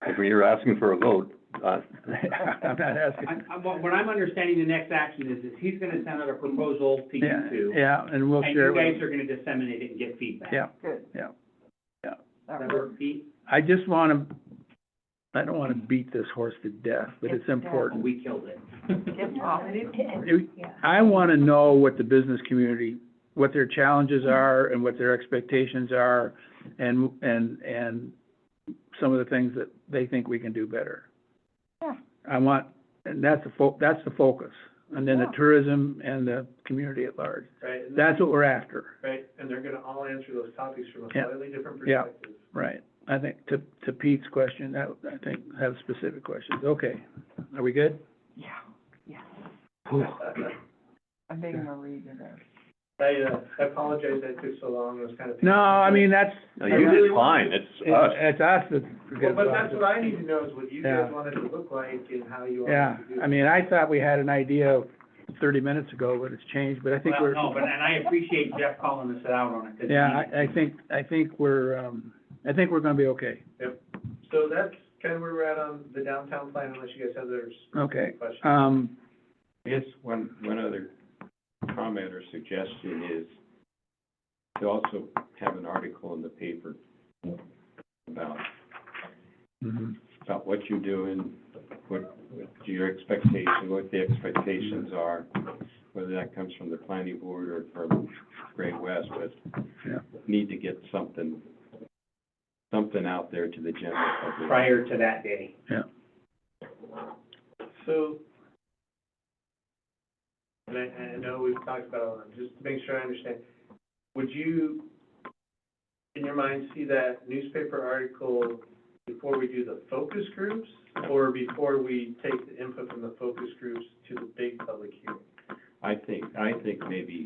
If you're asking for a vote, Uh, I'm not asking. What I'm understanding, the next action is he's gonna send out a proposal to you Yeah, two. yeah, and we'll And share you it with guys are gonna disseminate it and get feedback. Yeah, Good. yeah. Does That that works. work, Pete? I just wanna, I don't wanna beat this horse to death, but it's Yeah. Well, important. we killed it. Yeah. I wanna know what the business community, what their challenges are and what their expectations are, and some of the things that they think we can do better. Yeah. I want, and that's the focus, and then the Yeah. tourism and the community at large. Right, and That's what we're after, right, and they're gonna all answer those topics from a Yeah. slightly different Yeah. perspective. right? I think, to Pete's question, I think, have specific questions. Okay, are we good? Yeah, yeah. Whew. I'm being a reader there. I apologize that it took so long, it was kind of. No, I mean, that's. No, you did fine, it's us. It's us that. Well, but that's what I need to know, is what you guys Yeah. want it to look like and how you want Yeah, it to do. I mean, I thought we had an idea 30 minutes ago, but it's changed, but I think Well, we're. no, and I appreciate Jeff calling us out on it, 'cause Yeah, I think we're gonna be okay. So that's kind of where we're at on the downtown plan, unless you guys have others. Okay, Questions? I guess one other comment or suggestion is to also have an article in the paper about mhm. what you're doing, what your expectation, what the expectations are, whether that comes from the planning board or from Great West, but Yeah. need to get something out there to the general public. prior to that day. Yeah. So, and I know we've talked about all of them, just to make sure I understand, would you, in your mind, see that newspaper article before we do the focus groups, or before we take the input from the focus groups to the big public hearing? I think maybe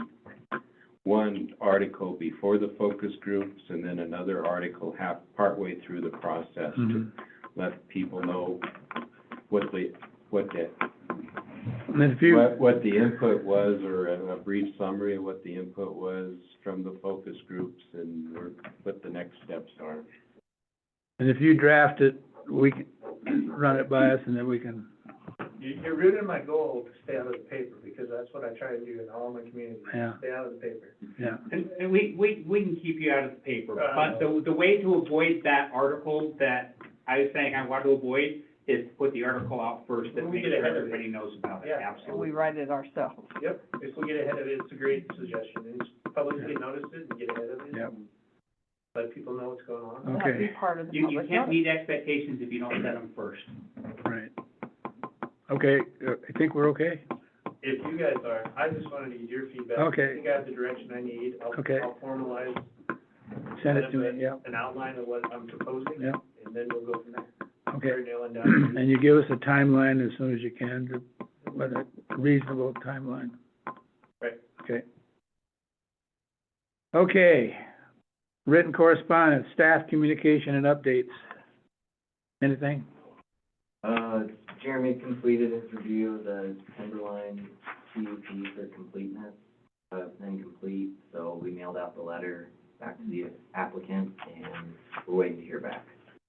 one article before the focus groups and then another article partway through the process to Mhm. let people know what the And then if you, what the input was, or a brief summary of what the input was from the focus groups and what the next steps are. and if you draft it, we can run it by us and then we can, You're rooting my goal to stay out of the paper, because that's what I try to do in all my communities, Yeah. stay out of the paper. yeah. And we can keep you out of the paper, but the way to avoid that article that I was saying I want to avoid is put the article out first and We make get sure ahead of it. everybody knows about it, Yeah. And absolutely. we write it ourselves. Yep, if we get ahead of it, it's a great suggestion, and public get noticed it and get ahead of it. Yep. and Let people know what's going on. That'd be Okay. part of the You public can't notice. meet expectations if you don't set them first. Right. Okay, I think we're okay? If you guys are, I just wanted to get your feedback. Okay. I think I have the direction I need. Okay. I'll formalize Send it to me, yeah, an outline of what I'm proposing, yeah, and then we'll go from there. okay. Start nailing down. And you give us a timeline as soon as you can, with a reasonable timeline. Right. Okay. Okay, written correspondence, staff communication and updates. Anything? Jeremy completed his review of the Timberline CUP for completeness, incomplete, so we mailed out the letter back to the applicant, and we're waiting to hear back.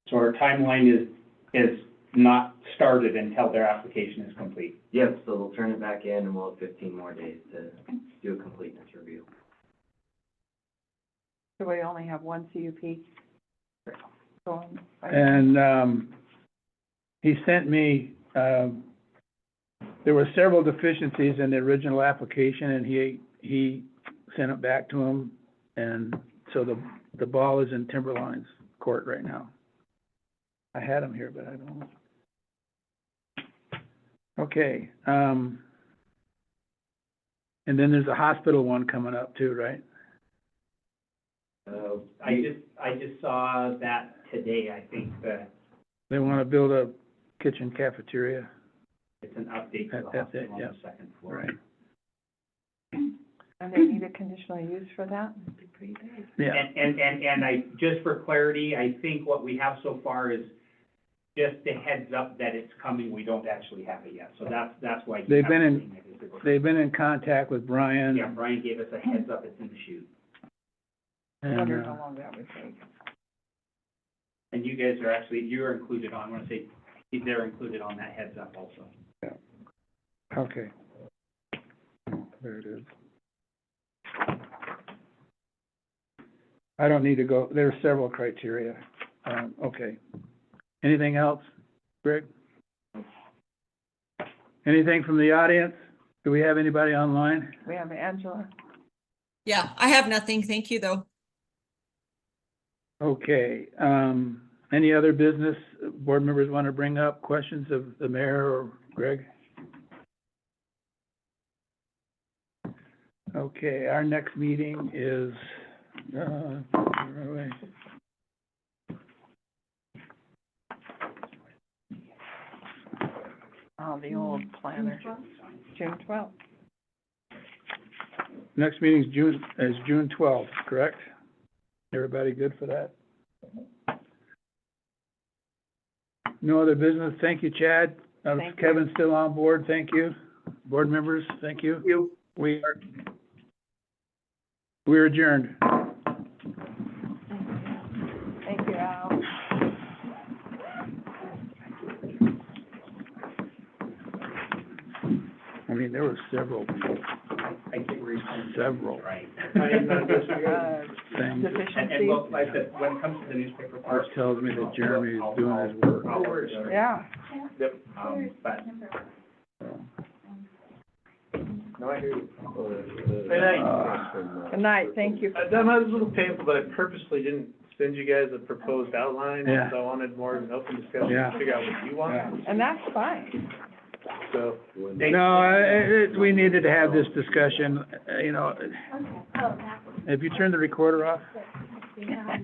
So our timeline is not started until their application is complete. Yep, so they'll turn it back in, and we'll have 15 more days to do a completeness review. So we only have one CUP going. right? And, he sent me, there were several deficiencies in the original application, and he sent it back to him. And so the ball is in Timberline's court right now. I had him here, but I don't know. Okay, and then there's a hospital one coming up too, right? I just saw that today, I think, that They wanna build a kitchen cafeteria, it's an update to the That's it, hospital on yeah. the second floor. right? And they need a conditional use for that? Yeah, And I, just for clarity, I think what we have so far is just a heads up that it's coming, we don't actually have it yet, so that's why. you They've been haven't in- seen it, is it- they've been in contact with Brian. Yeah, Brian gave us a heads up, it's in the chute. I And, wonder how long that would take. And you guys are actually, you're included on, I wanna say, they're included on that heads up also. Okay. There it is. I don't need to go, there are several criteria. Okay. Anything else, Greg? Anything from the audience? Do we have anybody online? We have Angela. Yeah, I have nothing. Thank you, though. Okay, any other business board members want to bring up, questions of the mayor or Greg? Okay, our next meeting is, where are we? Oh, the old planner. June 12th. Next meeting is June 12th, correct? Everybody good for that? No other business. Thank you, Chad. Thank you. Kevin's still on board. Thank you. Board members, thank you. We're adjourned. Thank you, Al. I mean, there were several, I think we're. several Right. things. And well, like I said, when it comes to the newspaper part. Which tells me that Jeremy is doing his work. I'll work it out. Yeah. Yep, but No, I hear you. Good Good night, thank you. That was a little painful, but I purposely didn't send you guys a proposed outline, Yeah. because I wanted more of an open discussion Yeah. to figure out what you wanted, And that's fine. so. No, we needed to have this discussion, you know, Okay, oh, that was, have you turned the recorder off? yeah.